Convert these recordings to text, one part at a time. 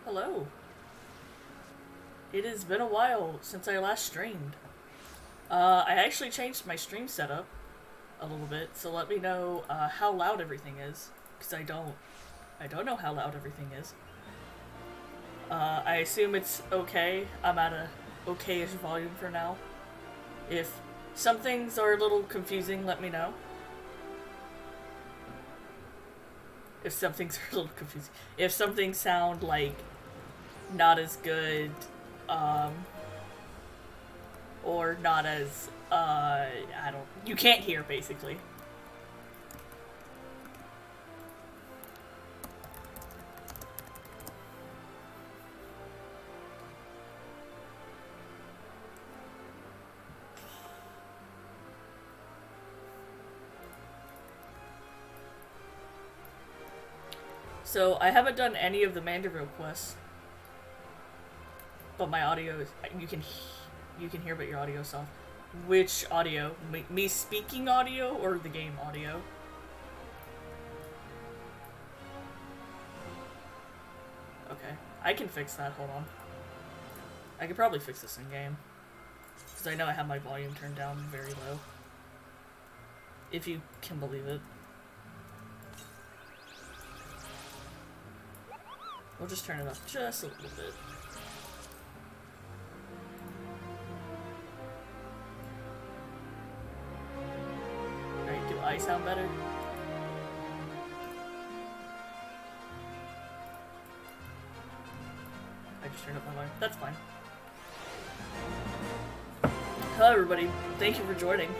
Hello. It has been a while since I last streamed. I actually changed my stream setup a little bit, so let me know how loud everything is, because I don't know how loud everything is. I assume it's okay. I'm at a okay-ish volume for now. If some things are a little confusing, let me know. If some things are a little confusing. If some things sound like not as good, or not as, you can't hear, basically. So, I haven't done any of the Manderville quests, but my audio is, you can hear, but your audio's soft. Which audio? Me speaking audio or the game audio? Okay, I can fix that, hold on. I could probably fix this in game, because I know I have my volume turned down very low. If you can believe it. We'll just turn it up just a little bit. Alright, do I sound better? I just turned up my volume. That's fine. Hello everybody, thank you for joining.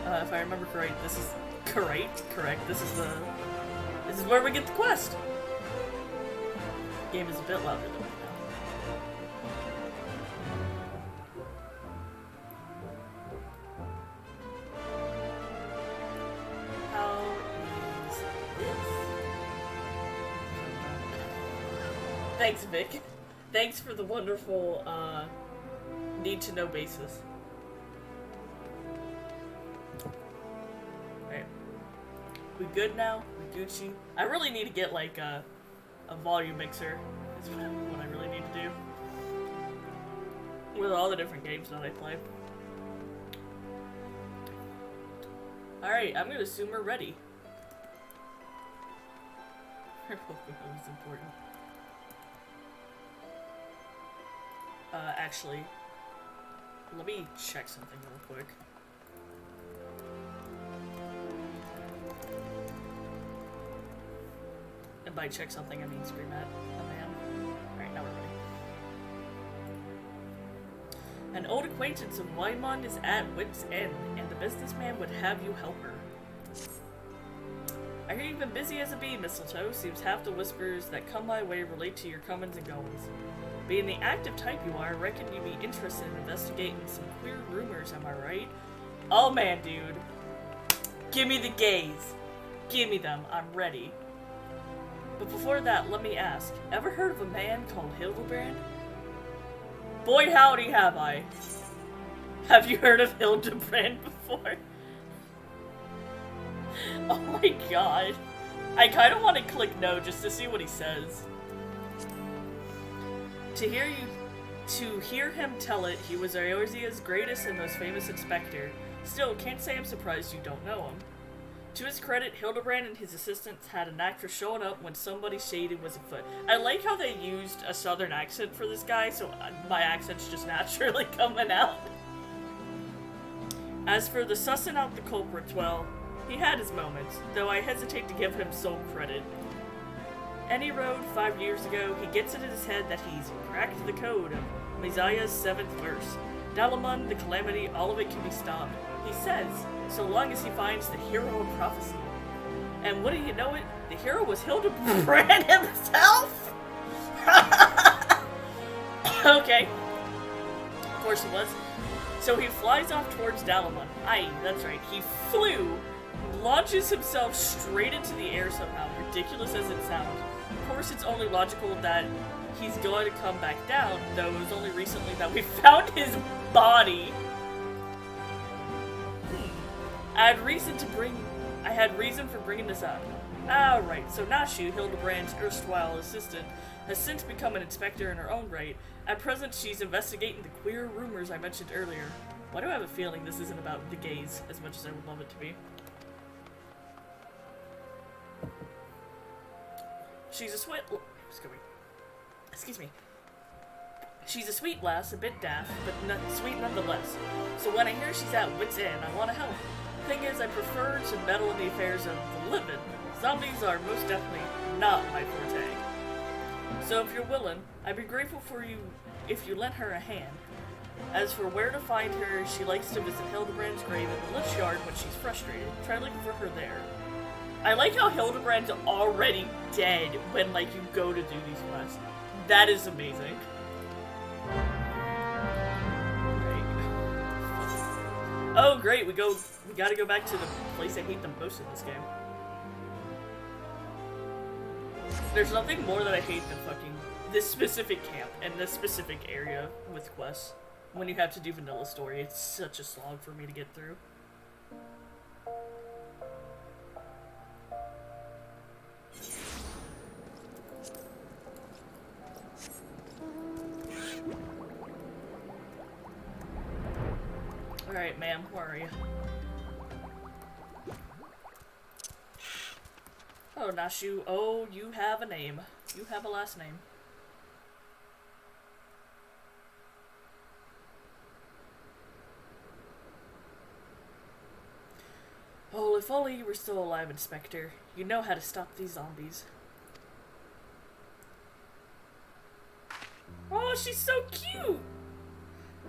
If I remember correct, this is correct. This is where we get the quest. Game is a bit louder than right now. How is this? Thanks, Vic. Thanks for the wonderful need-to-know basis. Alright. We good now? We Gucci? I really need to get like a volume mixer. Is what I really need to do. With all the different games that I play. Alright, I'm gonna assume we're ready. That was important. Actually, let me check something real quick. And by check something, I mean scream at a man. Alright, now we're ready. An old acquaintance of Waimond is at wit's end, and the businessman would have you help her. I hear you've been busy as a bee, Mistletoe. Seems half the whispers that come my way relate to your comings and goings. Being the active type you are, I reckon you'd be interested in investigating some queer rumors, am I right? Oh man, dude. Give me the gays. Give me them. I'm ready. But before that, let me ask, ever heard of a man called Hildebrand? Boy howdy have I. Have you heard of Hildebrand before? Oh my god. I kinda wanna click no just to see what he says. To hear him tell it, he was Eorzea's greatest and most famous inspector. Still, can't say I'm surprised you don't know him. To his credit, Hildebrand and his assistants had a knack for showing up when somebody shady was afoot. I like how they used a southern accent for this guy, so my accent's just naturally coming out. As for the sussing out the culprits, well, he had his moments, though I hesitate to give him sole credit. Any road 5 years ago, he gets it in his head that he's cracked the code of Messiah's 7th verse. Dalamon, the calamity, all of it can be stopped. He says, so long as he finds the hero of prophecy. And wouldn't you know it, the hero was Hildebrand himself? Okay. Of course he was. So he flies off towards Dalamon. Aye, that's right, he flew, launches himself straight into the air somehow, ridiculous as it sounds. Of course it's only logical that he's going to come back down, though it was only recently that we found his body. I I had reason for bringing this up. Ah, right, so Nashu, Hildebrand's erstwhile assistant, has since become an inspector in her own right. At present, she's investigating the queer rumors I mentioned earlier. Why do I have a feeling this isn't about the gays as much as I would love it to be? She's a excuse me. She's a sweet lass, a bit daft, but sweet nonetheless. So when I hear she's at wit's end, I want to help. Thing is, I prefer to meddle in the affairs of the living. Zombies are most definitely not my forte. So if you're willing, I'd be grateful for you if you lent her a hand. As for where to find her, she likes to visit Hildebrand's grave in the Lift Yard when she's frustrated. Try looking for her there. I like how Hildebrand's already dead when, like, you go to do these quests. That is amazing. Great. Oh, great, we gotta go back to the place I hate the most in this game. There's nothing more that I hate than fucking this specific camp and this specific area with quests. When you have to do vanilla story, it's such a slog for me to get through. Alright, ma'am, where are you? Oh, Nashu. Oh, you have a name. You have a last name. Oh, if only you were still alive, Inspector. You know how to stop these zombies. Oh, she's so cute!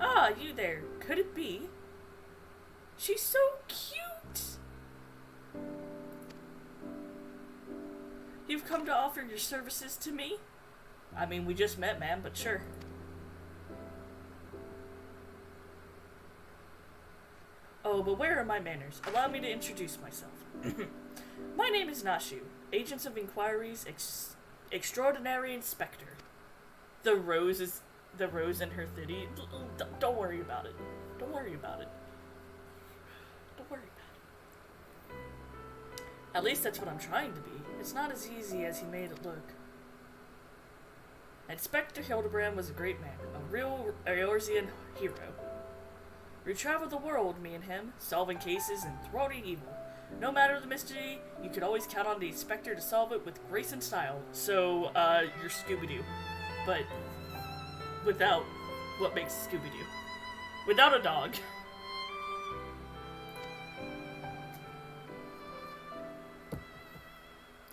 Ah, you there. Could it be? She's so cute! You've come to offer your services to me? I mean, we just met, ma'am, but sure. Oh, but where are my manners? Allow me to introduce myself. My name is Nashu, Agents of Inquiries, Extraordinary Inspector. The rose in her thitty. Don't worry about it. Don't worry about it. Don't worry about it. At least that's what I'm trying to be. It's not as easy as he made it look. Inspector Hildebrand was a great man, a real Eorzean hero. We traveled the world, me and him, solving cases and thwarting evil. No matter the mystery, you could always count on the inspector to solve it with grace and style. So, you're Scooby-Doo. But without what makes Scooby-Doo. Without a dog.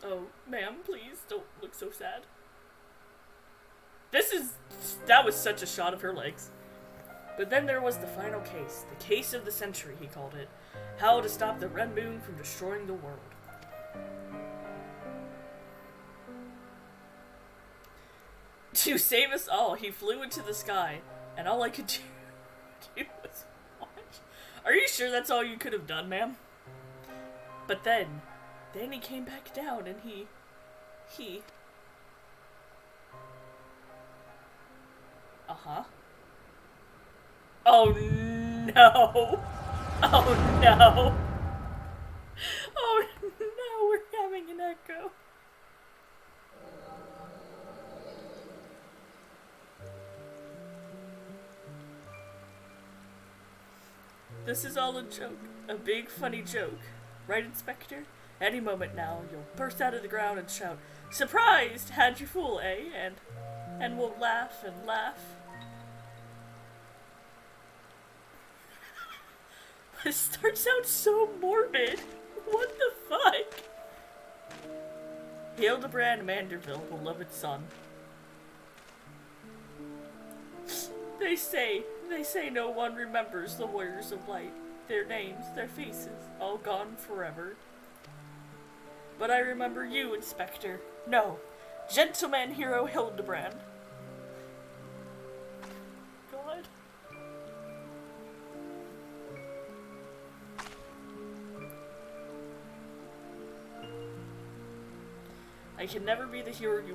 Oh, ma'am, please don't look so sad. That was such a shot of her legs. But then there was the final case. The case of the century, he called it. How to stop the Red Moon from destroying the world. To save us all, he flew into the sky, and all I could do was watch. Are you sure that's all you could have done, ma'am? But then he came back down, and he... Uh-huh. Oh no! Oh no! Oh no, we're having an echo. This is all a joke. A big funny joke. Right, Inspector? Any moment now, you'll burst out of the ground and shout, "Surprised! Had you fool, eh?" And we'll laugh and laugh. This starts out so morbid. What the fuck? Hildebrand Manderville, beloved son. They say no one remembers the warriors of light. Their names, their faces, all gone forever. But I remember you, Inspector. No, Gentleman Hero Hildebrand. God. I can never be the hero you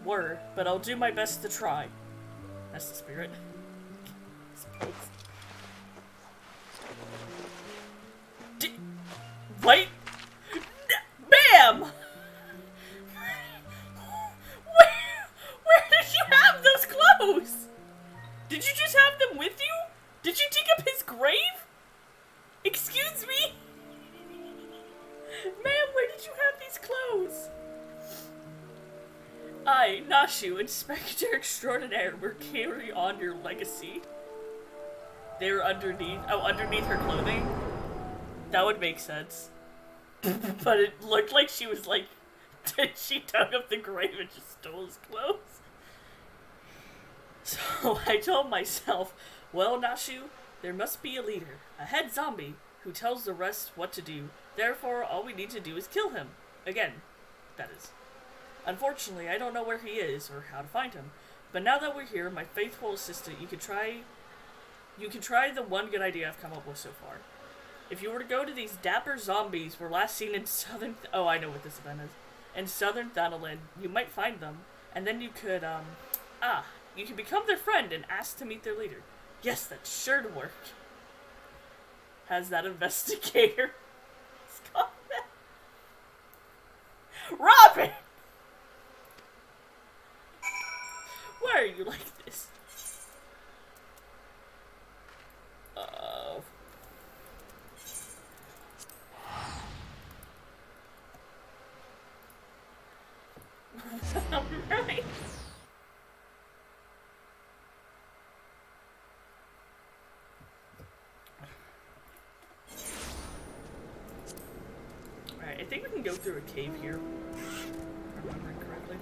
were, but I'll do my best to try. That's the spirit. What? his clothes! I, Nashu, Inspector Extraordinaire, will carry on your legacy. They were underneath her clothing? That would make sense. But it looked like she was like, she dug up the grave and just stole his clothes. So I told myself, well, Nashu, there must be a leader, a head zombie, who tells the rest what to do. Therefore, all we need to do is kill him. Again, that is. Unfortunately, I don't know where he is or how to find him. But now that we're here, my faithful assistant, you could try the one good idea I've come up with so far. If you were to go to these dapper zombies were last seen in southern... oh, I know what this event is. In southern Thanalan, you might find them, and then you could, you could become their friend and ask to meet their leader. Yes, that's sure to work. Has that investigator... Robin! Why are you like this? Alright. Alright, I think we can go through a cave here. If I'm remembering correctly.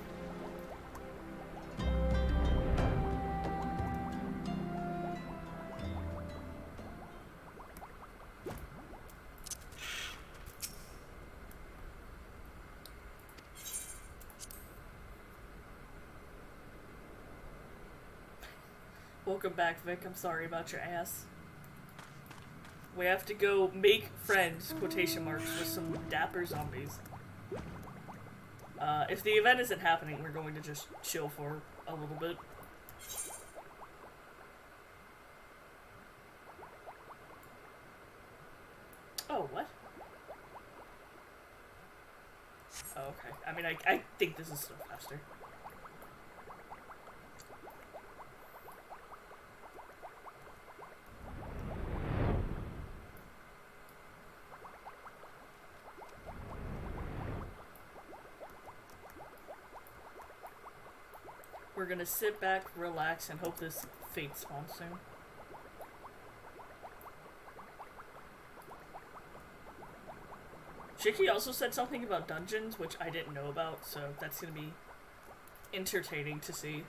Welcome back, Vic. I'm sorry about your ass. We have to go make friends, quotation marks, with some dapper zombies. If the event isn't happening, we're going to just chill for a little bit. Oh, what? Oh, okay. I mean, I think this is still faster. We're gonna sit back, relax, and hope this fate spawns soon. Shiki also said something about dungeons, which I didn't know about, so that's gonna be entertaining to see.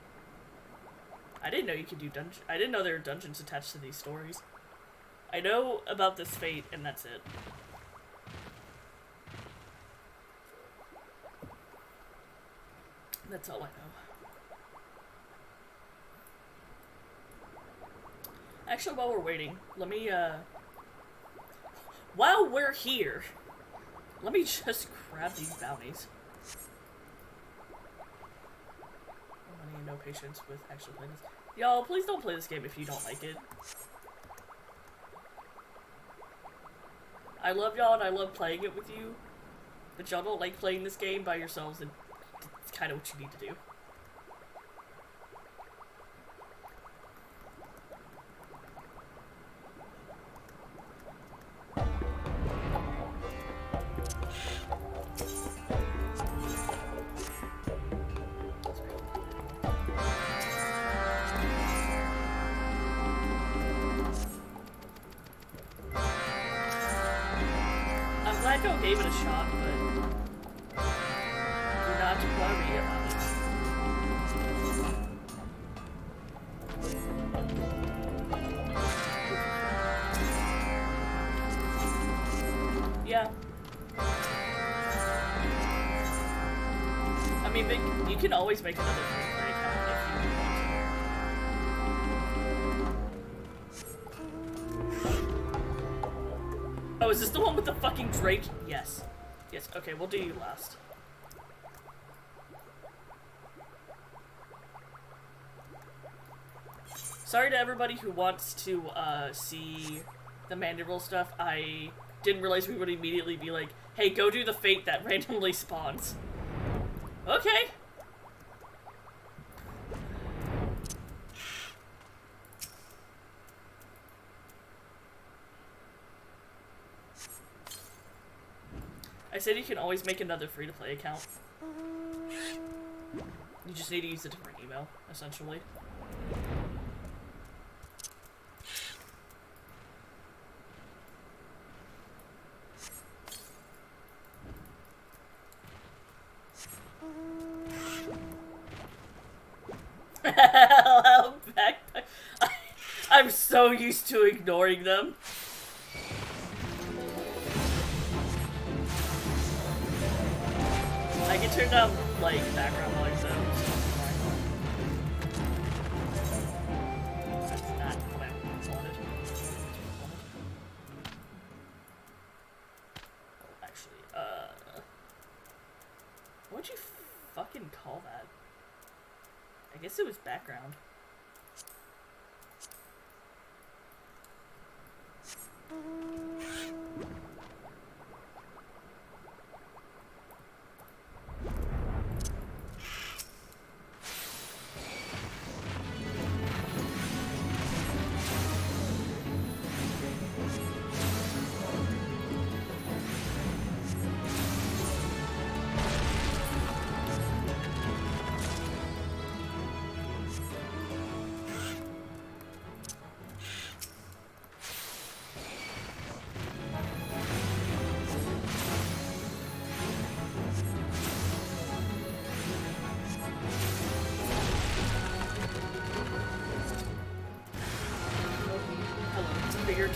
I didn't know you could do dungeons. I didn't know there were dungeons attached to these stories. I know about this fate, and that's it. That's all I know. Actually, while we're waiting, let me, while we're here, let me just grab these bounties. No money and no patience with actually playing this. Y'all, please don't play this game if you don't like it. I love y'all and I love playing it with you, but y'all don't like playing this game by yourselves, and it's kind of what you need to do. Glad gave it a shot, but do not worry about it. Yeah. I mean, you can always make another free-play account if you want to. Oh, is this the one with the fucking Drake? Yes. Yes, okay, we'll do you last. Sorry to everybody who wants to, see the Manderville stuff. I didn't realize we would immediately be like, hey, go do the fate that randomly spawns. Okay. said you can always make another free-to-play account. You just need to use a different email, essentially. I'm so used to ignoring them. I can turn down, like, background noise, so that's not what I wanted. Actually, what'd you fucking call that? I guess it was background.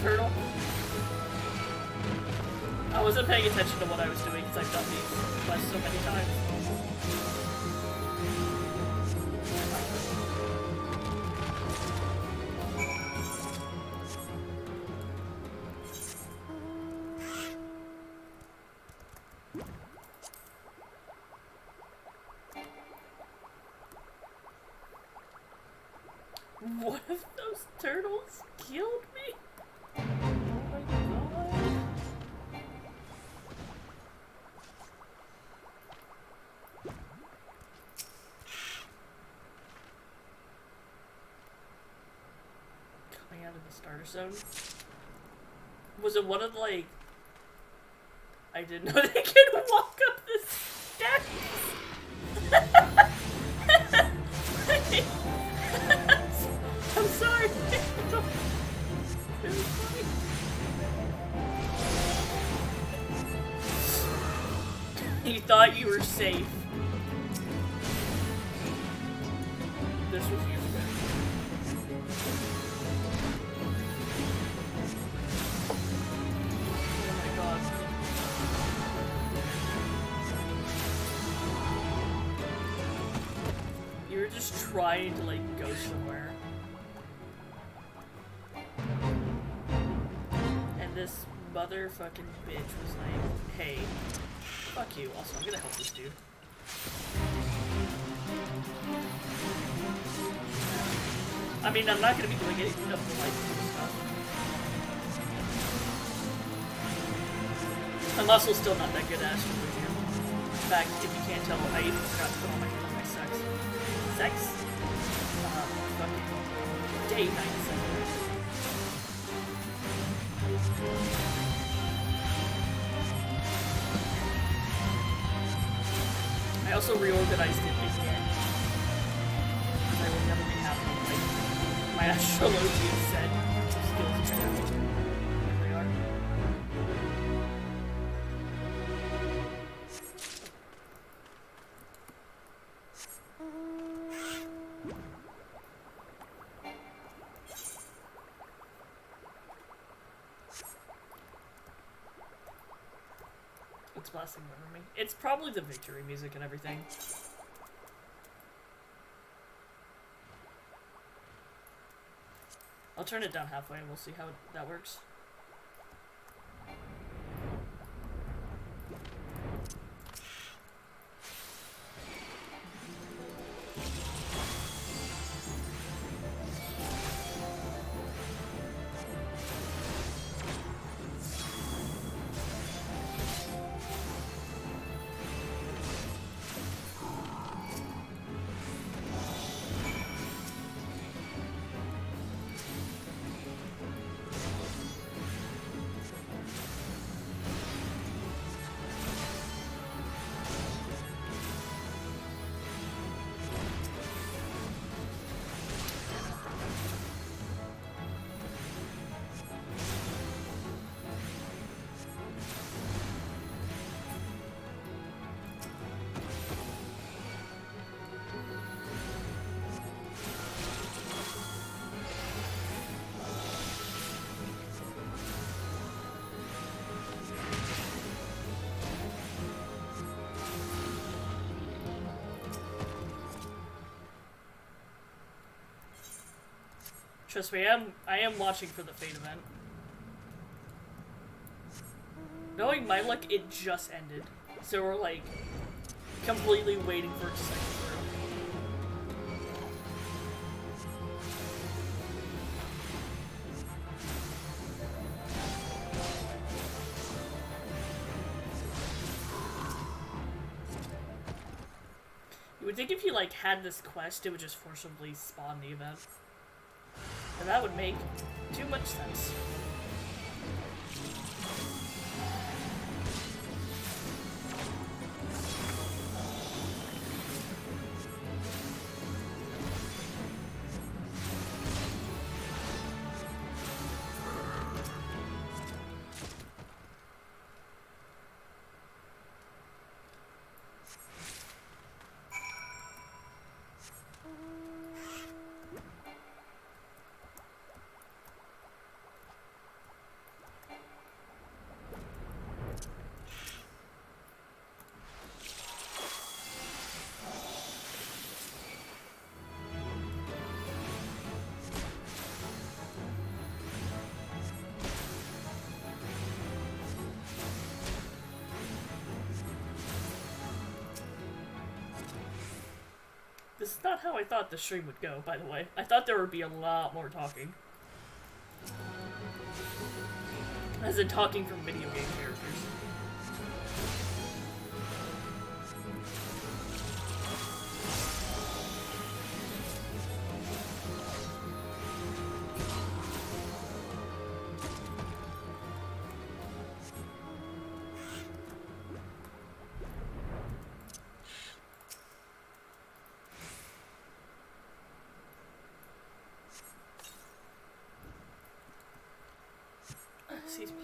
Turtle. I wasn't paying attention to what I was doing because I've done these quests so many times. One of those turtles killed me? Coming out of the starter zone? Was it one of, like... I didn't know they could walk up the steps! I'm sorry. You thought you were safe. This was you. Oh my god. You were just trying to, like, go somewhere. And this motherfucking bitch was like, hey, fuck you. Also, I'm gonna help this dude. I mean, I'm not gonna be doing anything up to like stuff. My muscle's still not that good at asking with you. In fact, if you can't tell, I even forgot to put on my sex. Sex? Fucking day 97. I also reorganized it again. I will never be happy with like, my astrology set of skills right now. There they are. What's blasting over me? It's probably the victory music and everything. I'll turn it down halfway and we'll see how that works. Trust me, I am watching for the Fate event. Knowing my luck, it just ended. So we're like, completely waiting for it to cycle through. You would think if you like had this quest, it would just forcibly spawn the event. And that would make too much sense. This is not how I thought the stream would go, by the way. I thought there would be a lot more talking. As in talking from video game characters. Excuse me.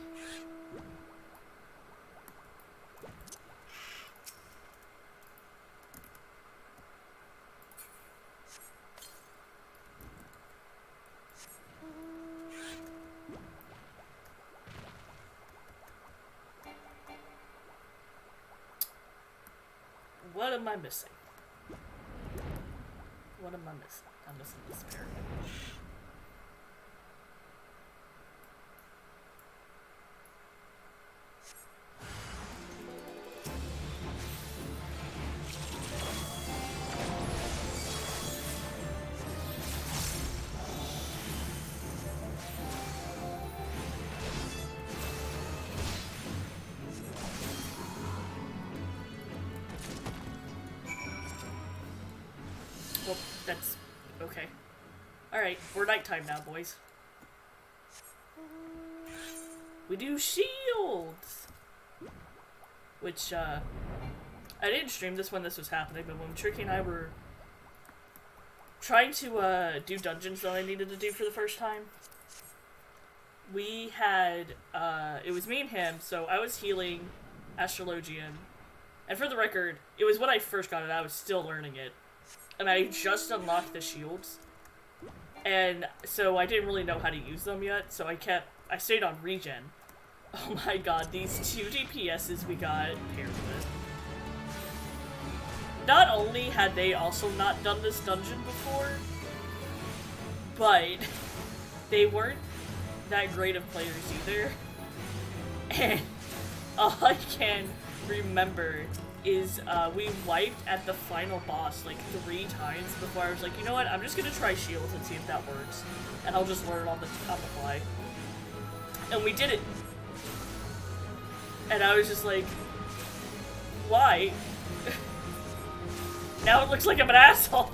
What am I missing? What am I missing? I'm missing this pair. Well, that's okay. Alright, we're nighttime now, boys. We do shields! Which, I didn't stream this when this was happening, but when Tricky and I were trying to, do dungeons that I needed to do for the first time, we had, it was me and him, so I was healing Astrologian, and for the record, it was when I first got it, I was still learning it. And I just unlocked the shields, and so I didn't really know how to use them yet, so I stayed on regen. Oh my god, these 2 DPSs we got paired with. Not only had they also not done this dungeon before, but they weren't that great of players either. And all I can remember is we wiped at the final boss like 3 times before I was like, you know what, I'm just gonna try shields and see if that works. And I'll just learn on the fly. And we did it. And I was just like, why? Now it looks like I'm an asshole.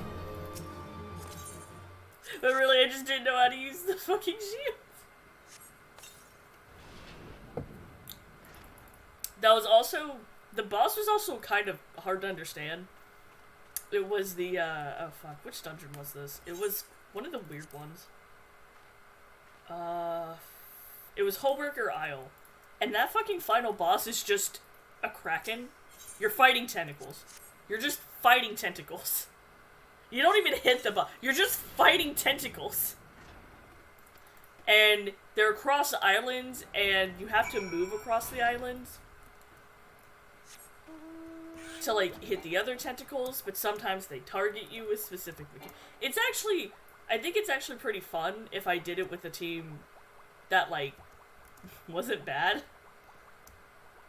But really, I just didn't know how to use the fucking shield. That was also... The boss was also kind of hard to understand. It was the, oh fuck, which dungeon was this? It was one of the weird ones. It was Hullbreaker Isle. And that fucking final boss is just a kraken. You're fighting tentacles. You're just fighting tentacles. You don't even hit the boss. You're just fighting tentacles. And they're across islands, and you have to move across the islands to, like, hit the other tentacles, but sometimes they target you with specific... It's actually I think it's actually pretty fun if I did it with a team that, like, wasn't bad.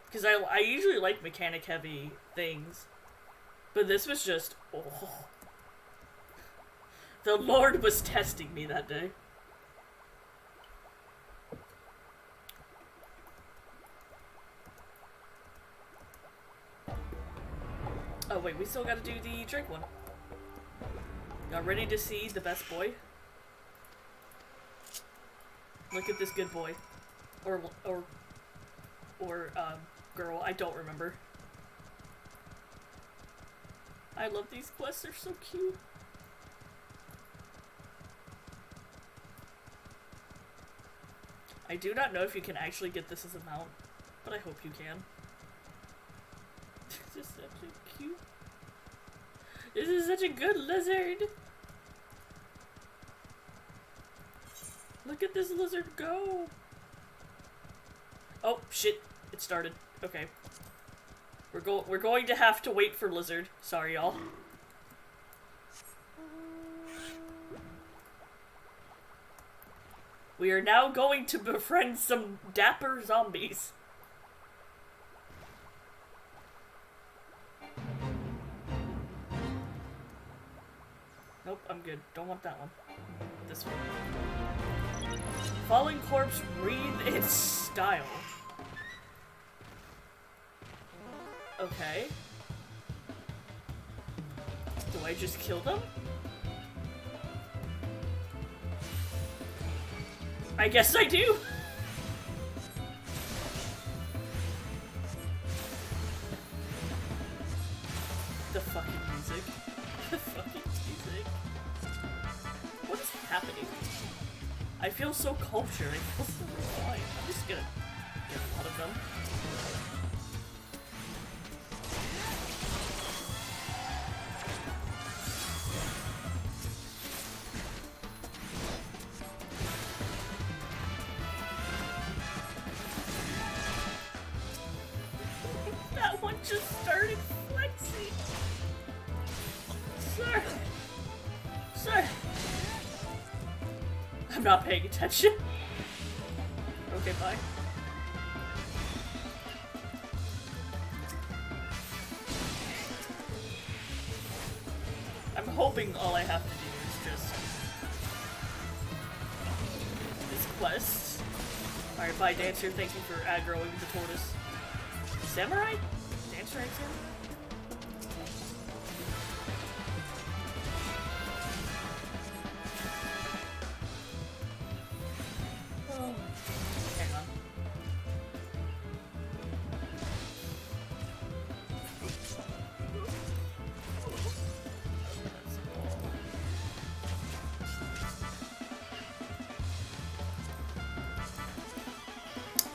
Because I usually like mechanic-heavy things. But this was just, oh. The Lord was testing me that day. Oh wait, we still gotta do the drink one. Y'all ready to see the best boy? Look at this good boy. Or girl, I don't remember. I love these quests, they're so cute. I do not know if you can actually get this as a mount, but I hope you can. This is such a cute... This is such a good lizard! Look at this lizard go! Oh, shit. It started. Okay. We're going to have to wait for lizard. Sorry, y'all. We are now going to befriend some dapper zombies. Nope, I'm good. Don't want that one. This one. Falling corpse, breathe its style. Okay. Do I just kill them? I guess I do! The fucking music. The fucking music. What is happening? I feel so cultured. I feel so refined. I'm just gonna get a lot of them. That one just started flexing. Sir. Sir. I'm not paying attention. Okay, bye. I'm hoping all I have to do is just this quest. Alright, bye Dancer, thank you for aggroing the tortoise. Samurai? Dancer and Samurai?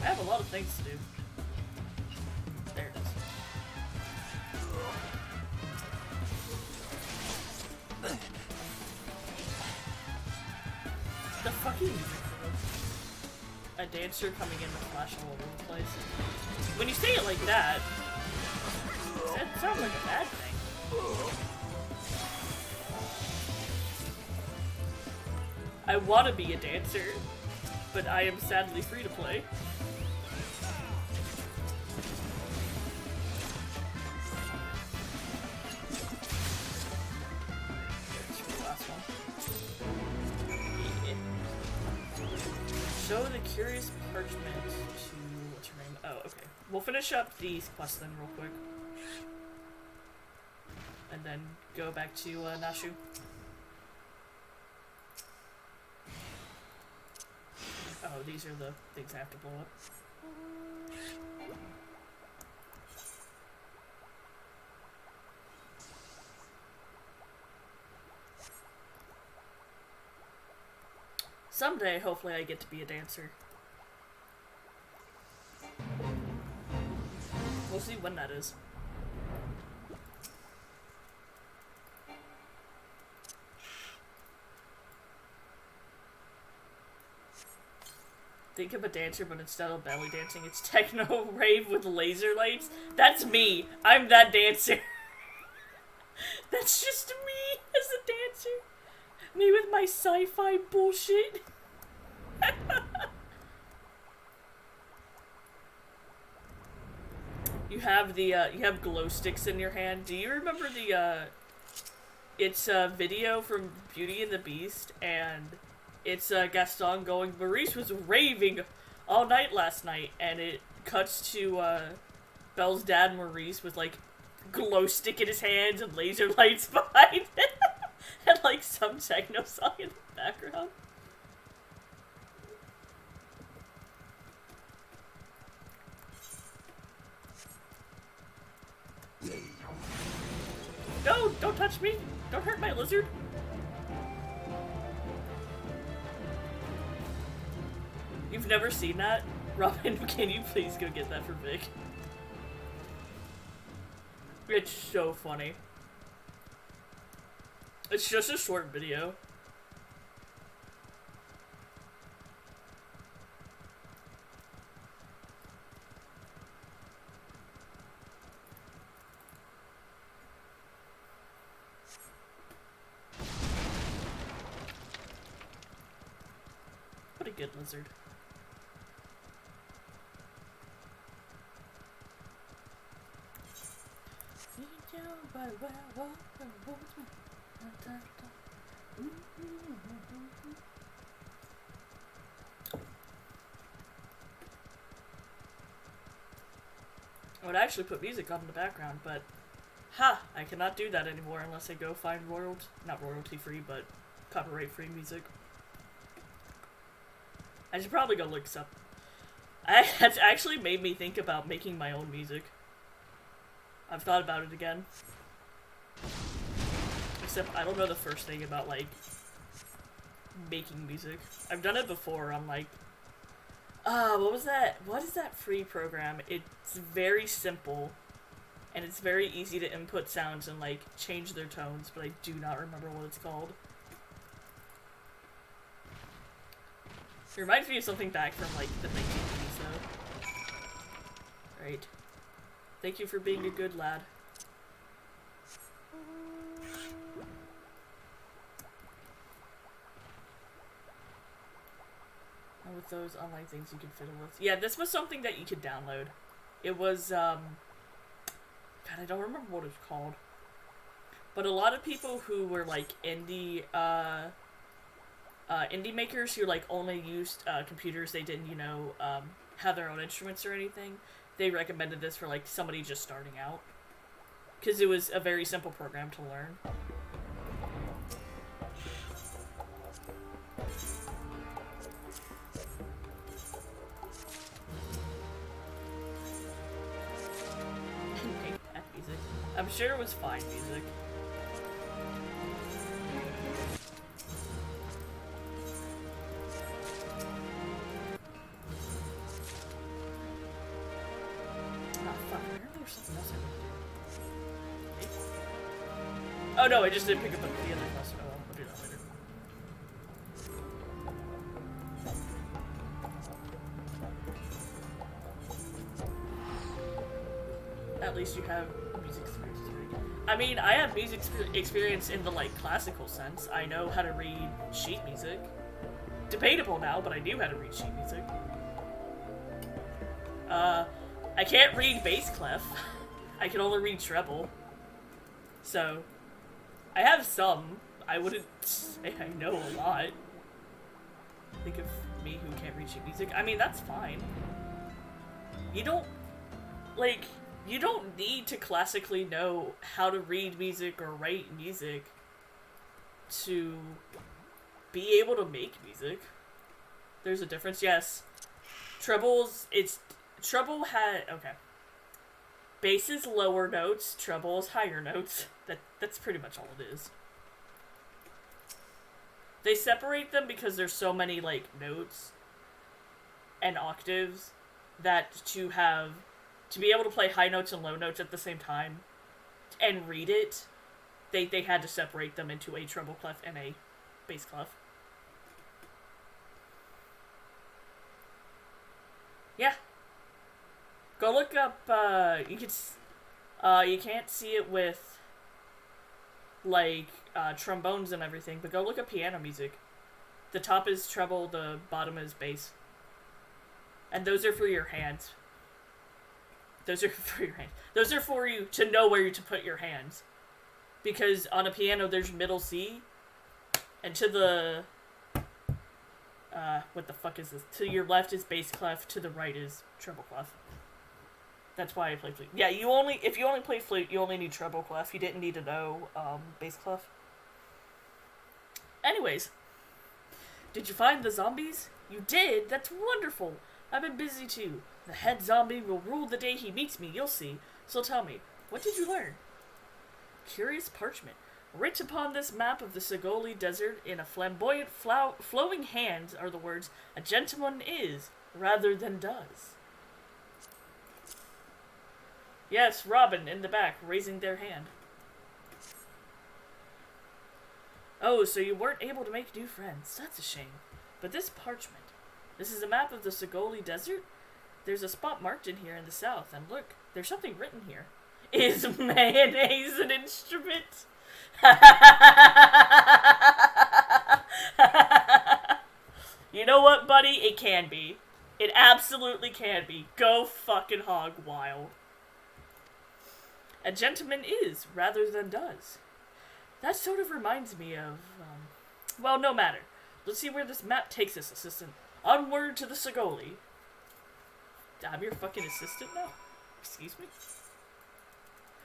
I have a lot of things to do. There it is. The fucking music for this. A dancer coming in with flash all over the place. When you say it like that, that sounds like a bad thing. I want to be a dancer, but I am sadly free to play. Show the curious parchment to... what's her name? Oh, okay. We'll finish up these quests then real quick. And then go back to Nashu. Oh, these are the things I have to blow up. Someday, hopefully, I get to be a dancer. We'll see when that is. Think of a dancer, but instead of belly dancing, it's techno rave with laser lights. That's me. I'm that dancer. That's just me as a dancer. Me with my sci-fi bullshit. You have the, you have glow sticks in your hand. Do you remember the, it's a video from Beauty and the Beast, and it's, Gaston going, Maurice was raving all night last night, and it cuts to, Belle's dad, Maurice, with, like, glow stick in his hands and laser lights behind it, and, like, some techno song in the background. No, don't touch me! Don't hurt my lizard! You've never seen that? Robin, can you please go get that for Vic? It's so funny. It's just a short video. What a good lizard. I would actually put music on in the background, but ha! I cannot do that anymore unless I go find not royalty free, but copyright free music. I should probably go look some. That's actually made me think about making my own music. I've thought about it again. Except I don't know the first thing about, like, making music. I've done it before on, like, what was that? What is that free program? It's very simple, and it's very easy to input sounds and, like, change their tones, but I do not remember what it's called. It reminds me of something back from, like, the 1980s, though. Right. Thank you for being a good lad. And with those online things you can fiddle with. Yeah, this was something that you could download. It was, God, I don't remember what it's called. But a lot of people who were, like, indie makers who, like, only used, computers, they didn't, you know, have their own instruments or anything, they recommended this for, like, somebody just starting out. Because it was a very simple program to learn. Music. I'm sure it was fine music. Oh no, I just didn't pick up the other class. Oh well, I'll do that later. At least you have music experience. I mean, I have music experience in the, like, classical sense. I know how to read sheet music. Debatable now, but I knew how to read sheet music. I can't read bass clef. I can only read treble. So, I have some. I wouldn't say I know a lot. Think of me who can't read sheet music. I mean, that's fine. You don't, like, you don't need to classically know how to read music or write music to be able to make music. There's a difference, yes. Treble had, okay. Bass is lower notes, treble is higher notes. That's pretty much all it is. They separate them because there's so many, like, notes and octaves that to be able to play high notes and low notes at the same time and read it, they had to separate them into a treble clef and a bass clef. Yeah. Go look up, you can't see it with like trombones and everything, but go look at piano music. The top is treble, the bottom is bass. And those are for your hands. Those are for your hands. Those are for you to know where to put your hands. Because on a piano, there's middle C. And to the... what the fuck is this? To your left is bass clef, to the right is treble clef. That's why I play flute. Yeah, if you only play flute, you only need treble clef. You didn't need to know, bass clef. Anyways. Did you find the zombies? You did? That's wonderful! I've been busy too. The head zombie will rule the day he meets me, you'll see. So tell me, what did you learn? Curious parchment. Writ upon this map of the Segoli Desert in a flamboyant flowing hand are the words, a gentleman is, rather than does. Yes, Robin, in the back, raising their hand. Oh, so you weren't able to make new friends. That's a shame. But this parchment. This is a map of the Segoli Desert? There's a spot marked in here in the south, and look, there's something written here. Is mayonnaise an instrument? You know what, buddy? It can be. It absolutely can be. Go fucking hog wild. A gentleman is, rather than does. That sort of reminds me of, well, no matter. Let's see where this map takes us, assistant. Onward to the Segoli. I'm your fucking assistant now? Excuse me?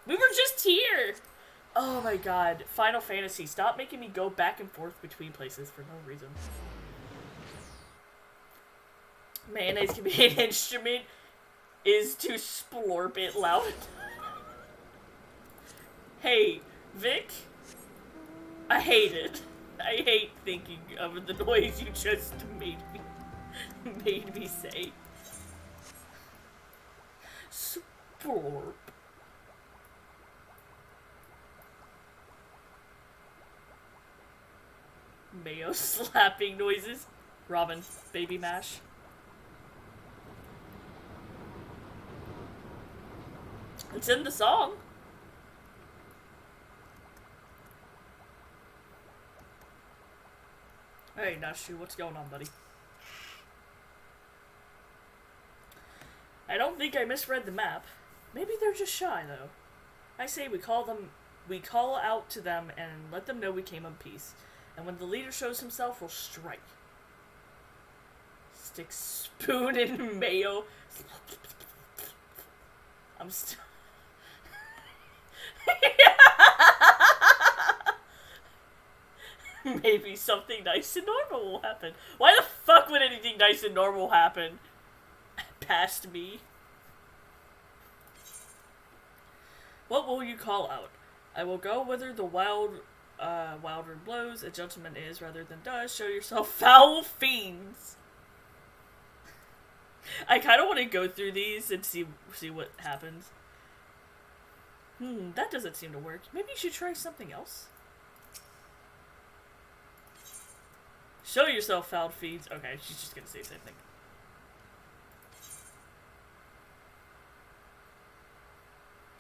We were just here! Oh my god. Final Fantasy, stop making me go back and forth between places for no reason. Mayonnaise can be an instrument is to splorp it loud. Hey, Vic? I hate it. I hate thinking of the noise you just made me say. Splorp. Mayo slapping noises. Robin, baby mash. It's in the song. Hey, Nashu, what's going on, buddy? I don't think I misread the map. Maybe they're just shy, though. I say we call out to them and let them know we came in peace. And when the leader shows himself, we'll strike. Stick spoon in mayo. I'm still... Maybe something nice and normal will happen. Why the fuck would anything nice and normal happen? Past me. What will you call out? I will go whither the wild wind blows, a gentleman is rather than does. Show yourself, foul fiends. I kind of want to go through these and see what happens. That doesn't seem to work. Maybe you should try something else. Show yourself, foul fiends. Okay, she's just gonna say the same thing.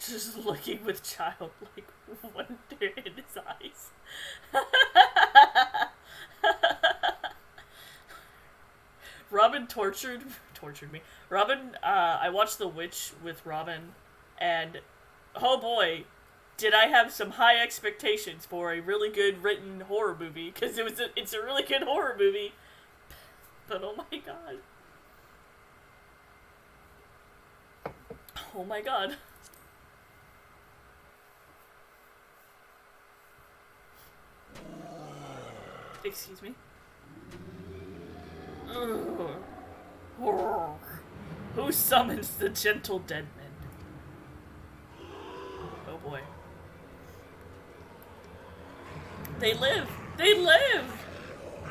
Just looking with childlike wonder in his eyes. Robin tortured me. Robin, I watched The Witch with Robin, and oh boy, did I have some high expectations for a really good written horror movie, because it's a really good horror movie. But oh my god. Oh my god. Excuse me. Who summons the gentle dead men? Oh boy. They live! They live!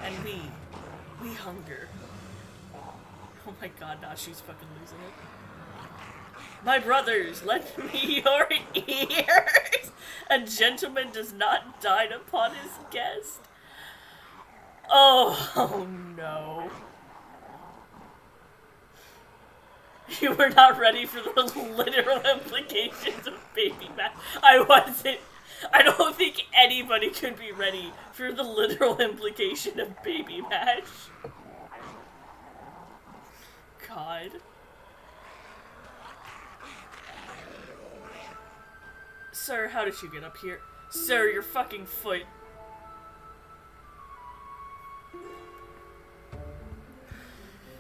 And we hunger. Oh my god, now she's fucking losing it. My brothers, lend me your ears! A gentleman does not dine upon his guest. Oh no. You were not ready for the literal implications of baby math. I wasn't. I don't think anybody could be ready for the literal implication of baby mash. God. Sir, how did you get up here? Sir, your fucking foot.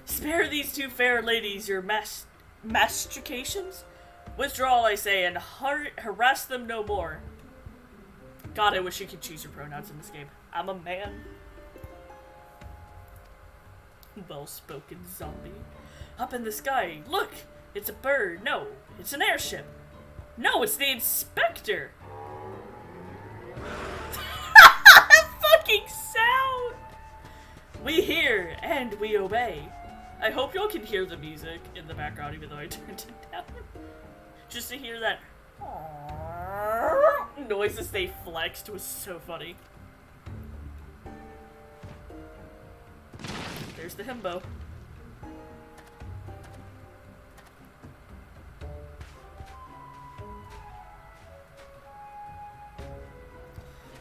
Spare these two fair ladies your mastications? Withdraw, I say, and harass them no more. God, I wish you could choose your pronouns in this game. I'm a man. Well-spoken zombie. Up in the sky, look! It's a bird. No, it's an airship. No, it's the inspector! Fucking sound! We hear, and we obey. I hope y'all can hear the music in the background, even though I turned it down. Just to hear that noise as they flexed was so funny. There's the himbo.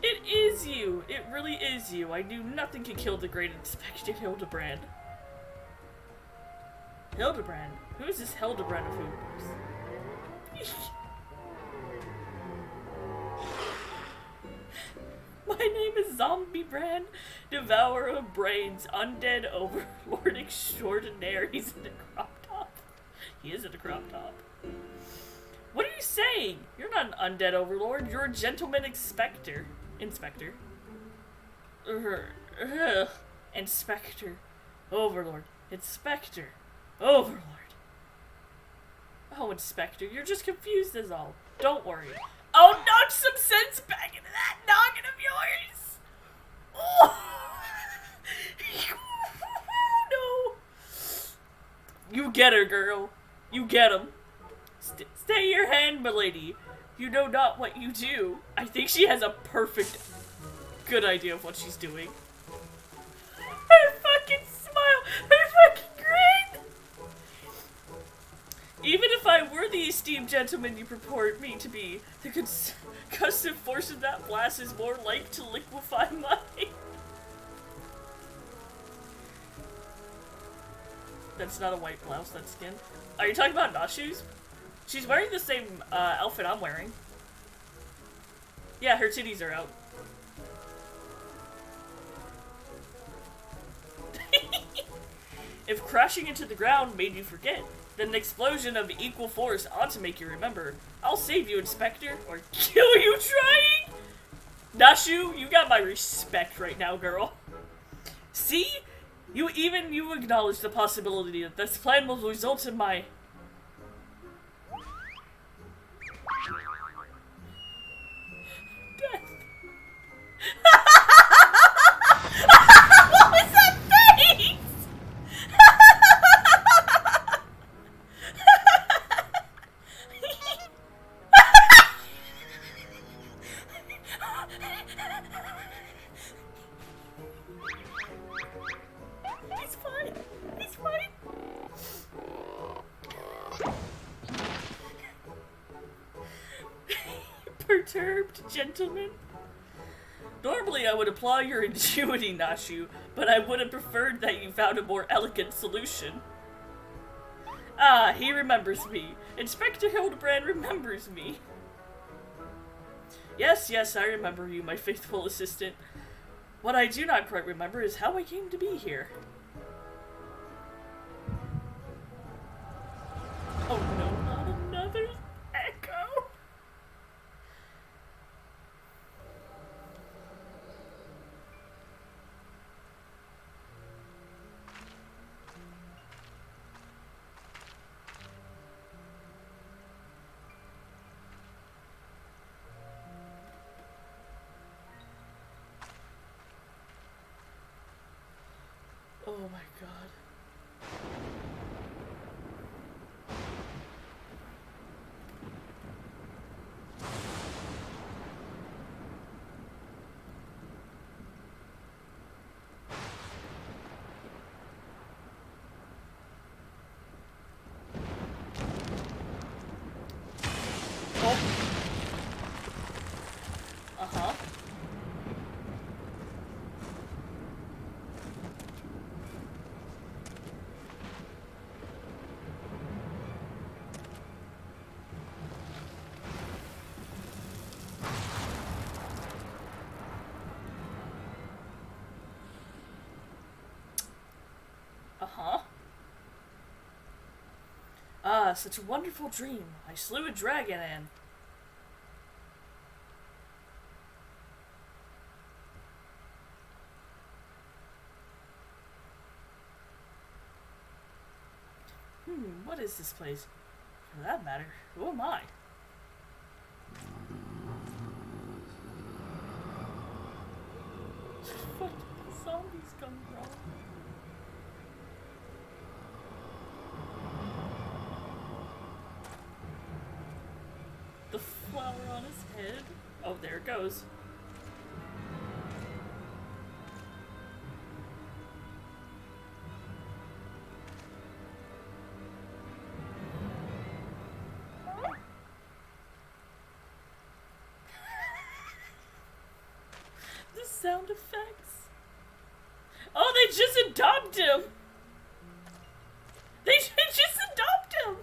It is you! It really is you. I knew nothing could kill the great Inspector Hildebrand. Hildebrand? Who is this Hildebrand of whom? My name is Zombie Brand, Devourer of Brains, Undead Overlord Extraordinaire. He's in a crop top. He is in a crop top. What are you saying? You're not an Undead Overlord. You're a Gentleman Inspector. Inspector. Inspector. Overlord. Inspector. Overlord. Oh, Inspector, you're just confused as all. Don't worry. I'll knock some sense back into that noggin of yours! Oh. No! You get her, girl. You get him. Stay your hand, milady. You know not what you do. I think she has a perfect, good idea of what she's doing. Her fucking smile! Her fucking grin! Even if I were the esteemed gentleman you purport me to be, the concussive force of that blast is more like to liquefy my... That's not a white blouse, that's skin. Are you talking about Nashu's? She's wearing the same outfit I'm wearing. Yeah, her titties are out. If crashing into the ground made you forget, then an explosion of equal force ought to make you remember. I'll save you, Inspector, or kill you trying! Nashu, you got my respect right now, girl. See? You acknowledge the possibility that this plan will result in my... death. What was that face? He's fine. He's fine. Perturbed gentleman. Normally I would applaud your ingenuity, Nashu, but I would have preferred that you found a more elegant solution. Ah, he remembers me. Inspector Hildebrand remembers me. Yes, yes, I remember you, my faithful assistant. What I do not quite remember is how I came to be here. Oh no, not another echo. Oh my god. such a wonderful dream. I slew a dragon and... what is this place? For that matter, who am I? What did the zombies come from? The flower on his head? Oh, there it goes. The sound effects. Oh, they just adopted him! They just adopt him!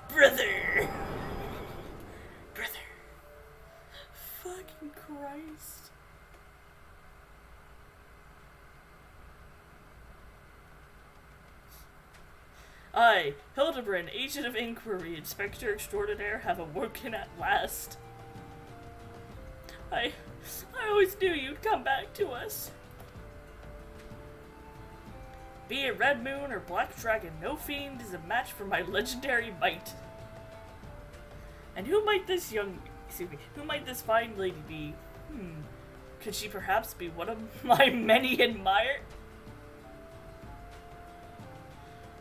Brother! Brother. Fucking Christ. I, Hildebrand, Agent of Inquiry, Inspector Extraordinaire, have awoken at last. I always knew you'd come back to us. Be it Red Moon or Black Dragon, no fiend is a match for my legendary might. And who might this fine lady be? Could she perhaps be one of my many admired?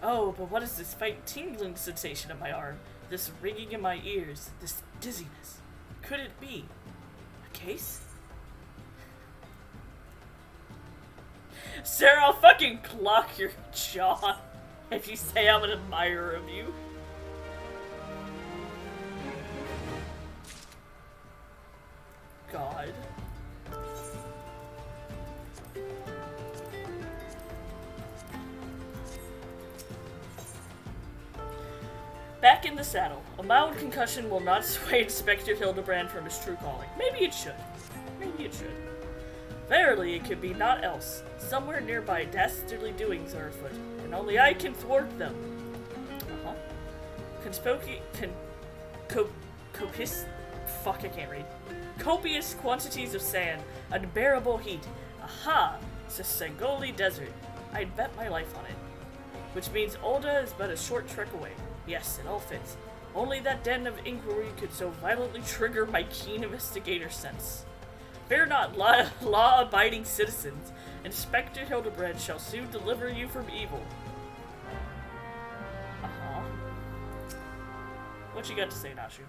Oh, but what is this faint tingling sensation in my arm? This ringing in my ears? This dizziness? Could it be a case? Sarah, I'll fucking clock your jaw if you say I'm an admirer of you. God. Back in the saddle. A mild concussion will not sway Inspector Hildebrand from his true calling. Maybe it should. Maybe it should. Verily, it could be naught else. Somewhere nearby, dastardly doings are afoot, and only I can thwart them. Fuck, I can't read. Copious quantities of sand, unbearable heat. Aha! It's a Sangoli desert. I'd bet my life on it. Which means Olda is but a short trek away. Yes, it all fits. Only that den of inquiry could so violently trigger my keen investigator sense. Fear not, law-abiding citizens. Inspector Hildebrand shall soon deliver you from evil. What you got to say, Nashu?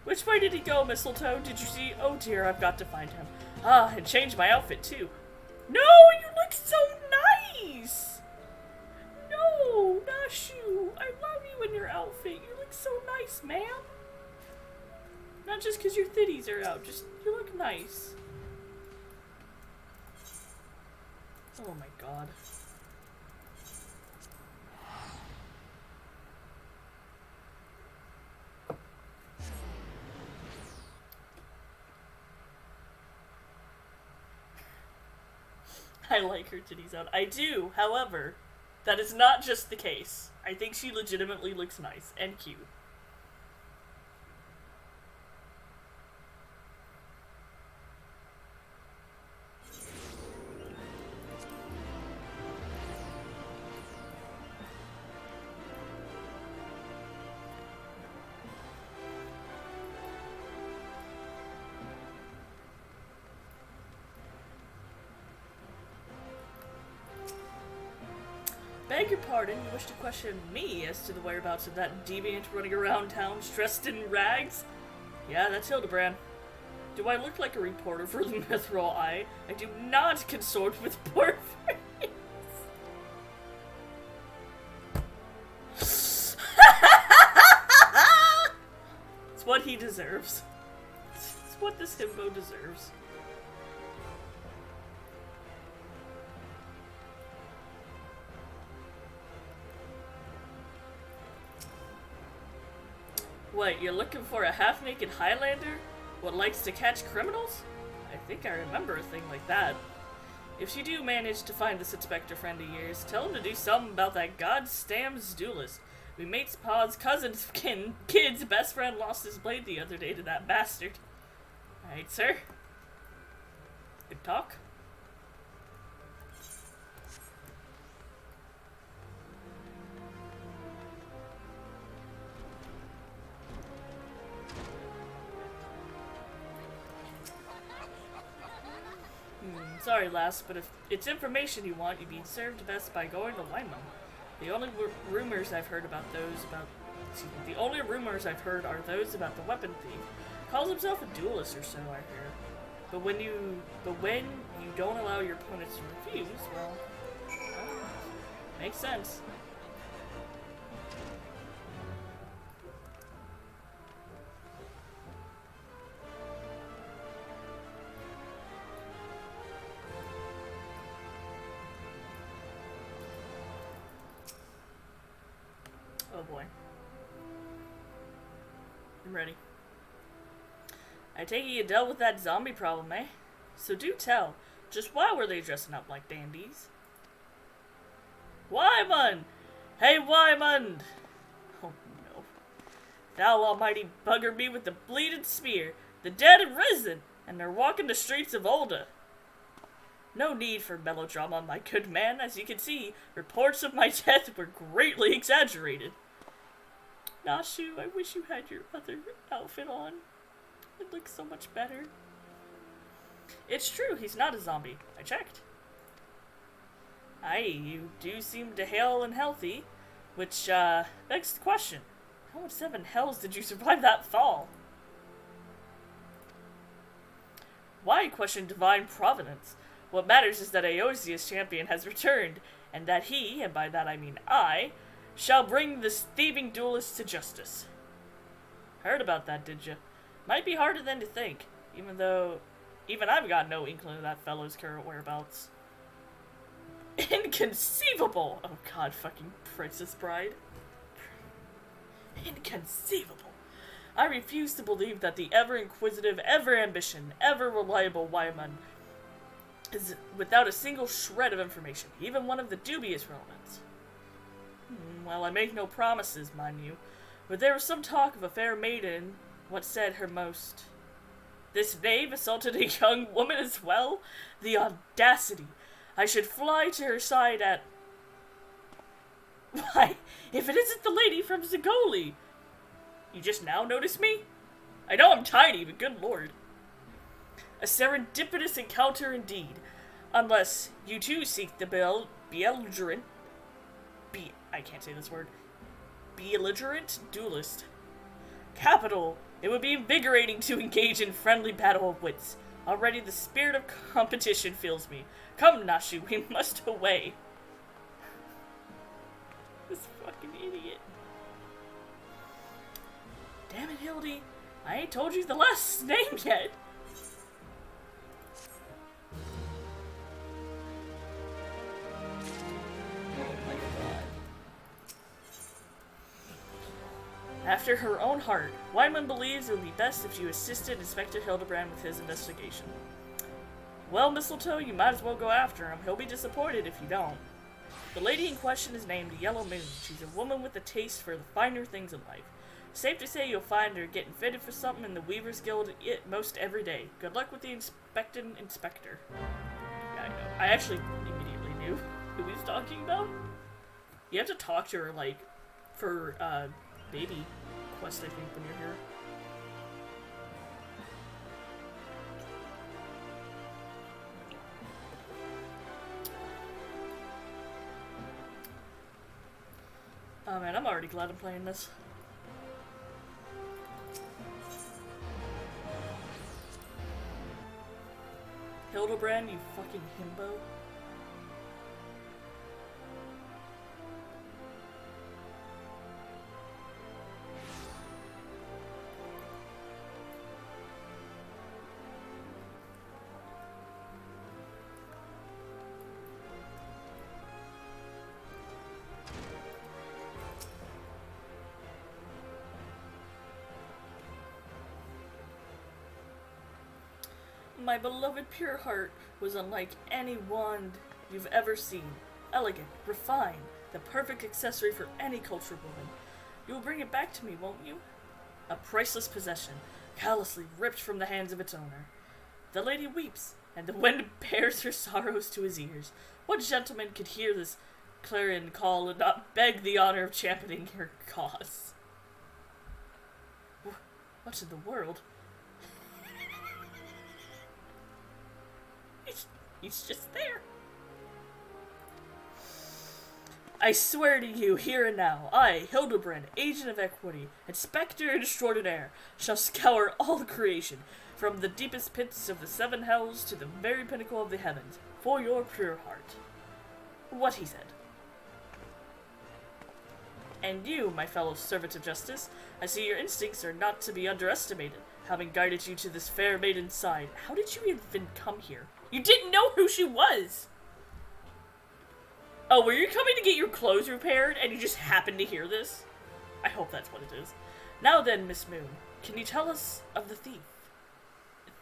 Which way did he go, Mistletoe? Did you see? Oh dear, I've got to find him. Ah, and change my outfit too. No, you look so nice! No, Nashu, I love you in your outfit. You look so nice, ma'am. Not just because your thitties are out, just you look nice. Oh my god. I like her titties out. I do, however, that is not just the case. I think she legitimately looks nice and cute. Beg your pardon, you wish to question me as to the whereabouts of that deviant running around town dressed in rags? Yeah, that's Hildebrand. Do I look like a reporter for the Mithril Eye? I do not consort with poor It's what he deserves. It's what this himbo deserves. What, you're looking for a half-naked Highlander? What, likes to catch criminals? I think I remember a thing like that. If you do manage to find this inspector friend of yours, tell him to do something about that goddamn duelist. We mate's pa's cousin's kid's best friend lost his blade the other day to that bastard. Alright, sir. Good talk. Sorry, lass, but if it's information you want, you'd be served best by going to Lyman. The only rumors I've heard about the only rumors I've heard are those about the weapon thief. Calls himself a duelist or so, I hear. But when you don't allow your opponents to refuse, well, makes sense. Oh boy. I'm ready. I take it you dealt with that zombie problem, eh? So do tell, just why were they dressing up like dandies? Wyman! Hey, Wyman! Oh no. Thou almighty bugger me with the bleeding spear. The dead have risen, and they're walking the streets of Olda. No need for melodrama, my good man. As you can see, reports of my death were greatly exaggerated. Nashu, I wish you had your other outfit on. It looks so much better. It's true, he's not a zombie. I checked. Aye, you do seem to hail and healthy, which, begs the question. How in 7 hells did you survive that fall? Why question divine providence? What matters is that Eosia's champion has returned, and that he, and by that I mean I, shall bring this thieving duelist to justice. Heard about that, did you? Might be harder than to think, even I've got no inkling of that fellow's current whereabouts. Inconceivable! Oh god, fucking Princess Bride. Inconceivable. I refuse to believe that the ever-inquisitive, ever-ambition, ever-reliable Wyman is without a single shred of information, even one of the dubious relevance. Well, I make no promises, mind you, but there was some talk of a fair maiden, what said her most. This knave assaulted a young woman as well? The audacity! I should fly to her side at... Why, if it isn't the lady from Zagoli! You just now notice me? I know I'm tiny, but good lord. A serendipitous encounter indeed. Unless you too seek the belligerent... I can't say this word. Belligerent duelist. Capital! It would be invigorating to engage in friendly battle of wits. Already the spirit of competition fills me. Come, Nashu, we must away. This fucking idiot. Damn it, Hildy. I ain't told you the last name yet. After her own heart, Wyman believes it would be best if you assisted Inspector Hildebrand with his investigation. Well, Mistletoe, you might as well go after him. He'll be disappointed if you don't. The lady in question is named Yellow Moon. She's a woman with a taste for the finer things in life. Safe to say you'll find her getting fitted for something in the Weaver's Guild most every day. Good luck with the inspecting inspector. Yeah, I know. I actually immediately knew who he was talking about. You have to talk to her, like, for, baby quest, I think, when you're here. Oh man, I'm already glad I'm playing this. Hildebrand, you fucking himbo. my beloved pure heart was unlike any wand you've ever seen. Elegant, refined, the perfect accessory for any cultured woman. You'll bring it back to me, won't you? A priceless possession, callously ripped from the hands of its owner. The lady weeps, and the wind bears her sorrows to his ears. What gentleman could hear this clarion call and not beg the honor of championing her cause? What in the world? He's just there. I swear to you, here and now, I, Hildebrand, agent of equity, inspector extraordinaire, shall scour all creation, from the deepest pits of the seven hells to the very pinnacle of the heavens, for your pure heart. What he said. And you, my fellow servant of justice, I see your instincts are not to be underestimated. Having guided you to this fair maiden's side, how did you even come here? You didn't know who she was! Oh, were you coming to get your clothes repaired and you just happened to hear this? I hope that's what it is. Now then, Miss Moon, can you tell us of the thief?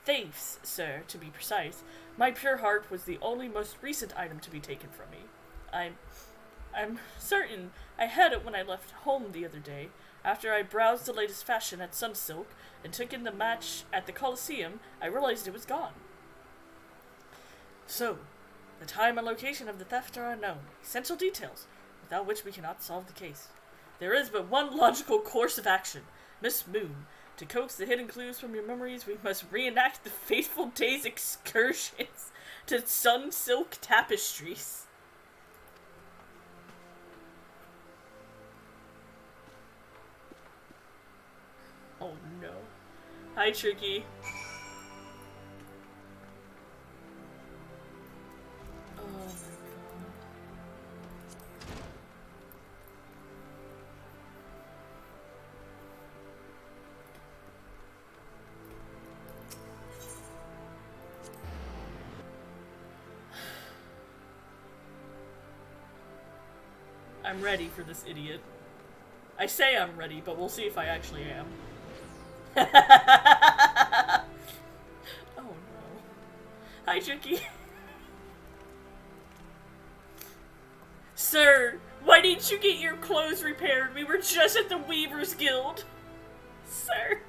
Thieves, sir, to be precise. My pure heart was the only most recent item to be taken from me. I'm certain I had it when I left home the other day. After I browsed the latest fashion at Sunsilk and took in the match at the Colosseum, I realized it was gone. So, the time and location of the theft are unknown. Essential details, without which we cannot solve the case. There is but one logical course of action. Miss Moon, to coax the hidden clues from your memories, we must reenact the fateful day's excursions to Sunsilk tapestries. Oh no. Hi, Tricky. Oh my god. I'm ready for this idiot. I say I'm ready, but we'll see if I actually am. Oh no. Hi, Tricky. Sir, why didn't you get your clothes repaired? We were just at the Weavers Guild. Sir.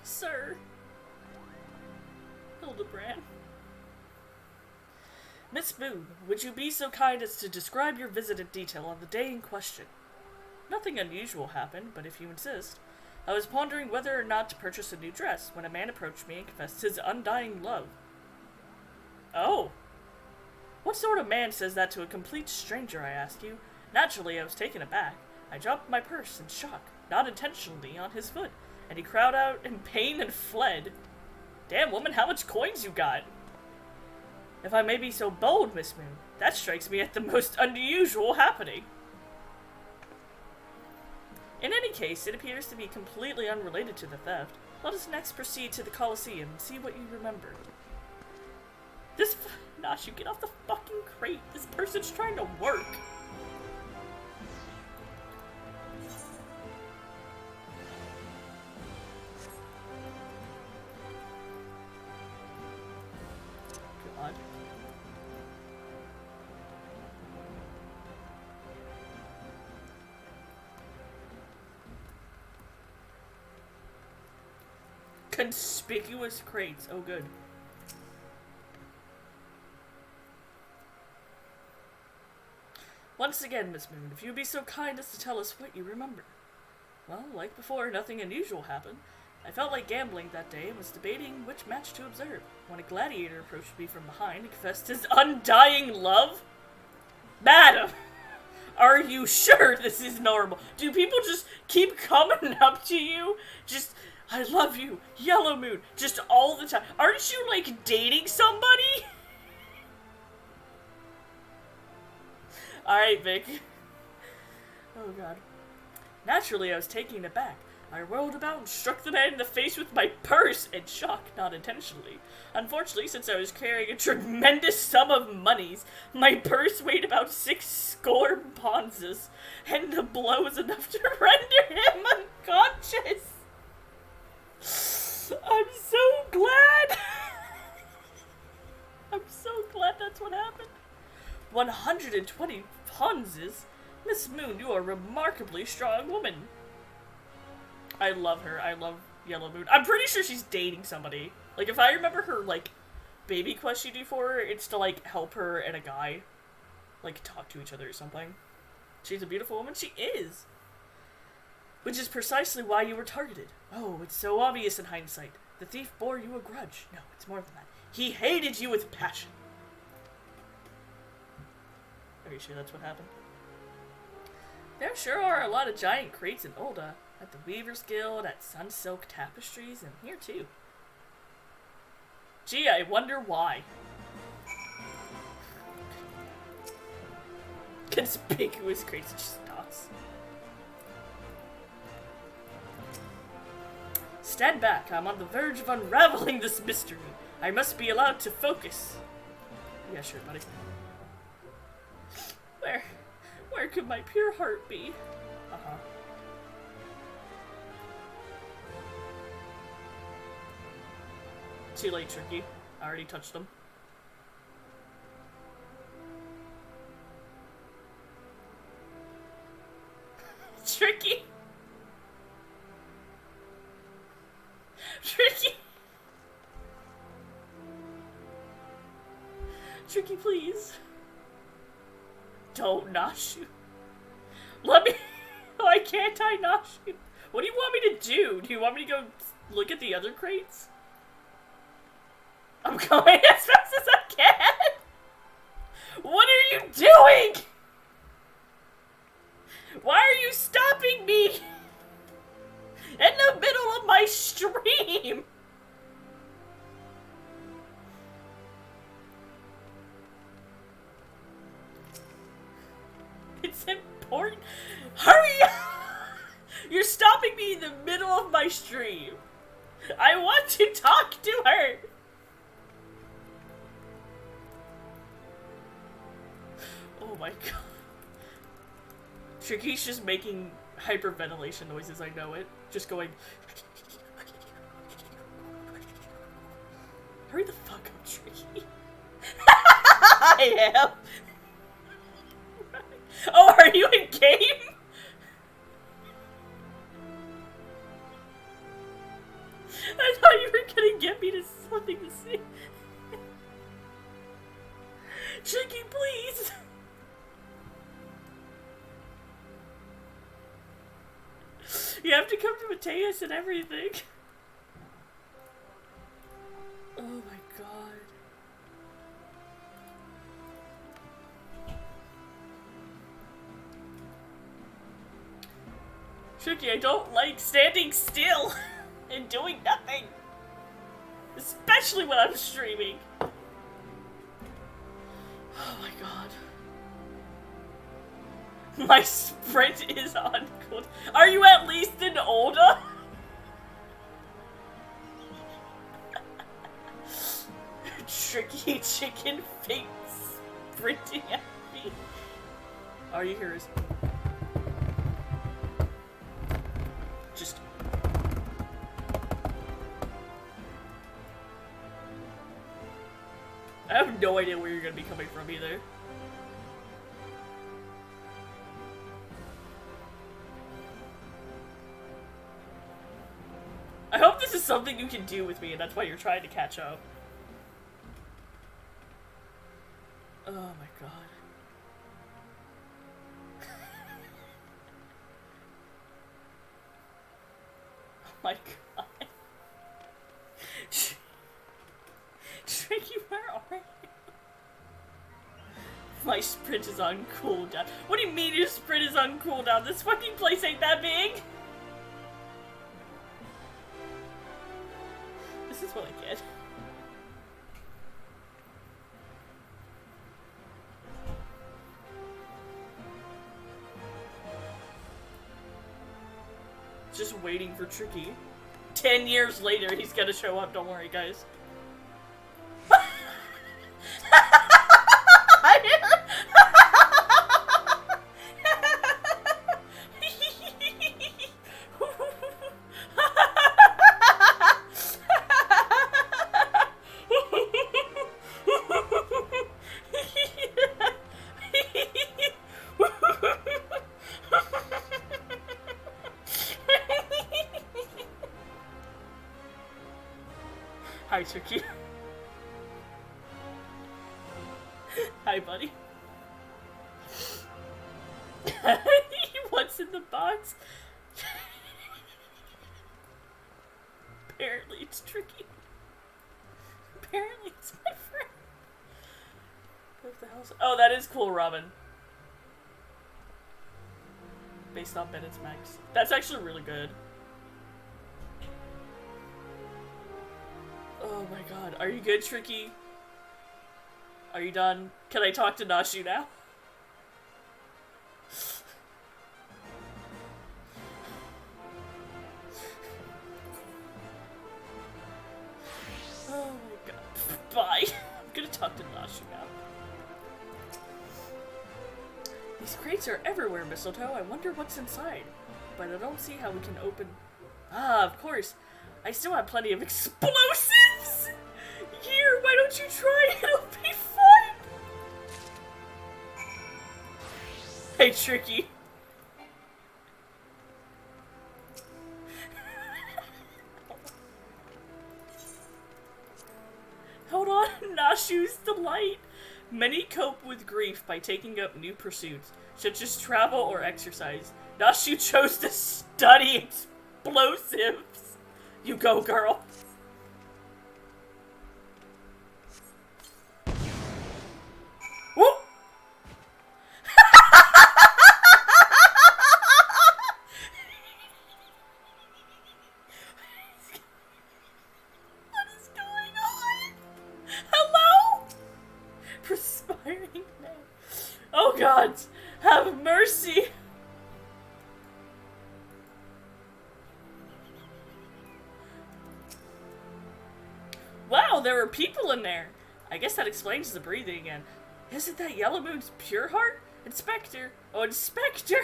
Sir. Hildebrand. Miss Moon, would you be so kind as to describe your visit in detail on the day in question? Nothing unusual happened, but if you insist. I was pondering whether or not to purchase a new dress when a man approached me and confessed his undying love. Oh. What sort of man says that to a complete stranger, I ask you? Naturally, I was taken aback. I dropped my purse in shock, not intentionally, on his foot, and he cried out in pain and fled. Damn, woman, how much coins you got? If I may be so bold, Miss Moon, that strikes me as the most unusual happening. In any case, it appears to be completely unrelated to the theft. Let us next proceed to the Colosseum and see what you remember. Nash, you get off the fucking crate. This person's trying to work. God. Conspicuous crates. Oh, good. Once again, Miss Moon, if you'd be so kind as to tell us what you remember. Well, like before, nothing unusual happened. I felt like gambling that day and was debating which match to observe, when a gladiator approached me from behind and confessed his undying love. Madam, are you sure this is normal? Do people just keep coming up to you? Just, I love you, Yellow Moon, just all the time. Aren't you, like, dating somebody? Alright, Vic. Oh, God. Naturally, I was taken aback. I whirled about and struck the man in the face with my purse, in shock, not intentionally. Unfortunately, since I was carrying a tremendous sum of monies, my purse weighed about 6 score bonzes, and the blow was enough to render him unconscious. I'm so glad! I'm so glad that's what happened. 120 Hunses? Miss Moon, you are a remarkably strong woman. I love her. I love Yellow Moon. I'm pretty sure she's dating somebody. Like, if I remember her, like, baby quest you do for her, it's to, like, help her and a guy, like, talk to each other or something. She's a beautiful woman. She is. Which is precisely why you were targeted. Oh, it's so obvious in hindsight. The thief bore you a grudge. No, it's more than that. He hated you with passion. Are you sure that's what happened? There sure are a lot of giant crates in Ulda. At the Weaver's Guild, at Sunsilk Tapestries, and here too. Gee, I wonder why. Conspicuous crates and stocks. Stand back, I'm on the verge of unraveling this mystery. I must be allowed to focus. Yeah, sure, buddy. Where could my pure heart be? Uh-huh. Too late, Tricky. I already touched them. Tricky! Tricky! Tricky, please. Don't nosh you. Let me... Why can't I nosh you? What do you want me to do? Do you want me to go look at the other crates? I'm going as fast as I can! What are you doing? Why are you stopping me? In the middle of my stream! It's important. Hurry up! You're stopping me in the middle of my stream. I want to talk to her. Oh my god. Tricky's just making hyperventilation noises, I know it. Just going... Hurry the fuck up, Tricky. I am. Oh, are you in game? I thought you were gonna get me to something to see. Tricky, please. You have to come to Mateus and everything. Oh my god. Tricky, I don't like standing still and doing nothing. Especially when I'm streaming. Oh my god. My sprint is on cold. Are you at least in Ulda? Tricky chicken face sprinting at me. Are you here? Just... I have no idea where you're gonna be coming from either. I hope this is something you can do with me and that's why you're trying to catch up. Oh my god. Oh my god. Tricky, where are you? My sprint is on cooldown. What do you mean your sprint is on cooldown? This fucking place ain't that big! This is what I get. Just waiting for Tricky. 10 years later, he's gonna show up, don't worry, guys. Hi, Tricky. Hi, buddy. What's in the box? Apparently it's Tricky. Apparently it's my friend. What the hell? Oh, that is cool, Robin. Based on Bennett's Max. That's actually really good. Oh my god. Are you good, Tricky? Are you done? Can I talk to Nashu now? Oh my god. Bye. I'm gonna talk to Nashu now. These crates are everywhere, Mistletoe. I wonder what's inside. But I don't see how we can open... Ah, of course. I still have plenty of explosives! Here, why don't you try it? It'll be fun! Hey, Tricky. Hold on, Nashu's delight. Many cope with grief by taking up new pursuits, such as travel or exercise. Nashu chose to study explosives. You go, girl. Whoop! What is going on? Hello? Perspiring man. Oh God, have mercy. Wow, there were people in there. I guess that explains the breathing again. Isn't that Yellow Moon's pure heart? Inspector. Oh, Inspector.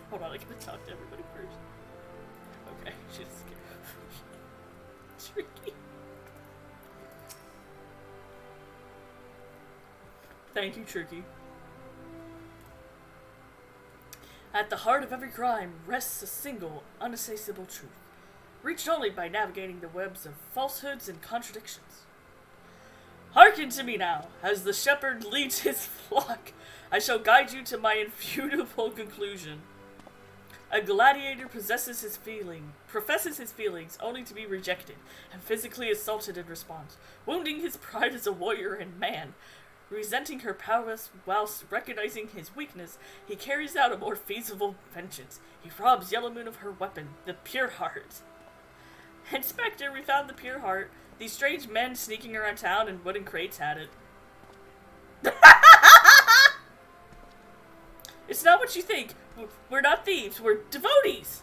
Hold on, I gotta talk to everybody first. Okay, she's scared. Tricky. Thank you, Tricky. At the heart of every crime rests a single, unassailable truth, reached only by navigating the webs of falsehoods and contradictions. Hearken to me now, as the shepherd leads his flock. I shall guide you to my infutable conclusion. A gladiator professes his feelings only to be rejected, and physically assaulted in response, wounding his pride as a warrior and man. Resenting her prowess whilst recognizing his weakness, he carries out a more feasible vengeance. He robs Yellow Moon of her weapon, the pure heart. Inspector, we found the pure heart. These strange men sneaking around town in wooden crates had it. It's not what you think. We're not thieves. We're devotees.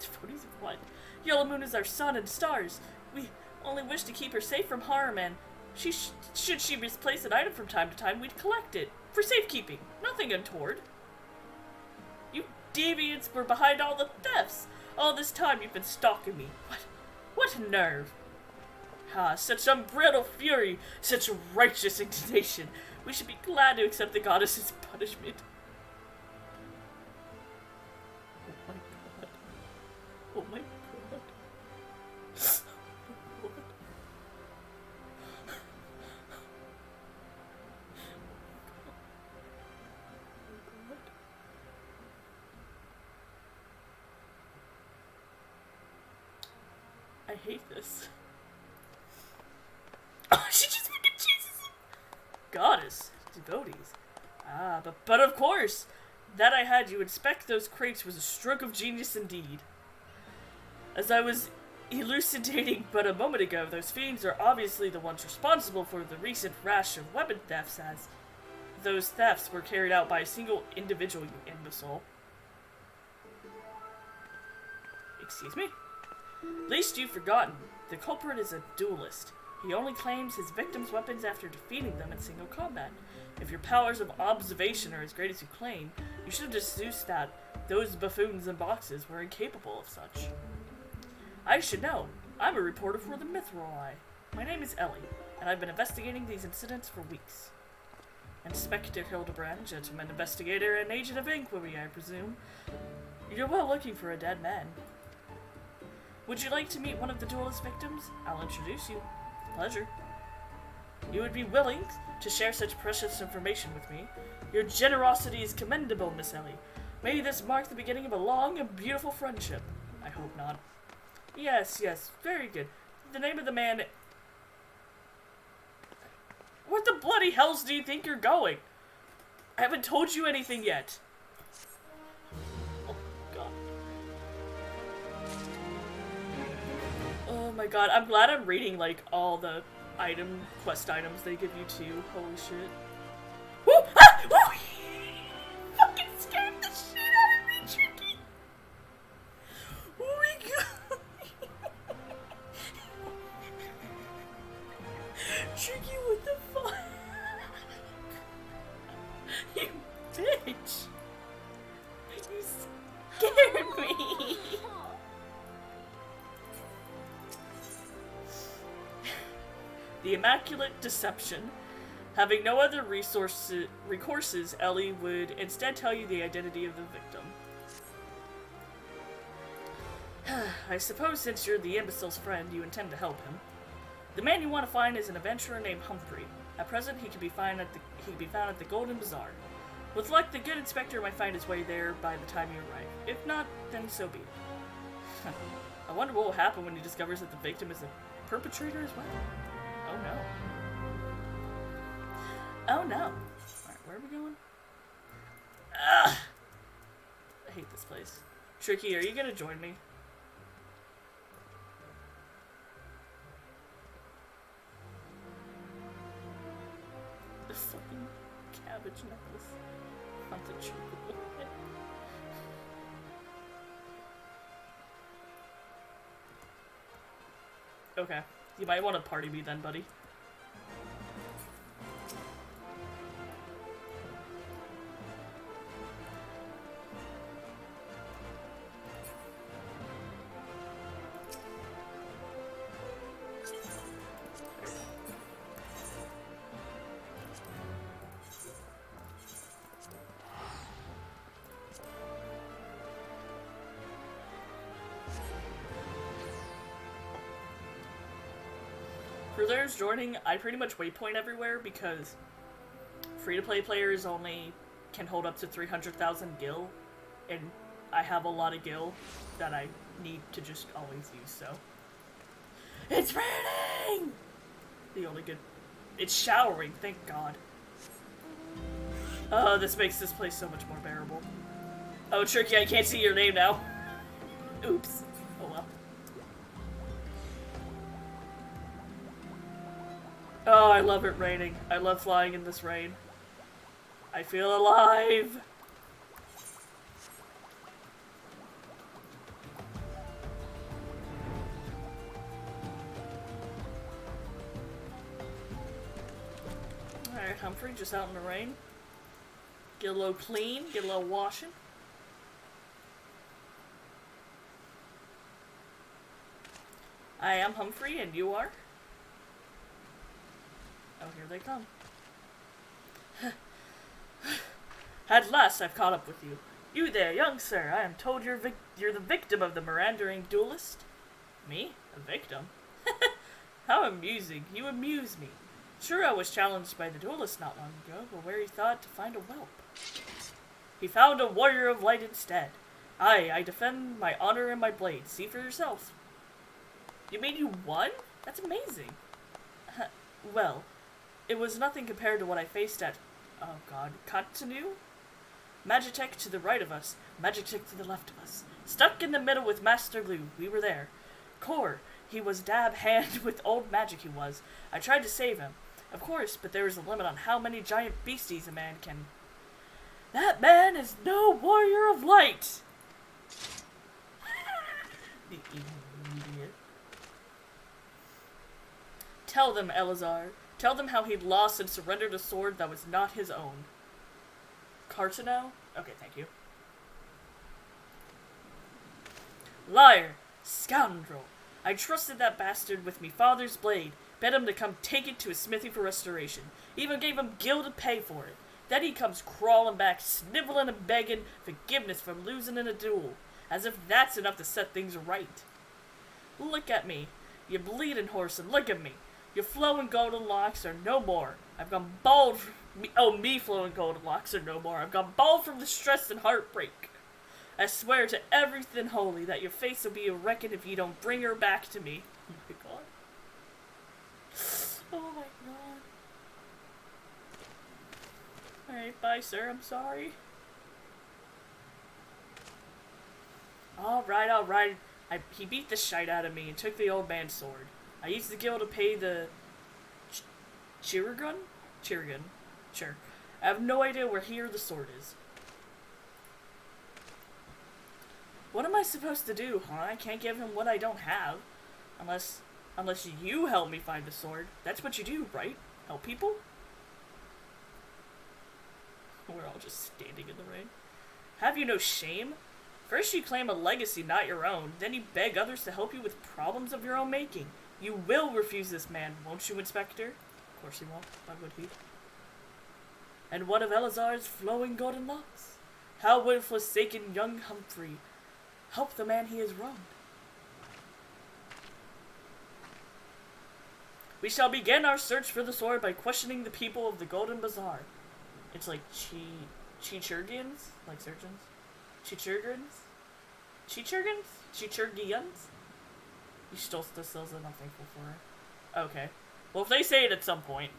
Devotees of what? Yellow Moon is our sun and stars. We only wish to keep her safe from harm, and should she misplace an item from time to time, we'd collect it. For safekeeping. Nothing untoward. You deviants were behind all the thefts. All this time you've been stalking me. What nerve. Ah, such unbridled fury, such righteous indignation. We should be glad to accept the goddess's punishment. Oh my god. Oh my god. I hate this. Oh, she just fucking chases him! Goddess. Devotees. Ah, but of course! That I had you inspect those crates was a stroke of genius indeed. As I was elucidating but a moment ago, those fiends are obviously the ones responsible for the recent rash of weapon thefts, as those thefts were carried out by a single individual, you imbecile. Excuse me? Least you've forgotten, the culprit is a duelist. He only claims his victims' weapons after defeating them in single combat. If your powers of observation are as great as you claim, you should have deduced that those buffoons in boxes were incapable of such. I should know. I'm a reporter for the Mithril Eye. My name is Ellie, and I've been investigating these incidents for weeks. Inspector Hildebrand, gentleman investigator and agent of inquiry, I presume. You're well looking for a dead man. Would you like to meet one of the duelist victims? I'll introduce you. Pleasure. You would be willing to share such precious information with me. Your generosity is commendable, Miss Ellie. May this mark the beginning of a long and beautiful friendship. I hope not. Yes, very good. The name of the man... Where the bloody hells do you think you're going? I haven't told you anything yet. Oh, God. Oh my god, I'm glad I'm reading, like, all the quest items they give you too. Holy shit. Woo! Ah! Woo! Fucking scared the shit out of me, Tricky! Oh my god! Tricky, what the fuck? You bitch! You scared me! The Immaculate Deception. Having no other recourses, Ellie would instead tell you the identity of the victim. I suppose since you're the imbecile's friend, you intend to help him. The man you want to find is an adventurer named Humphrey. At present, he can be found at the Golden Bazaar. With luck, the good inspector might find his way there by the time you arrive. If not, then so be it. I wonder what will happen when he discovers that the victim is a perpetrator as well. Oh no. Oh no. Alright, where are we going? Ugh! I hate this place. Tricky, are you gonna join me? The fucking cabbage necklace. Not the true. Okay. You might want to party me then, buddy. For those joining, I pretty much waypoint everywhere because free-to-play players only can hold up to 300,000 gil, and I have a lot of gil that I need to just always use, so. It's raining! The only good... It's showering, thank God. Oh, this makes this place so much more bearable. Oh, Tricky, I can't see your name now. Oops. Oh well. Oh, I love it raining. I love flying in this rain. I feel alive! Alright, Humphrey, just out in the rain. Get a little clean, get a little washing. I am Humphrey, and you are? Oh, here they come. At last I've caught up with you. You there, young sir, I am told you're the victim of the Mirandering duelist. Me? A victim? How amusing. You amuse me. Sure, I was challenged by the duelist not long ago, but where he thought to find a whelp. He found a warrior of light instead. I defend my honor and my blade. See for yourself. You mean you won? That's amazing. Well, it was nothing compared to what I faced at, oh god, Katanu? Magitech to the right of us, Magitech to the left of us. Stuck in the middle with Master Lu, we were there. Core, he was dab hand with old magic he was. I tried to save him. Of course, but there is a limit on how many giant beasties a man can... That man is no warrior of light! The idiot. Tell them, Elazar. Tell them how he'd lost and surrendered a sword that was not his own. Cartano? Okay, thank you. Liar! Scoundrel! I trusted that bastard with me father's blade, bet him to come take it to his smithy for restoration, even gave him gil to pay for it. Then he comes crawling back, sniveling and begging forgiveness for losing in a duel, as if that's enough to set things right. Look at me, you bleeding horse, and look at me. Your flowing golden locks are no more. I've gone bald. Me flowing golden locks are no more. I've gone bald from the stress and heartbreak. I swear to everything holy that your face will be a wrecking if you don't bring her back to me. Oh my god. Oh my god. Alright, bye sir, I'm sorry. Alright. He beat the shite out of me and took the old man's sword. I used the gil to pay the... Chirigun? Chirigun. Sure. I have no idea where he or the sword is. What am I supposed to do, huh? I can't give him what I don't have. Unless you help me find the sword. That's what you do, right? Help people? We're all just standing in the rain. Have you no shame? First you claim a legacy not your own, then you beg others to help you with problems of your own making. You will refuse this man, won't you, Inspector? Of course he won't. Why would he? And what of Elazar's flowing golden locks? How would forsaken young Humphrey help the man he has wronged? We shall begin our search for the sword by questioning the people of the Golden Bazaar. It's like Chichurgians? Like surgeons? Chichurgians? Chichurgians? You still says that I'm thankful for her. Okay. Well, if they say it at some point.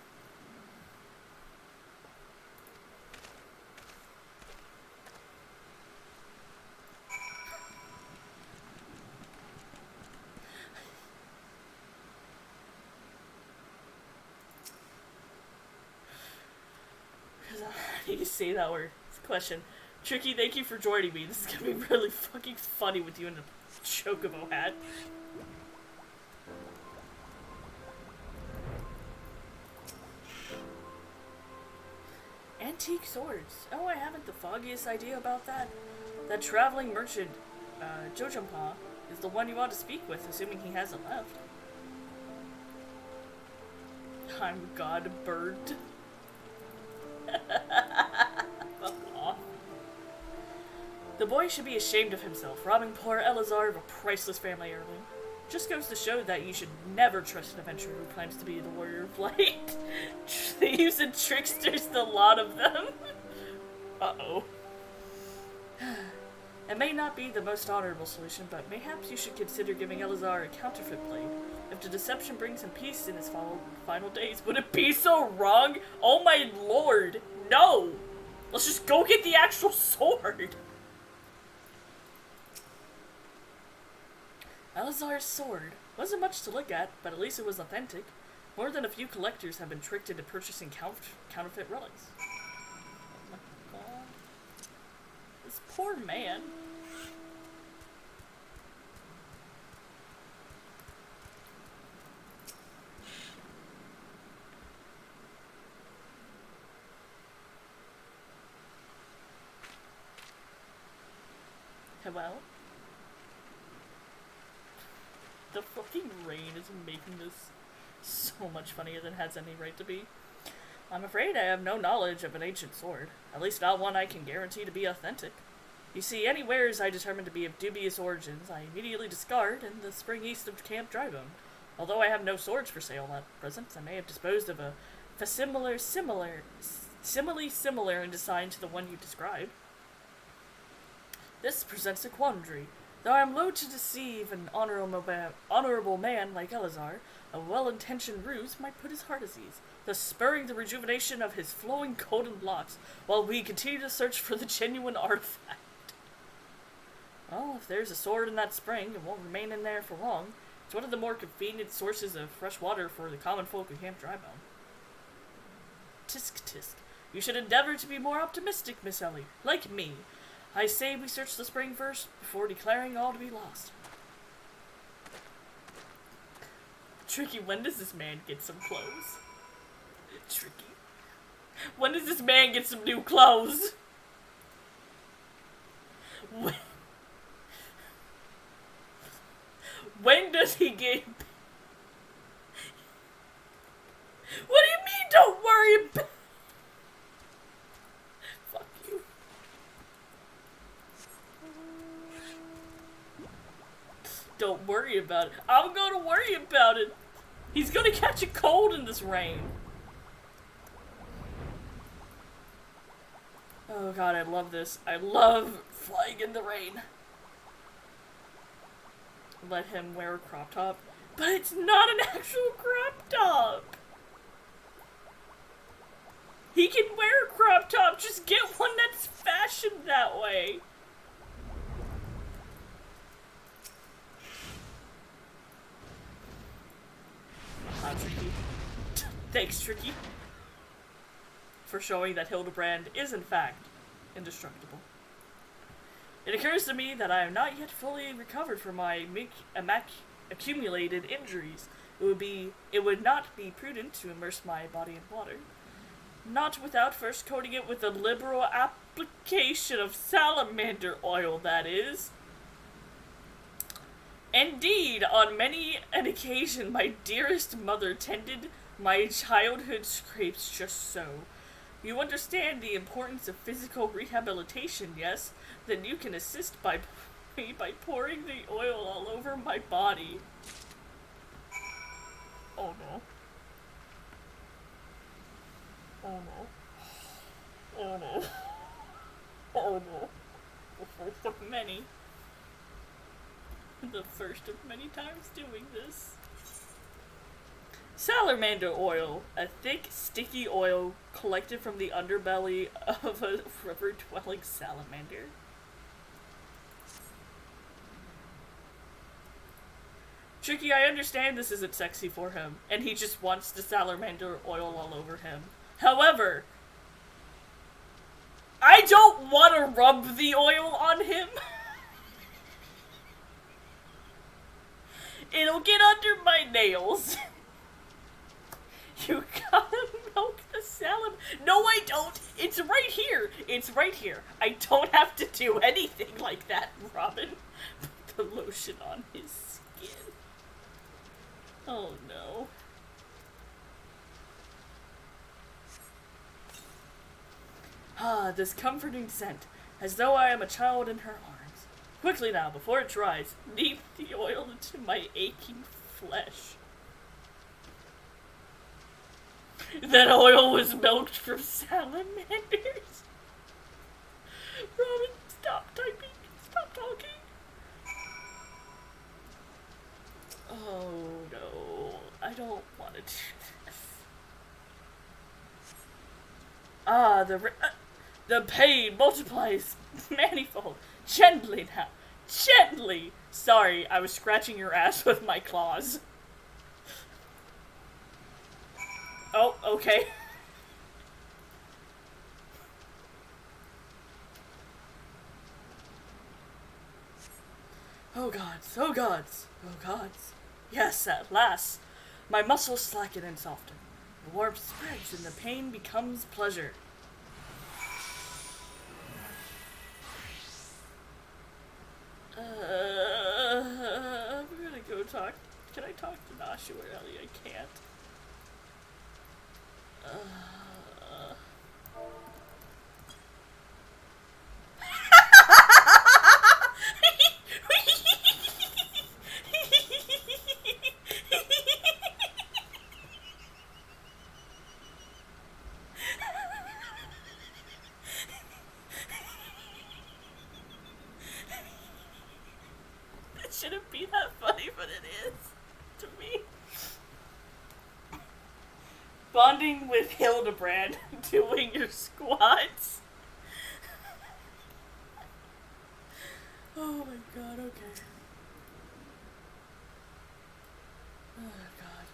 I need to say that word. It's a question. Tricky, thank you for joining me. This is gonna be really fucking funny with you in a chocobo hat. Antique swords. Oh, I haven't the foggiest idea about that. That traveling merchant, Jojumpa, is the one you ought to speak with, assuming he hasn't left. I'm God Bird. Fuck off. The boy should be ashamed of himself, robbing poor Elazar of a priceless family heirloom. Just goes to show that you should never trust an adventurer who claims to be the warrior of light. Thieves and tricksters, the lot of them. Uh-oh. It may not be the most honorable solution, but mayhaps you should consider giving Elazar a counterfeit blade. If the deception brings him peace in his final days, would it be so wrong? Oh my lord, no! Let's just go get the actual sword! Elazar's sword. Wasn't much to look at, but at least it was authentic. More than a few collectors have been tricked into purchasing counterfeit relics. Oh my god. This poor man. Hello? The fucking rain is making this so much funnier than it has any right to be. I'm afraid I have no knowledge of an ancient sword. At least not one I can guarantee to be authentic. You see, any wares I determine to be of dubious origins, I immediately discard in the spring east of Camp Drybone. Although I have no swords for sale at present, I may have disposed of a similar in design to the one you described. This presents a quandary. Though I am loath to deceive an honorable man like Elazar, a well-intentioned ruse might put his heart at ease, thus spurring the rejuvenation of his flowing golden locks, while we continue to search for the genuine artifact. Well, if there's a sword in that spring, it won't remain in there for long. It's one of the more convenient sources of fresh water for the common folk of Camp Drybone. Tisk tisk. You should endeavor to be more optimistic, Miss Ellie, like me. I say we search the spring first, before declaring all to be lost. Tricky, when does this man get some clothes? Tricky. When does this man get some new clothes? When does he get... What do you mean, don't worry about... Fuck you. Don't worry about it. I'm gonna worry about it. He's gonna catch a cold in this rain. Oh god, I love this. I love flying in the rain. Let him wear a crop top. But it's not an actual crop top! He can wear a crop top, just get one that's fashioned that way. Tricky. Thanks, Tricky, for showing that Hildebrand is, in fact, indestructible. It occurs to me that I am not yet fully recovered from my accumulated injuries. It would not be prudent to immerse my body in water. Not without first coating it with a liberal application of salamander oil, that is. Indeed, on many an occasion my dearest mother tended my childhood scrapes just so. You understand the importance of physical rehabilitation, yes? Then you can assist by pouring the oil all over my body. Oh no. Oh no. Oh no. Oh no. The first of many. The first of many times doing this. Salamander oil, a thick, sticky oil collected from the underbelly of a river-dwelling salamander. Tricky, I understand this isn't sexy for him, and he just wants the salamander oil all over him. However, I don't want to rub the oil on him. It'll get under my nails. You gotta milk the salad. No, I don't. It's right here. It's right here. I don't have to do anything like that, Robin. Put the lotion on his skin. Oh no. Ah, this comforting scent, as though I am a child in her arms. Quickly now, before it dries, knead the oil into my aching flesh. That oil was milked from salamanders. Robin, stop typing. Stop talking. Oh no, I don't want to do this. Ah, the pain multiplies manifold. Gently now. Gently! Sorry, I was scratching your ass with my claws. Oh, okay. Oh gods, oh gods, oh gods. Yes, at last. My muscles slacken and soften. The warmth spreads and the pain becomes pleasure. I'm gonna go talk. Can I talk to Nasha or Ellie? I can't. It shouldn't be that funny, but it is to me. Bonding with Hildebrand, doing your squats. Oh my god, okay. Oh god.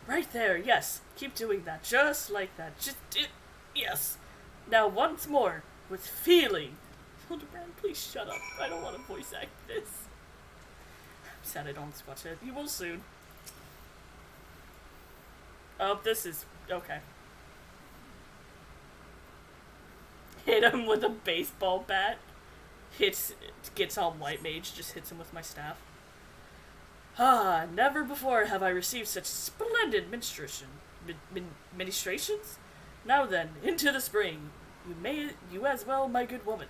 Right there, yes. Keep doing that, just like that. Just yes. Now once more, with feeling. Hildebrand, please shut up. I don't want to voice act this. I'm sad I don't watch it. You will soon. Oh, this is... okay. Hit him with a baseball bat. Gets all white mage, just hits him with my staff. Ah, never before have I received such splendid ministrations. Now then, into the spring. You as well, my good woman.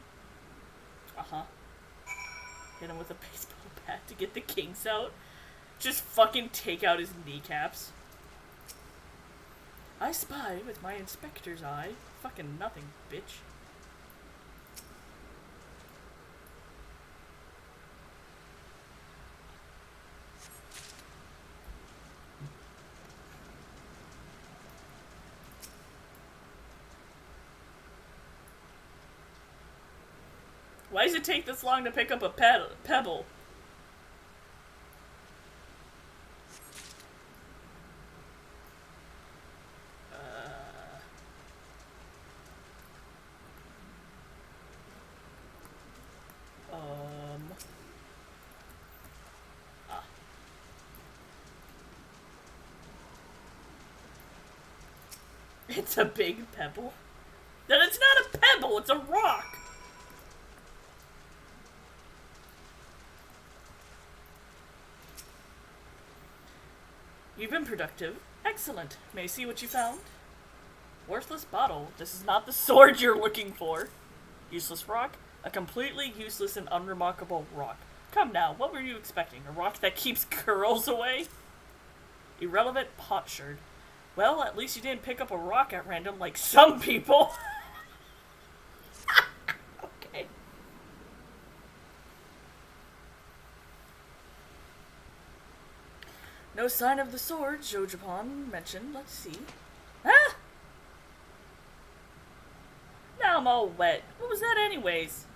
Uh-huh. Hit him with a baseball bat to get the kinks out. Just fucking take out his kneecaps. I spy with my inspector's eye. Fucking nothing, bitch. Why does it take this long to pick up a pebble? It's a big pebble. Then it's not a pebble, it's a rock! You've been productive. Excellent. May I see what you found? Worthless bottle. This is not the sword you're looking for. Useless rock? A completely useless and unremarkable rock. Come now, what were you expecting? A rock that keeps girls away? Irrelevant potsherd. Well, at least you didn't pick up a rock at random like some people. Okay. No sign of the sword, Jojapan mentioned. Let's see. Ah! Now I'm all wet. What was that anyways?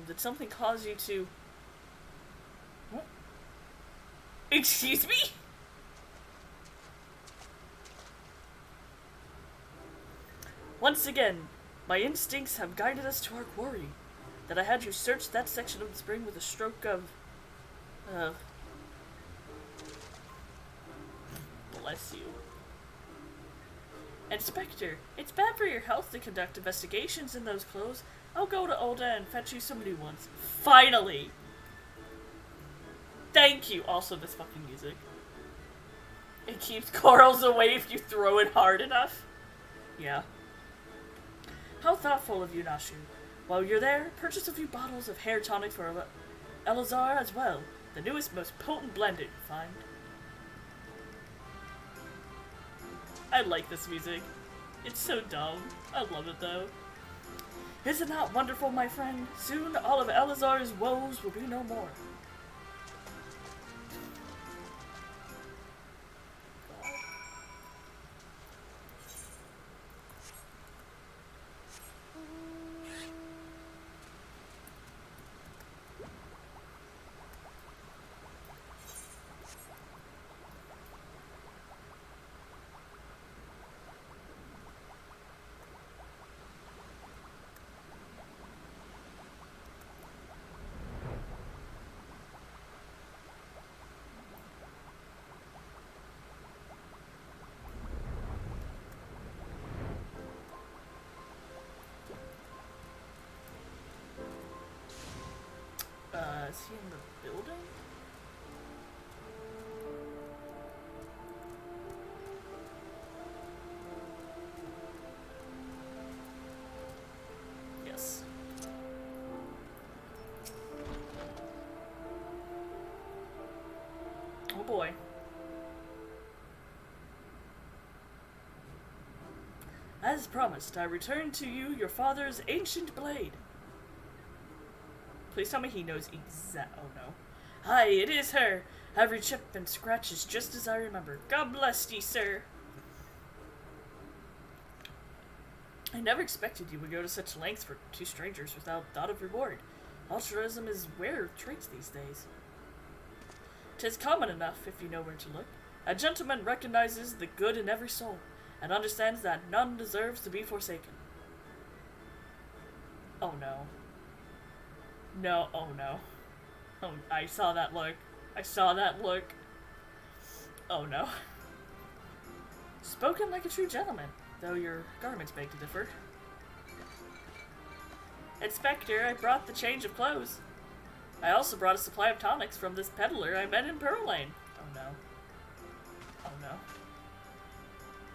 Did something cause you to... What? Excuse me? Once again, my instincts have guided us to our quarry. That I had you search that section of the spring with a stroke of... Bless you. Inspector, it's bad for your health to conduct investigations in those clothes. I'll go to Oda and fetch you some new ones. Finally! Thank you! Also, this fucking music. It keeps corals away if you throw it hard enough. Yeah. How thoughtful of you, Nashu. While you're there, purchase a few bottles of hair tonic for Elazar as well. The newest, most potent blend you find. I like this music. It's so dumb. I love it though. Isn't that wonderful, my friend? Soon all of Elazar's woes will be no more. Is he in the building? Yes. Oh boy. As promised, I return to you your father's ancient blade. Please tell me he knows oh no. Hi, it is her. Every chip and scratch is just as I remember. God bless ye, sir. I never expected you would go to such lengths for two strangers without thought of reward. Altruism is rare traits these days. 'Tis common enough, if you know where to look. A gentleman recognizes the good in every soul, and understands that none deserves to be forsaken. Oh no. No, oh no. Oh, I saw that look. I saw that look. Oh no. Spoken like a true gentleman, though your garments beg to differ. Inspector, I brought the change of clothes. I also brought a supply of tonics from this peddler I met in Pearl Lane. Oh no. Oh no.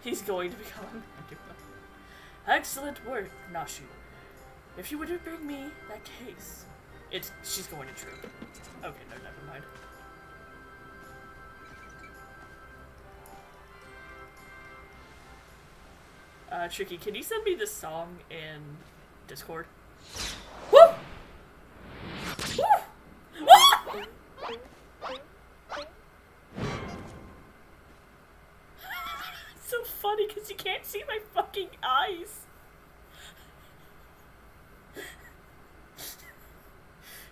He's going to become a Manderville. Excellent work, Nashu. If you were to bring me that case, She's going to troop. Okay, no, never mind. Tricky, can you send me this song in Discord? Woo! Woo! Woo! It's so funny because you can't see my fucking eyes.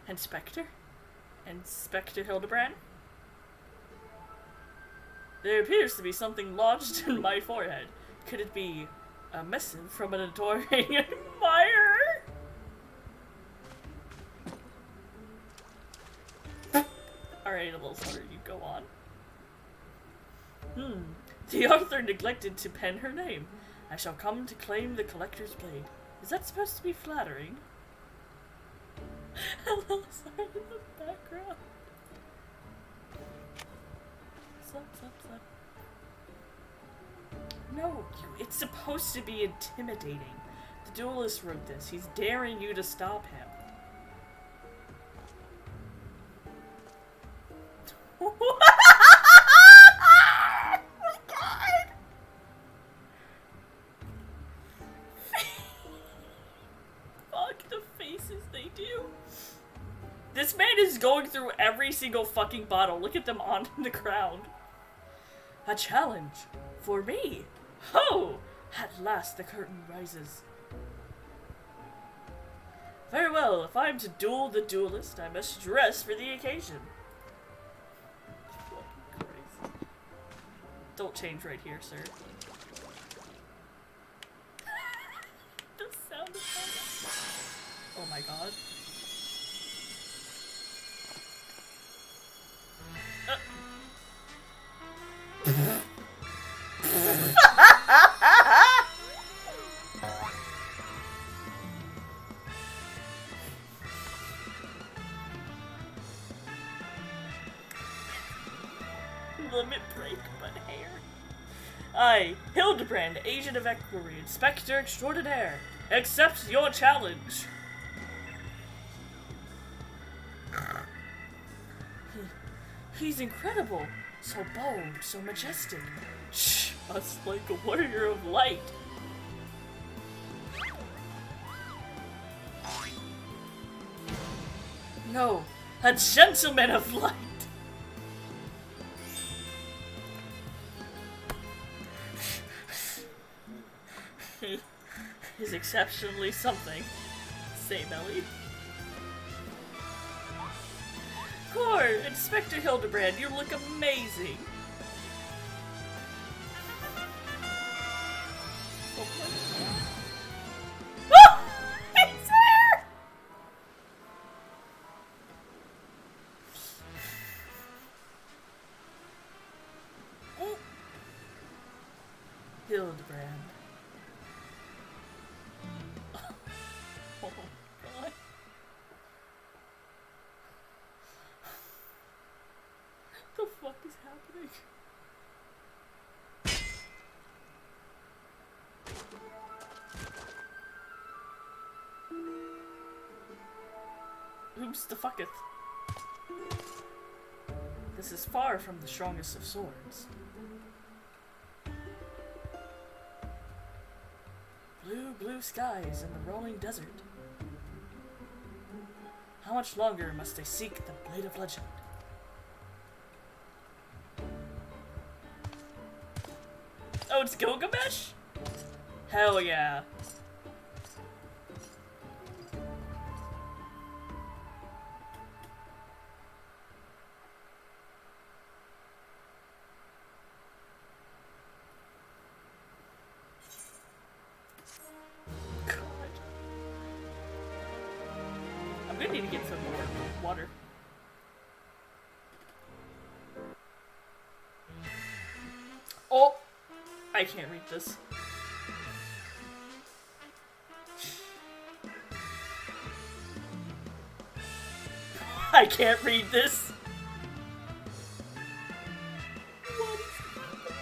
Inspector? Inspector Hildebrand? There appears to be something lodged in my forehead. Could it be a missive from an adoring admirer? Alright, a little slower, you go on. The author neglected to pen her name. I shall come to claim the collector's blade. Is that supposed to be flattering? Hello, sorry, in the background. Sup. No, it's supposed to be intimidating. The duelist wrote this. He's daring you to stop him. Oh my god! Fuck the faces they do. This man is going through every single fucking bottle. Look at them on the ground. A challenge for me. Oh! At last the curtain rises. Very well, if I am to duel the duelist, I must dress for the occasion. Fucking Christ. Don't change right here, sir. The sound effect. Oh my god. Limit break, but hair. I, Hildebrand, agent of Equerry, inspector extraordinaire, accept your challenge. He's incredible, so bold, so majestic. Just like a warrior of light. No, a gentleman of light. He is exceptionally something. Say, Melly. Core, Inspector Hildebrand, you look amazing. Oh my god. Oh! He's there! Oh. Hildebrand. Oh my god. What the fuck is happening? Who's the fucketh? This is far from the strongest of swords. Blue skies and the rolling desert. How much longer must I seek the Blade of Legend? Oh, it's Gilgamesh? Hell yeah. God. I'm gonna need to get some more water. Oh! I can't read this. I can't read this. What is happening?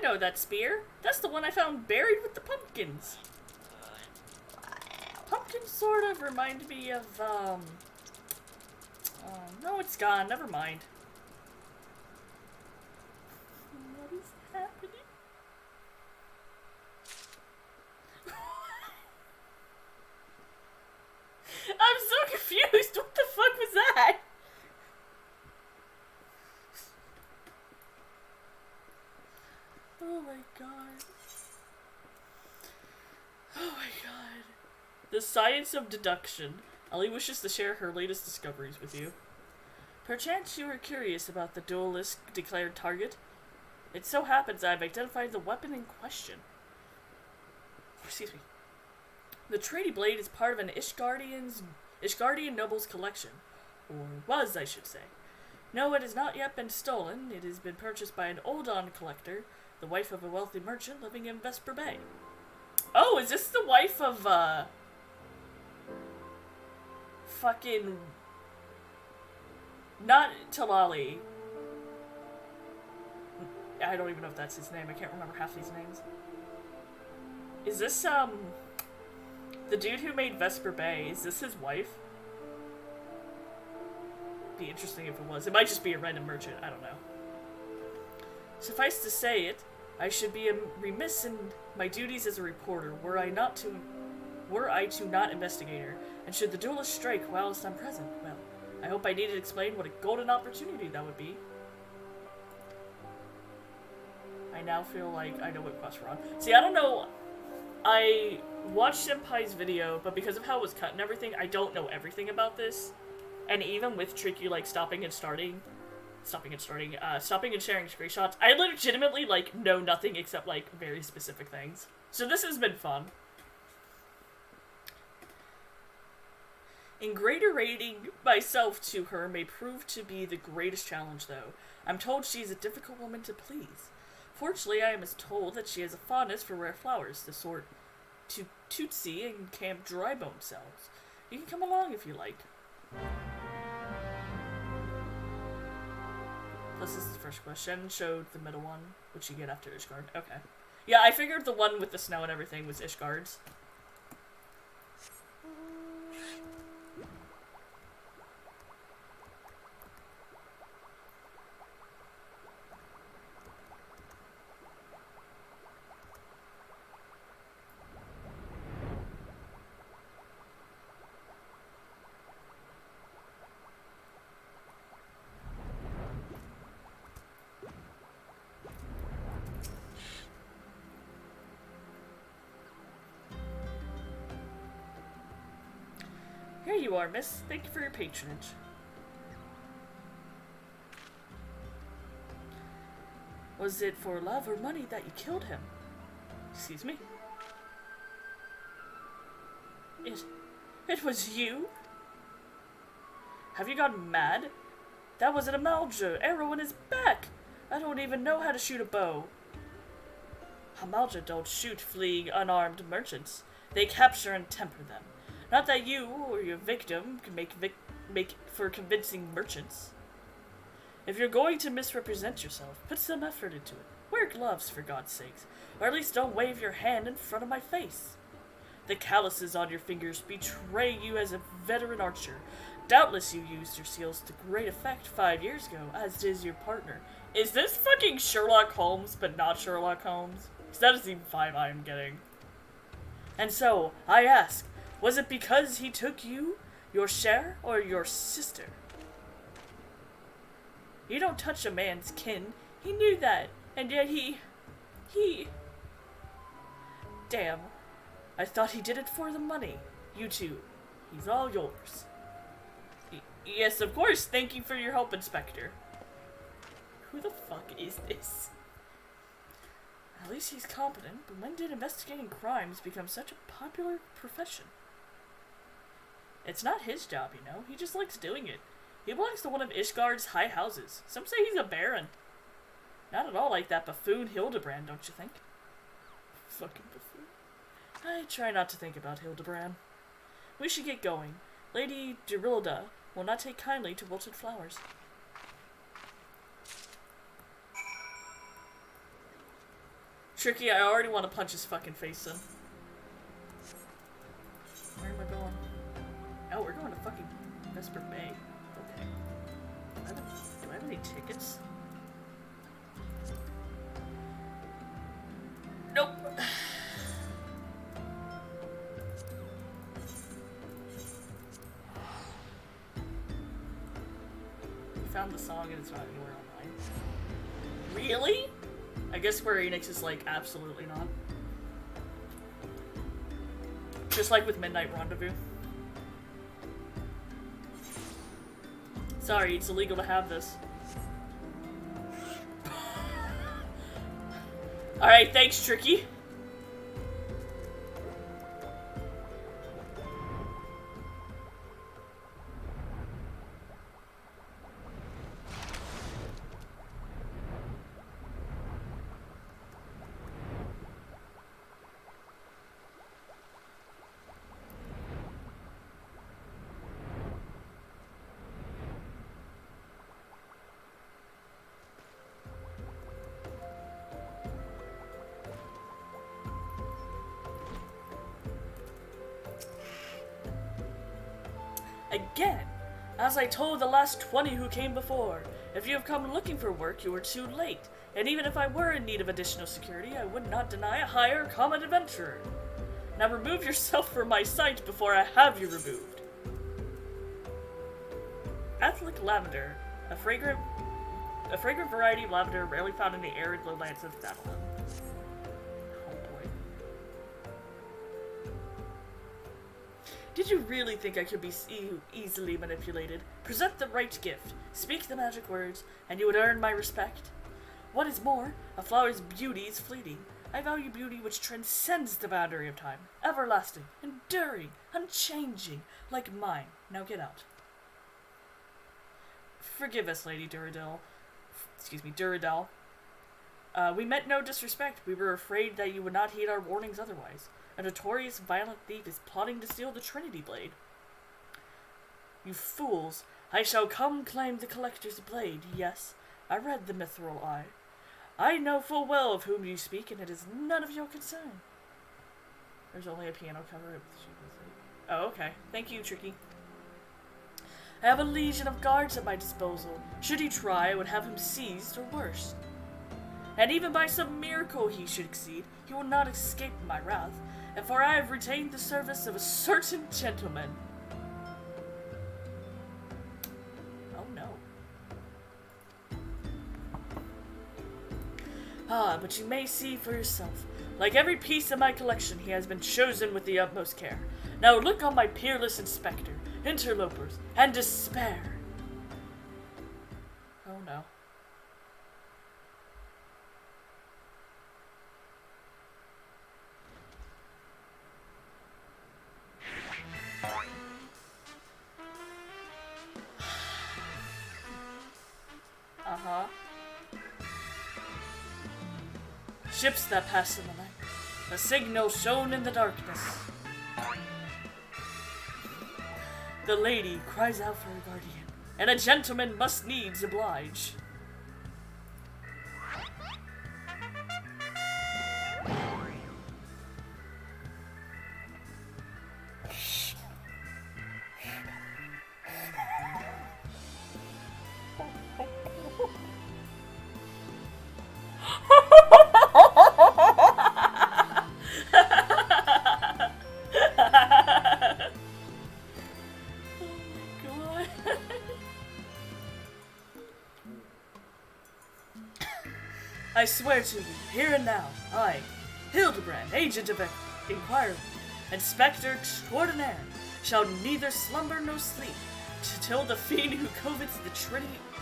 know that spear. That's the one I found buried with the pumpkins. Pumpkins sort of remind me of, oh, no, it's gone. Never mind. What is happening? I'm so confused. What the fuck was that? Oh my god. Oh my god. The science of deduction. Ellie wishes to share her latest discoveries with you. Perchance you are curious about the duelist's declared target. It so happens I have identified the weapon in question. Excuse me. The Trady Blade is part of an Ishgardian noble's collection. Or was, I should say. No, it has not yet been stolen. It has been purchased by an Oldon collector, the wife of a wealthy merchant living in Vesper Bay. Oh, is this the wife of, fucking... Not Talali. I don't even know if that's his name. I can't remember half these names. Is this, the dude who made Vesper Bay, is this his wife? Be interesting if it was. It might just be a random merchant. I don't know. Suffice to say it, I should be remiss in my duties as a reporter were I to not investigate her, and should the duelist strike whilst I'm present, well, I hope I needn't explain what a golden opportunity that would be. I now feel like I know what quest we're on. See, I don't know. I watched Senpai's video, but because of how it was cut and everything, I don't know everything about this. And even with Tricky, like, stopping and sharing screenshots, I legitimately, like, know nothing except, like, very specific things. So this has been fun. Ingratiating myself to her may prove to be the greatest challenge, though. I'm told she is a difficult woman to please. Fortunately, I am told that she has a fondness for rare flowers, the sort Tootsie and Camp Drybone sells. You can come along if you like. Plus, this is the first question. Showed the middle one, which you get after Ishgard. Okay. Yeah, I figured the one with the snow and everything was Ishgard's. Here you are, miss. Thank you for your patronage. Was it for love or money that you killed him? Excuse me? It was you? Have you gone mad? That was an Amalja, arrow in his back! I don't even know how to shoot a bow. Amalja don't shoot fleeing unarmed merchants. They capture and temper them. Not that you or your victim can make for convincing merchants. If you're going to misrepresent yourself, put some effort into it. Wear gloves, for God's sakes, or at least don't wave your hand in front of my face. The calluses on your fingers betray you as a veteran archer. Doubtless you used your skills to great effect 5 years ago, as did your partner. Is this fucking Sherlock Holmes, but not Sherlock Holmes? Because that is the vibe I am getting. And so, I ask, was it because he took you, your share, or your sister? You don't touch a man's kin. He knew that, and yet he... Damn. I thought he did it for the money. You two. He's all yours. Yes, of course. Thank you for your help, Inspector. Who the fuck is this? At least he's competent, but when did investigating crimes become such a popular profession? It's not his job, you know. He just likes doing it. He belongs to one of Ishgard's high houses. Some say he's a baron. Not at all like that buffoon Hildebrand, don't you think? Fucking buffoon. I try not to think about Hildebrand. We should get going. Lady Gerilda will not take kindly to wilted flowers. Tricky, I already want to punch his fucking face in. Where am I going? Oh, we're going to fucking Vesper Bay. Okay. Do I have any tickets? Nope. Found the song and it's not anywhere online. Really? I guess Square Enix is like, absolutely not. Just like with Midnight Rendezvous. Sorry, it's illegal to have this. Alright, thanks, Tricky. Again, as I told the last 20 who came before, if you have come looking for work, you are too late. And even if I were in need of additional security, I would not deny a hire common adventurer. Now remove yourself from my sight before I have you removed. Athletic lavender, a fragrant variety of lavender rarely found in the arid lowlands of Thanalan. Did you really think I could be easily manipulated? Present the right gift, speak the magic words, and you would earn my respect. What is more, a flower's beauty is fleeting. I value beauty which transcends the boundary of time, everlasting, enduring, unchanging, like mine. Now get out. Forgive us, Lady Duradel. Excuse me, Duradel. We meant no disrespect. We were afraid that you would not heed our warnings otherwise. A notorious violent thief is plotting to steal the Trinity Blade. You fools, I shall come claim the Collector's Blade, yes. I read the Mithril Eye. I know full well of whom you speak, and it is none of your concern. There's only a piano cover. Oh, okay. Thank you, Tricky. I have a legion of guards at my disposal. Should he try, I would have him seized or worse. And even by some miracle he should succeed, he will not escape my wrath, and for I have retained the service of a certain gentleman. Oh no. Ah, but you may see for yourself. Like every piece of my collection, he has been chosen with the utmost care. Now look on my peerless inspector, interlopers, and despair. Oh no. Uh-huh. Ships that pass in the night. A signal shown in the darkness. The lady cries out for her guardian, and a gentleman must needs oblige. I swear to you, here and now, I, Hildebrand, agent of inquiry, inspector extraordinaire, shall neither slumber nor sleep, till the fiend who covets the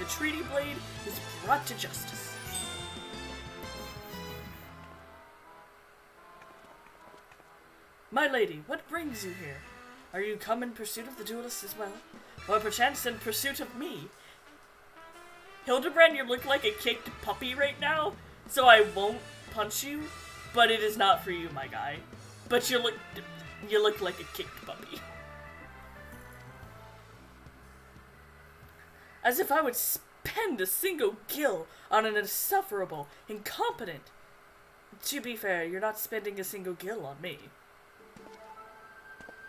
treaty blade is brought to justice. My lady, what brings you here? Are you come in pursuit of the duelist as well? Or perchance in pursuit of me? Hildebrand, you look like a kicked puppy right now, so I won't punch you, but it is not for you, my guy. But you look like a kicked puppy. As if I would spend a single gil on an insufferable, incompetent, To be fair, you're not spending a single gil on me.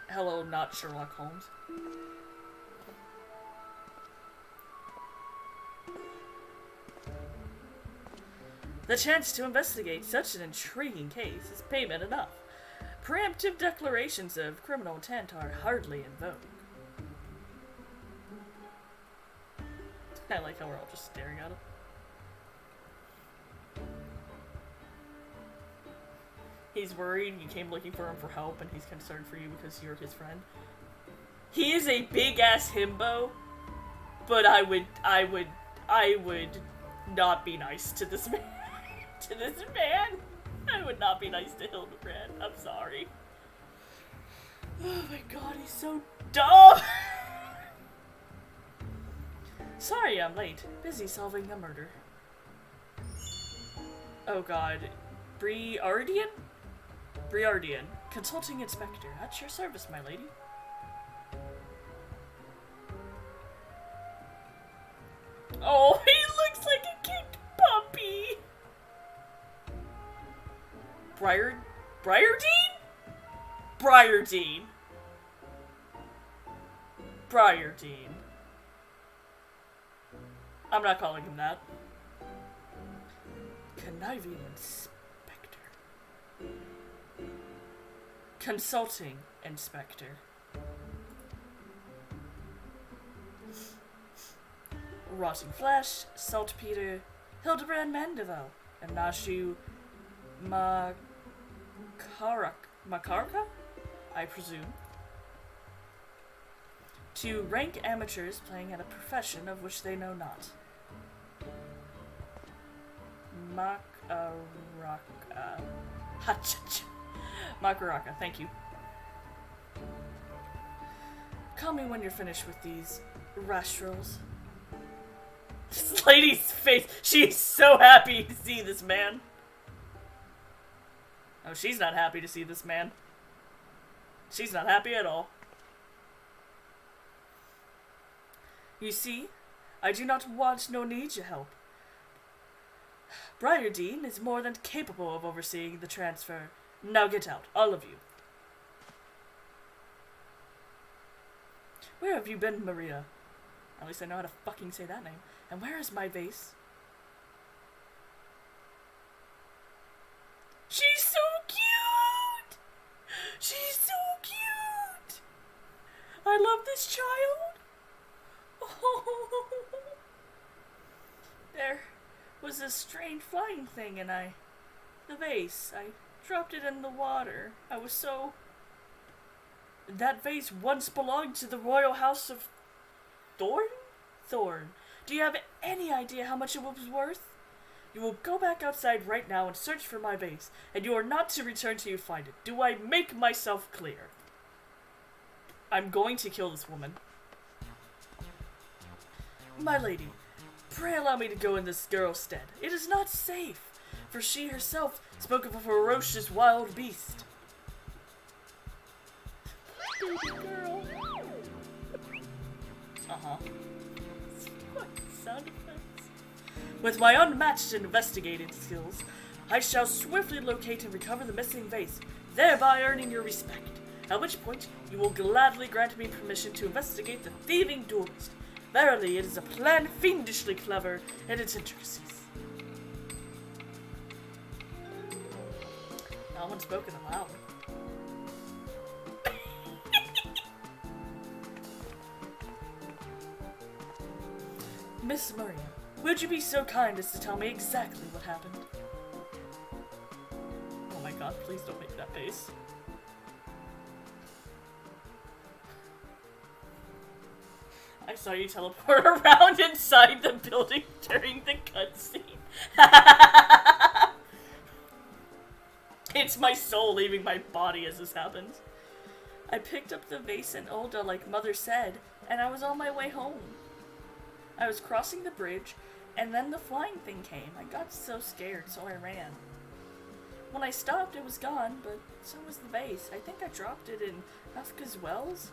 Hello, not Sherlock Holmes. The chance to investigate such an intriguing case is payment enough. Preemptive declarations of criminal intent are hardly in vogue. I like how we're all just staring at him. He's worried you came looking for him for help, and he's concerned for you because you're his friend. He is a big-ass himbo, but I would not be nice to this man. I would not be nice to Hildebrand. I'm sorry. Oh my god, he's so dumb! Sorry I'm late. Busy solving a murder. Oh god. Briardian? Briardian. Consulting Inspector. At your service, my lady. Oh, he looks like a kicked puppy! Briardine? Briardine. Briardine. I'm not calling him that. Conniving Inspector. Consulting Inspector. Rotting Flesh, Saltpeter, Hildebrand Manderville, and Nashu Makarka, I presume. To rank amateurs playing at a profession of which they know not. Makaraka, thank you. Call me when you're finished with these rashrals. This lady's face, she's so happy to see this man. Oh, she's not happy to see this man. She's not happy at all. You see, I do not want nor need your help. Briardine is more than capable of overseeing the transfer. Now get out, all of you. Where have you been, Maria? At least I know how to fucking say that name. And where is my vase? She's so cute! She's so cute! I love this child! Oh. There was a strange flying thing and the vase, I dropped it in the water. I was so... That vase once belonged to the royal house of Thorn? Do you have any idea how much it was worth? You will go back outside right now and search for my vase, and you are not to return till you find it. Do I make myself clear? I'm going to kill this woman. My lady, pray allow me to go in this girl's stead. It is not safe, for she herself spoke of a ferocious wild beast. Baby girl. Uh-huh. Sound effects. With my unmatched investigating skills, I shall swiftly locate and recover the missing vase, thereby earning your respect. At which point, you will gladly grant me permission to investigate the thieving duelist. Verily, it is a plan fiendishly clever in its intricacies. No one's spoken aloud. Miss Maria, would you be so kind as to tell me exactly what happened? Oh my god, please don't make that face. I saw you teleport around inside the building during the cutscene. It's my soul leaving my body as this happens. I picked up the vase in Ulda like Mother said, and I was on my way home. I was crossing the bridge, and then the flying thing came. I got so scared, so I ran. When I stopped, it was gone, but so was the vase. I think I dropped it in Nafka's wells.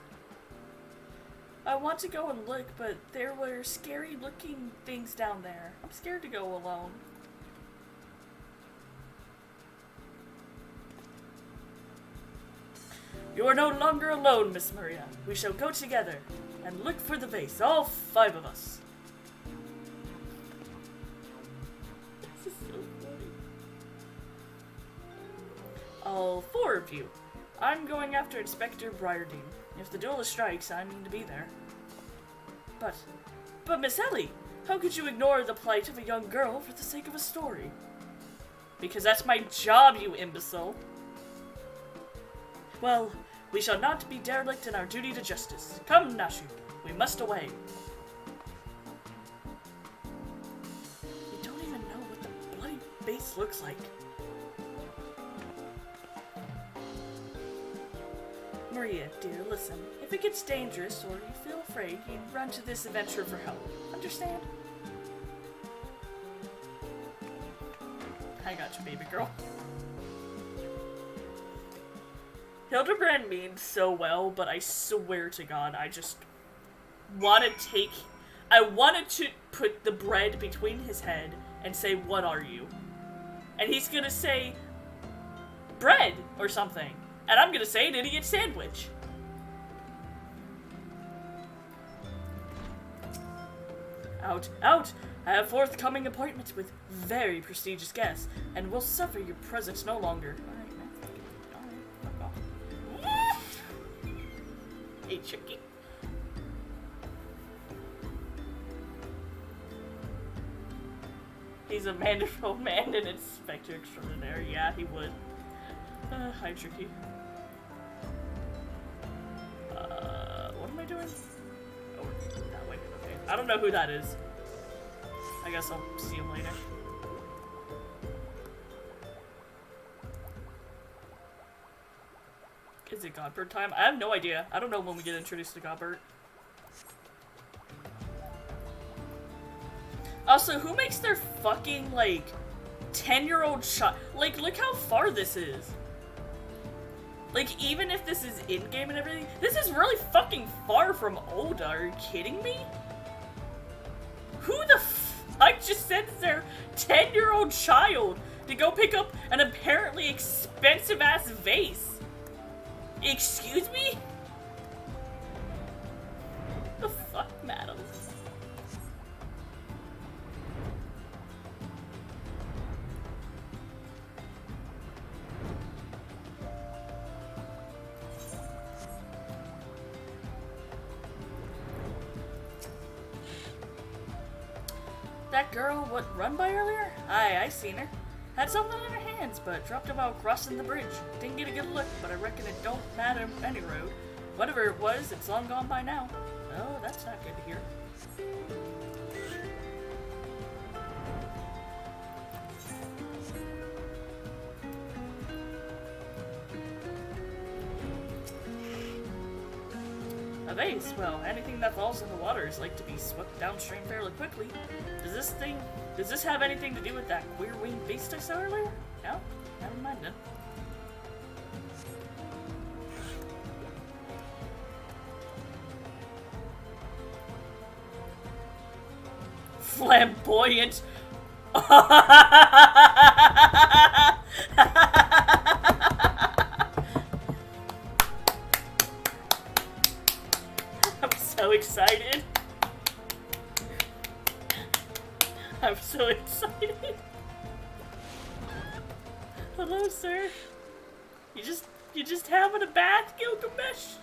I want to go and look, but there were scary-looking things down there. I'm scared to go alone. You are no longer alone, Miss Maria. We shall go together and look for the vase, all 5 of us. This is so funny. All 4 of you. I'm going after Inspector Briardine. If the duelist strikes, I mean to be there. But Miss Ellie, how could you ignore the plight of a young girl for the sake of a story? Because that's my job, you imbecile. Well, we shall not be derelict in our duty to justice. Come, Nashu, we must away. You don't even know what the bloody base looks like. Maria, dear, listen. If it gets dangerous or you feel afraid, you run to this adventure for help. Understand? I got you, baby girl. Hildebrand means so well, but I swear to God, I just want to I wanted to put the bread between his head and say, what are you? And he's gonna say, bread, or something. And I'm gonna say an idiot sandwich. Out, out! I have forthcoming appointments with very prestigious guests, and will suffer your presence no longer. Alright, man. Alright, fuck off. Hey, Chicky. He's a Manderville man and inspector extraordinaire. Yeah, he would. Hi, Tricky. What am I doing? Oh, that way. Okay. I don't know who that is. I guess I'll see him later. Is it Godbird time? I have no idea. I don't know when we get introduced to Godbird. Also, who makes their fucking, like, 10-year-old child? Like, look how far this is. Like, even if this is in-game and everything, this is really fucking far from Olda. Are you kidding me? Who the fuck just sends their 10-year-old child to go pick up an apparently expensive-ass vase? Excuse me? The fuck, madam? That girl, what, run by earlier? Aye, I seen her. Had something in her hands, but dropped it while crossing the bridge. Didn't get a good look, but I reckon it don't matter any road. Whatever it was, it's long gone by now. Oh, that's not good to hear. A vase? Well, anything that falls in the water is like to be swept downstream fairly quickly. Does this have anything to do with that queer winged beast I saw earlier? No? Never mind then. Flamboyant. I'm so excited. I'm so excited. Hello, sir. You just having a bath, Gilgamesh?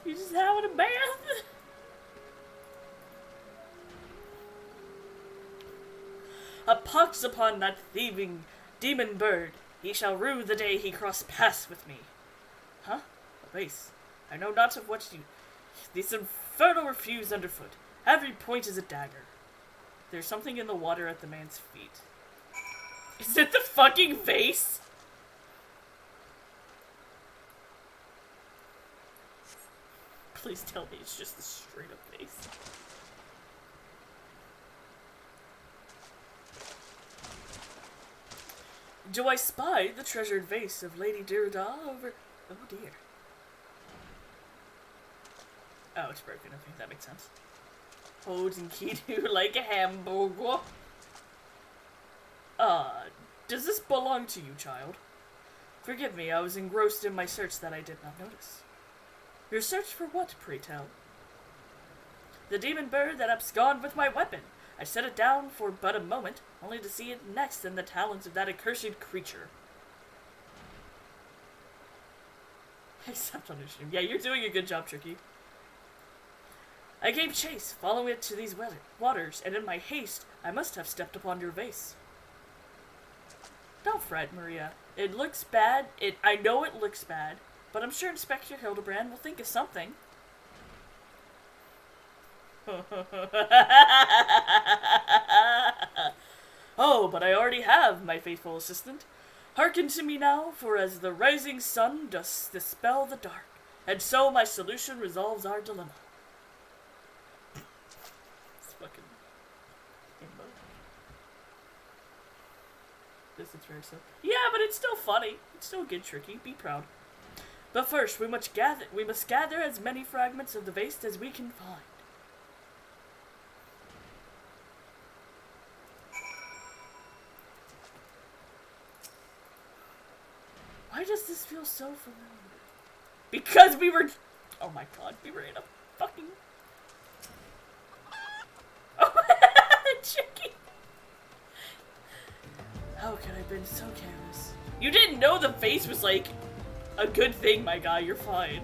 You just having a bath? A pox upon that thieving demon bird. He shall rue the day he cross paths with me. Huh? A vase. I know not of what you... This infernal refuse underfoot. Every point is a dagger. There's something in the water at the man's feet. Is it the fucking vase? Please tell me it's just the straight up vase. Do I spy the treasured vase of Lady Dirda over... Oh dear. Oh, it's broken. Okay, that makes sense. Holding Kidu like a hamburger. Does this belong to you, child? Forgive me, I was engrossed in my search that I did not notice. Your search for what, pray tell? The demon bird that absconded with my weapon. I set it down for but a moment, only to see it next in the talons of that accursed creature. Except on issue. Yeah, you're doing a good job, Tricky. I gave chase, following it to these waters, and in my haste, I must have stepped upon your vase. Don't fret, Maria. It looks bad. I know it looks bad, but I'm sure Inspector Hildebrand will think of something. Oh, but I already have, my faithful assistant. Hearken to me now, for as the rising sun does dispel the dark, and so my solution resolves our dilemma. It's fucking imbo. This is very simple. Yeah, but it's still funny. It's still good, Tricky. Be proud. But first, we must gather as many fragments of the vase as we can find. Why does this feel so familiar? Because we were... Oh my god, we were in a fucking... Oh, Tricky! How could I have been so careless? You didn't know the face was like a good thing, my guy. You're fine.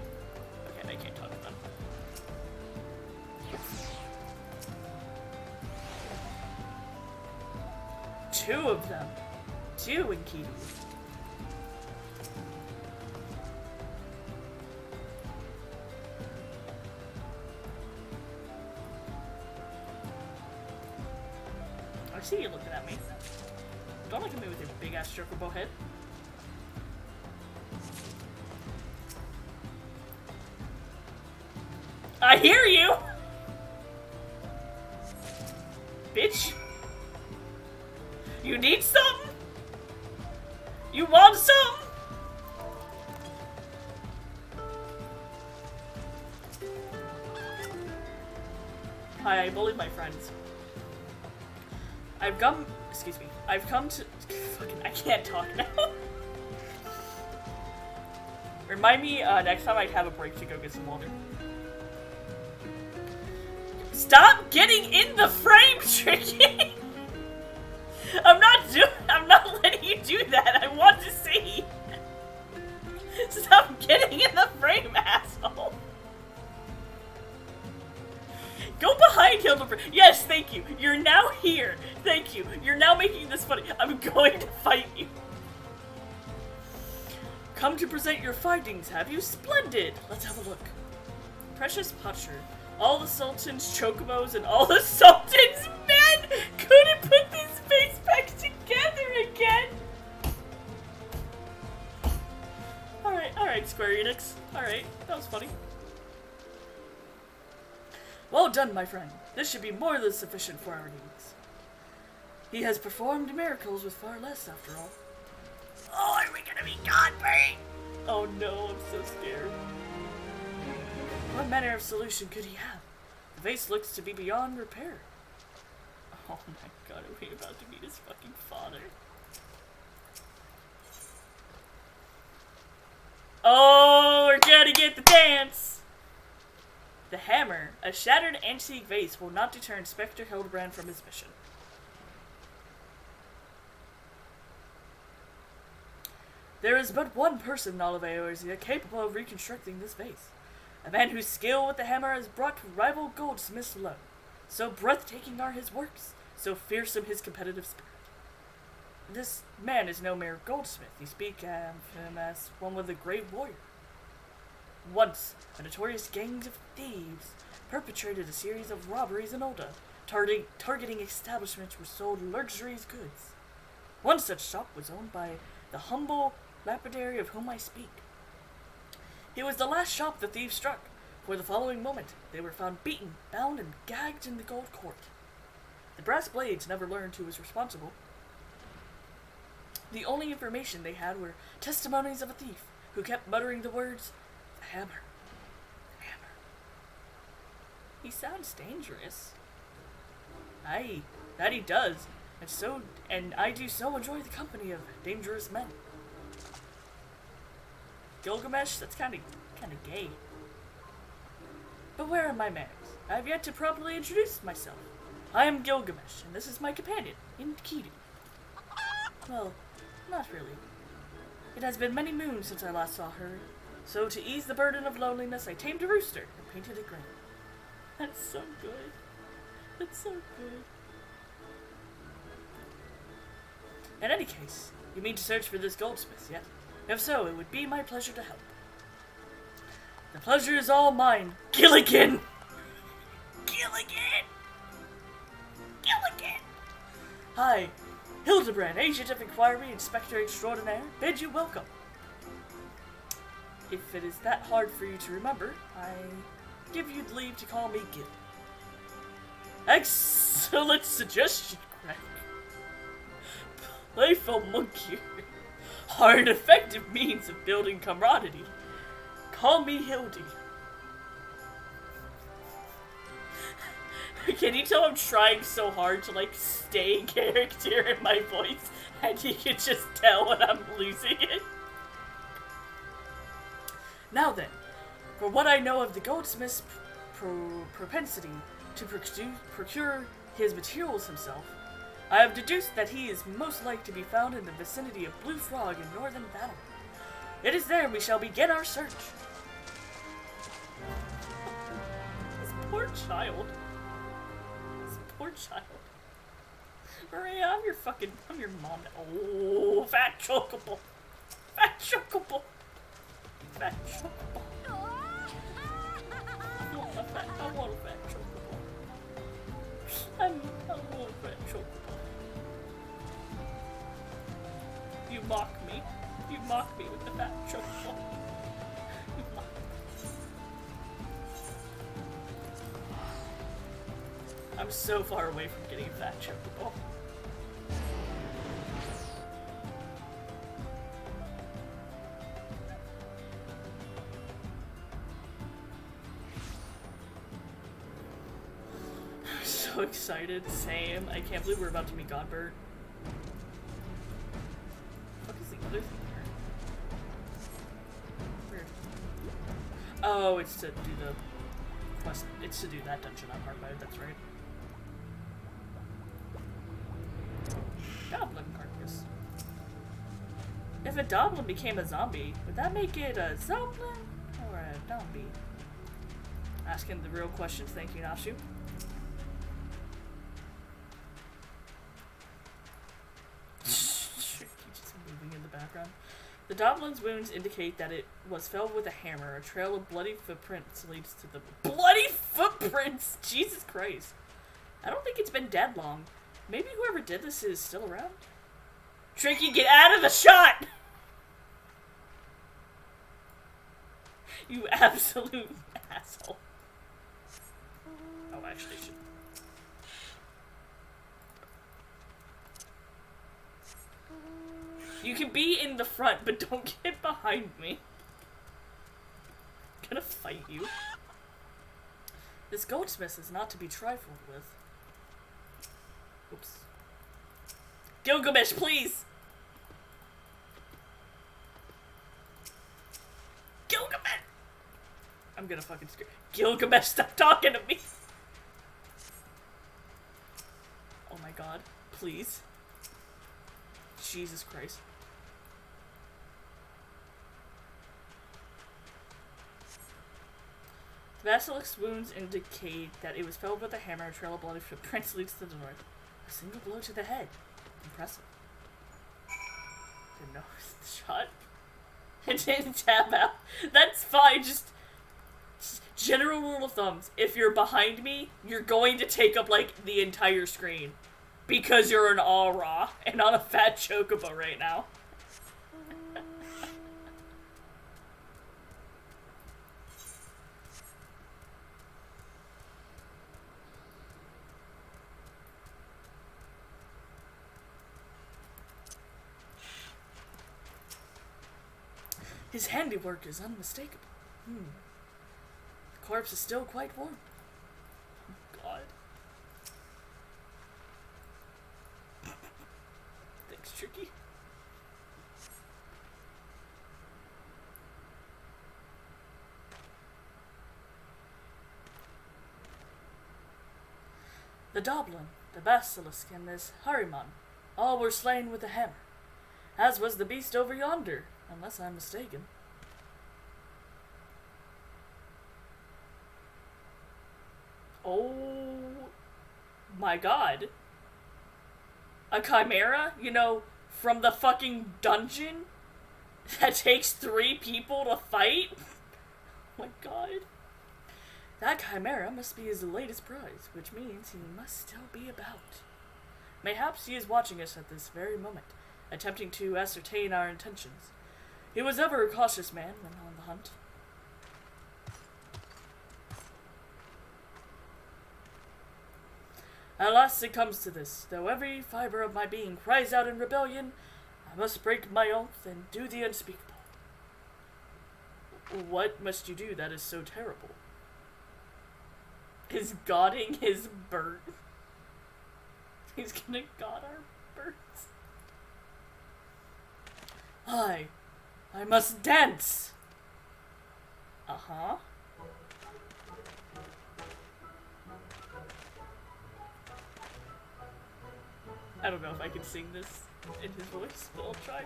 Okay, I can't talk to them. Two of them. Two in Kiwi. I see you looking at me. Don't look at me with your big ass chocobo head. I hear you! Bitch! You need something? You want something? Hi, I bullied my friends. I've come to... Fucking, I can't talk now. Remind me, next time I'd have a break to go get some water. Stop getting in the frame, Tricky! I'm not letting you do that. I want to see. Stop getting in the frame, asshole. Go behind Hildebrand. Yes, thank you. You're now here. Thank you. You're now making this funny. I'm going to fight you. Come to present your findings, have you? Splendid. Let's have a look. Precious potsherd. All the Sultan's chocobos and all the Sultan's men couldn't put this face back together again. Alright, Square Enix. Alright, that was funny. Well done, my friend. This should be more than sufficient for our needs. He has performed miracles with far less, after all. Oh, are we gonna be gone, Bert? Oh no, I'm so scared. What manner of solution could he have? The vase looks to be beyond repair. Oh my god, are we about to meet his fucking father? Oh, we're gonna get the dance! The hammer, a shattered antique vase, will not deter Inspector Hildebrand from his mission. There is but one person in all of Eorzea capable of reconstructing this vase. A man whose skill with the hammer has brought rival goldsmiths low. So breathtaking are his works, so fearsome his competitive spirit. This man is no mere goldsmith. You speak of him as one with a great warrior. Once, a notorious gang of thieves perpetrated a series of robberies in Ulda, targeting establishments which sold luxurious goods. One such shop was owned by the humble lapidary of whom I speak. It was the last shop the thieves struck, for the following moment they were found beaten, bound, and gagged in the gold court. The brass blades never learned who was responsible. The only information they had were testimonies of a thief who kept muttering the words, "The hammer, the hammer." He sounds dangerous. Aye, that he does, and I do so enjoy the company of dangerous men. Gilgamesh? That's kinda gay. But where are my manners? I have yet to properly introduce myself. I am Gilgamesh, and this is my companion, Enkidu. Well, not really. It has been many moons since I last saw her, so to ease the burden of loneliness, I tamed a rooster and painted it green. That's so good. That's so good. In any case, you mean to search for this goldsmith yet? If so, it would be my pleasure to help. The pleasure is all mine, Gilligan! Gilligan! Gilligan! Hi, Hildebrand, Agent of Inquiry, Inspector Extraordinaire, bid you welcome. If it is that hard for you to remember, I give you leave to call me Gil. Excellent suggestion, Greg. Playful monkey are an effective means of building camaraderie. Call me Hildy. Can you tell I'm trying so hard to, like, stay in character in my voice, and you can just tell when I'm losing it? Now then, for what I know of the goldsmith's propensity to procure his materials himself, I have deduced that he is most likely to be found in the vicinity of Blue Frog in northern Battle. It is there we shall begin our search. This poor child. This poor child. Maria, I'm your mom. Oh, fat chocobo. Fat chocobo. Fat chocobo. I want a fat chocobo. I want a fat chocobo. You mock me. You mock me with the fat chocobo. You mock me. I'm so far away from getting a fat chocobo. So excited. Same. I can't believe we're about to meet Godbert. What is the other thing here? Weird. Oh, it's to do the quest. It's to do that dungeon on hard mode. That's right. Goblin carcass. If a goblin became a zombie, would that make it a zoblin or a zombie? Asking the real questions. Thank you, Nashu. Background. The goblin's wounds indicate that it was felled with a hammer. A trail of bloody footprints leads to the bloody footprints. Jesus Christ! I don't think it's been dead long. Maybe whoever did this is still around. Tricky, get out of the shot! You absolute asshole. Oh, actually, I should. You can be in the front, but don't get behind me. I'm gonna fight you. This goldsmith is not to be trifled with. Oops. Gilgamesh, please! Gilgamesh! I'm gonna fucking scream. Gilgamesh, stop talking to me! Oh my god. Please. Jesus Christ. The basilisk's wounds indicate that it was felled with a hammer. A trail of bloody footprints leads to the north. A single blow to the head. Impressive. Didn't know it was the shot. It didn't tab out. That's fine, just general rule of thumbs. If you're behind me, you're going to take up, like, the entire screen. Because you're an aura and on a fat chocobo right now. His handiwork is unmistakable. The corpse is still quite warm. Oh, God. Thanks, Tricky. The Doblin, the Basilisk, and this Harriman, all were slain with a hammer, as was the beast over yonder, unless I'm mistaken. Oh my god. A chimera? You know, from the fucking dungeon? That takes 3 people to fight? Oh my god. That chimera must be his latest prize, which means he must still be about. Mayhaps he is watching us at this very moment, attempting to ascertain our intentions. He was ever a cautious man when on the hunt. At last it comes to this. Though every fiber of my being cries out in rebellion, I must break my oath and do the unspeakable. What must you do that is so terrible? Is godding his bird? He's gonna god our birds. I must dance! Uh-huh. I don't know if I can sing this in his voice, but I'll try.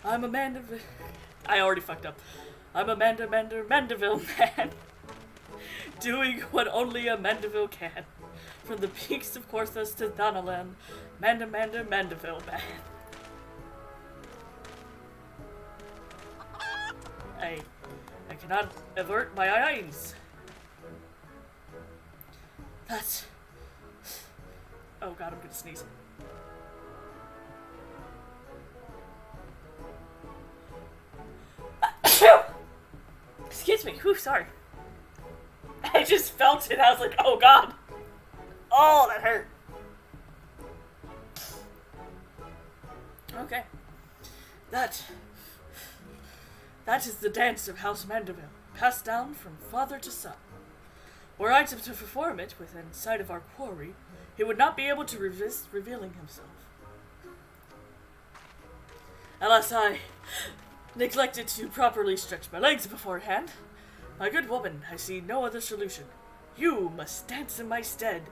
I'm a Manderville. I already fucked up. I'm a Manderville man. Doing what only a Manderville can. From the peaks of Corthus to Thanalan, Manderville man. I cannot avert my eyes. That's... Oh god, I'm gonna sneeze. Excuse me, whew, sorry. I just felt it, I was like, oh god. Oh, that hurt. Okay. That is the dance of House Manderville, passed down from father to son. Were I to perform it within sight of our quarry, he would not be able to resist revealing himself. Alas, I neglected to properly stretch my legs beforehand. My good woman, I see no other solution. You must dance in my stead.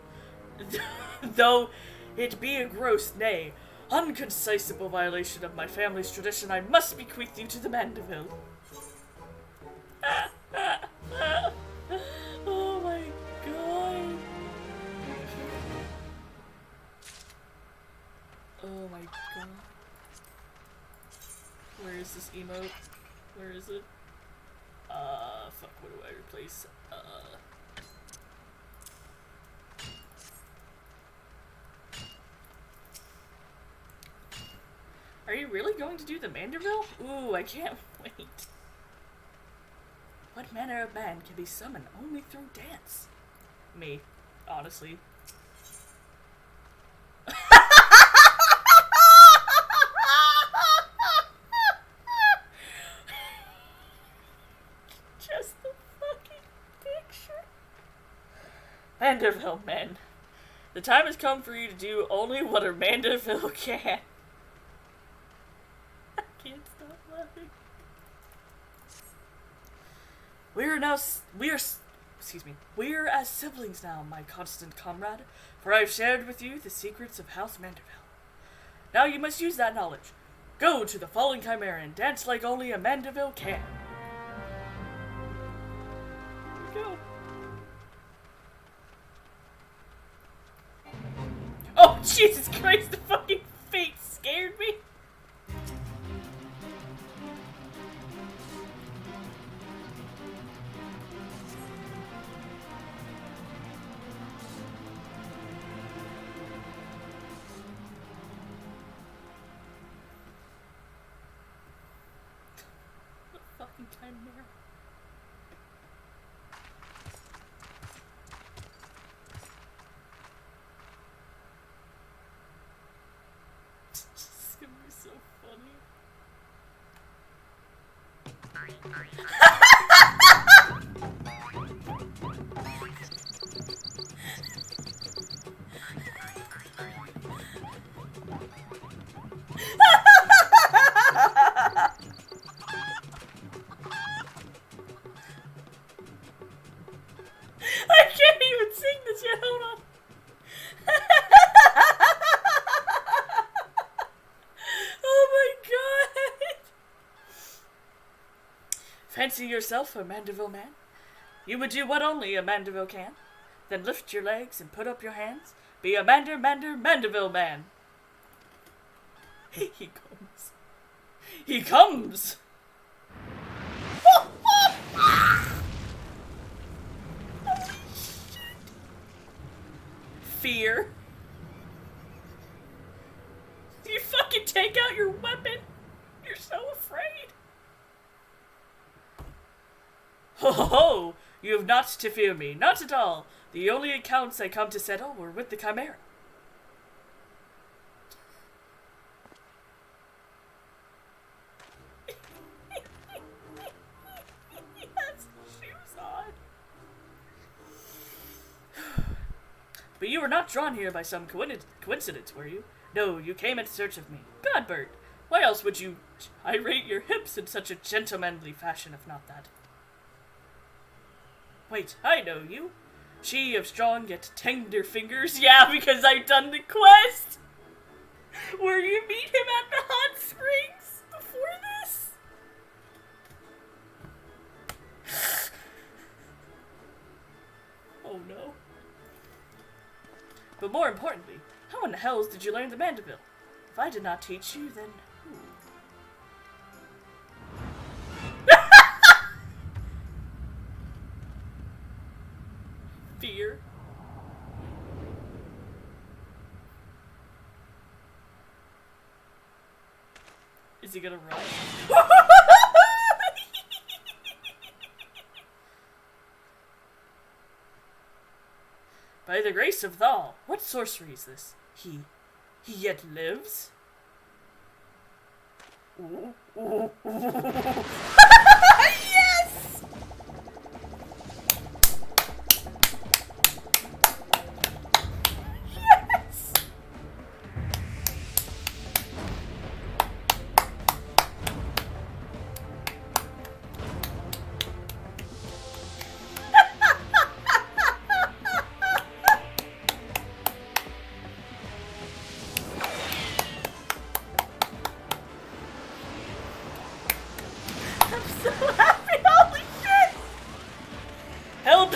Though it be a gross, nay, unconcisable violation of my family's tradition, I must bequeath you to the Manderville. Oh my god. Oh my god. Where is this emote? Where is it? Fuck, what do I replace? Are you really going to do the Manderville? Ooh, I can't wait. What manner of man can be summoned only through dance? Me, honestly. Just the fucking picture. Manderville men. The time has come for you to do only what a Manderville can. I can't stop laughing. We're as siblings now, my constant comrade, for I have shared with you the secrets of House Manderville. Now you must use that knowledge. Go to the fallen chimera and dance like only a Manderville can. Go. Oh, Jesus Christ, the fucking fate scared me. Fucking chimera. It's gonna be so funny. I can't even sing this yet, hold on. Fancy yourself a Manderville man? You would do what only a Manderville can. Then lift your legs and put up your hands. Be a Manderville man. He comes. He comes! Fear. You fucking take out your weapon. You're so afraid. Ho ho ho! You have not to fear me, not at all. The only accounts I come to settle were with the Chimera. He has shoes on. But you were not drawn here by some coincidence, were you? No, you came in search of me. Godbert, why else would you gyrate your hips in such a gentlemanly fashion if not that? Wait, I know you. She of strong yet tender fingers. Yeah, because I've done the quest! Where you meet him at the hot springs before this? Oh no. But more importantly, how in the hells did you learn the Manderville? If I did not teach you, then who? Fear. Is he gonna run? By the grace of Thal, what sorcery is this? He yet lives? Ooh, ooh, ooh. Yes! Yes! I'm so happy, holy shit! Help!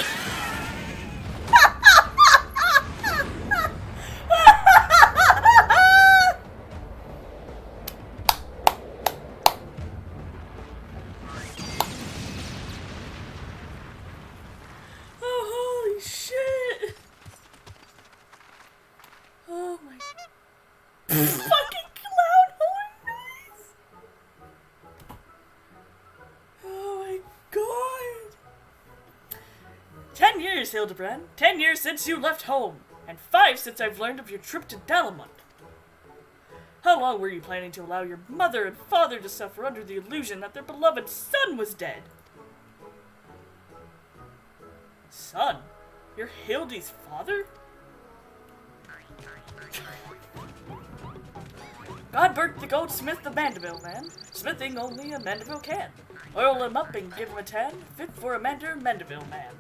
Oh, holy shit! Oh my... fucking clown horn noise! Oh my god! 10 years, Hildebrand. 10 years since you left home. And 5 since I've learned of your trip to Dalamont. How long were you planning to allow your mother and father to suffer under the illusion that their beloved son was dead? Son? You're Hildy's father? Godbert the goldsmith of Manderville, man. Smithing only a Manderville can. Oil him up and give him a tan, fit for a Manderville man.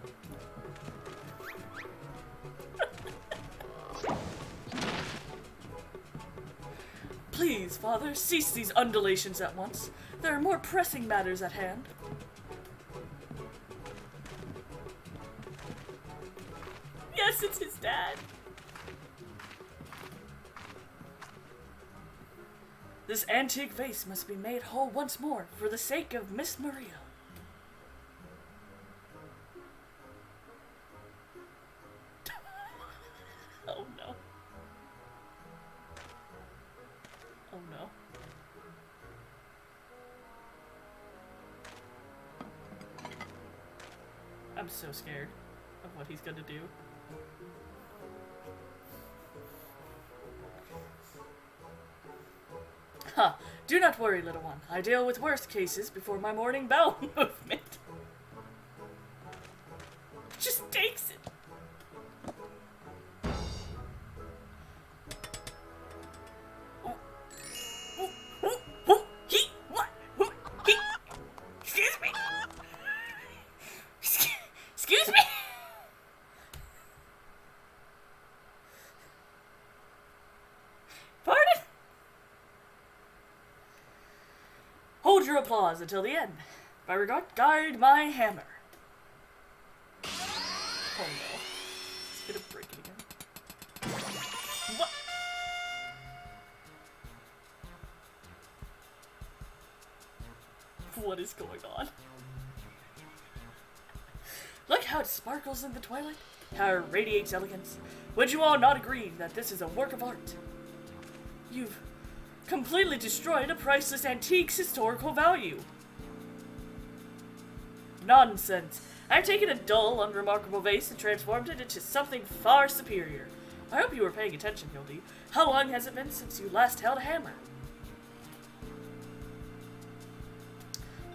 Please, father, cease these undulations at once. There are more pressing matters at hand. Yes, it's his dad. This antique vase must be made whole once more for the sake of Miss Maria. Oh no. Oh no. I'm so scared of what he's gonna do. Huh. Do not worry, little one. I deal with worse cases before my morning bowel movement. Just takes it. Excuse me. Excuse me. Pardon? Hold your applause until the end. By regard, guard my hammer. Oh no. It's gonna break it again. What? What is going on? Look how it sparkles in the twilight, how it radiates elegance. Would you all not agree that this is a work of art? You've completely destroyed a priceless antique's historical value. Nonsense. I've taken a dull, unremarkable vase and transformed it into something far superior. I hope you were paying attention, Hildy. How long has it been since you last held a hammer?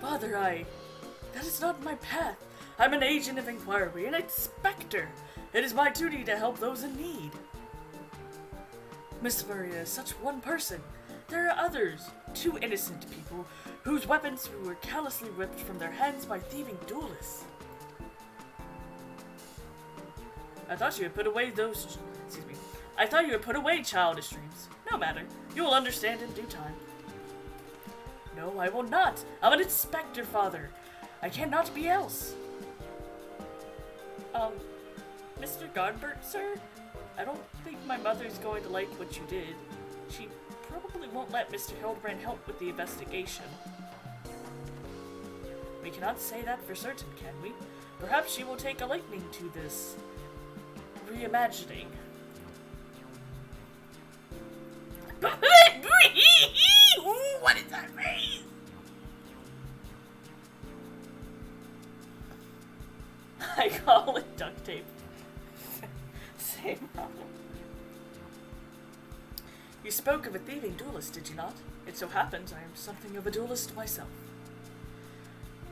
Father, that is not my path. I'm an agent of inquiry, an inspector. It is my duty to help those in need. Miss Maria is such one person. There are others, 2 innocent people, whose weapons were callously ripped from their hands by thieving duelists. I thought you had put away childish dreams. No matter. You will understand in due time. No, I will not. I'm an inspector, Father. I cannot be else. Mr. Godbert, sir? I don't think my mother's going to like what you did. She probably won't let Mr. Hildebrand help with the investigation. We cannot say that for certain, can we? Perhaps she will take a liking to this reimagining. What is that face? I call it duct tape. Same problem. You spoke of a thieving duelist, did you not? It so happens I am something of a duelist myself.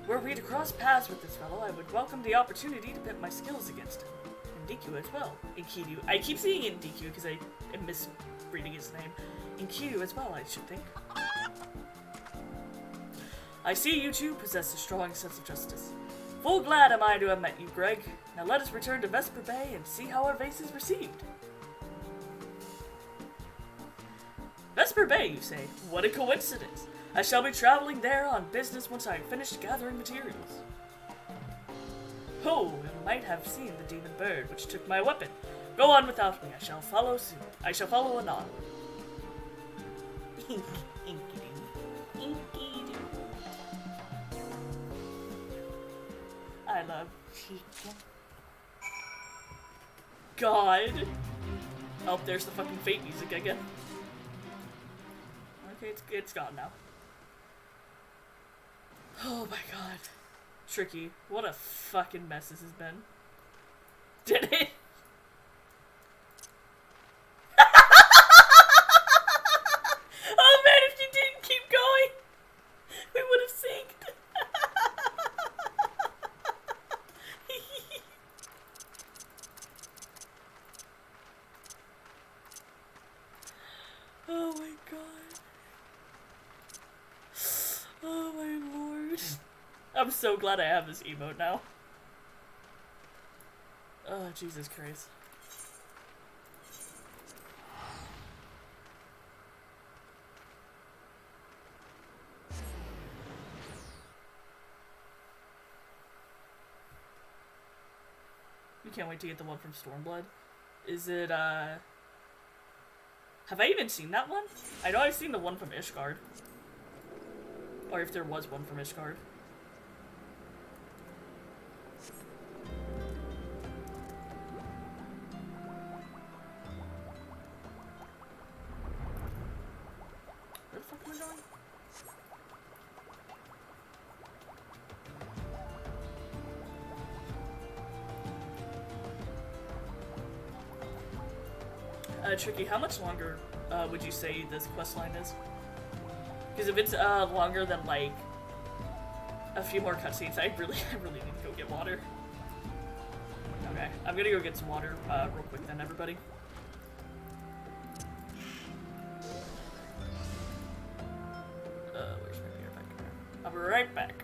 Were we to cross paths with this fellow, I would welcome the opportunity to pit my skills against him. And Deku as well. Enkidu. I keep seeing it in Deku because I am misreading his name. Enkidu as well, I should think. I see you two possess a strong sense of justice. Full glad am I to have met you, Greg. Now let us return to Vesper Bay and see how our vase is received. Vesper Bay, you say? What a coincidence! I shall be traveling there on business once I have finished gathering materials. Oh, you might have seen the demon bird which took my weapon. Go on without me, I shall follow soon. I shall follow anon. I love chicken. God. Oh, there's the fucking fate music again. Okay, it's gone now. Oh my god. Tricky. What a fucking mess this has been. Did it? Oh man, if you didn't keep going, we would have synced. Oh my god. Oh my lord. I'm so glad I have this emote now. Oh, Jesus Christ. You can't wait to get the one from Stormblood. Is it, have I even seen that one? I know I've seen the one from Ishgard. Or if there was one from Ishgard. Where the fuck am I going? Tricky, how much longer would you say this questline is? Because if it's longer than like a few more cutscenes, I really need to go get water. Okay, I'm gonna go get some water real quick then, everybody. Where's my beer back here? I'll be right back.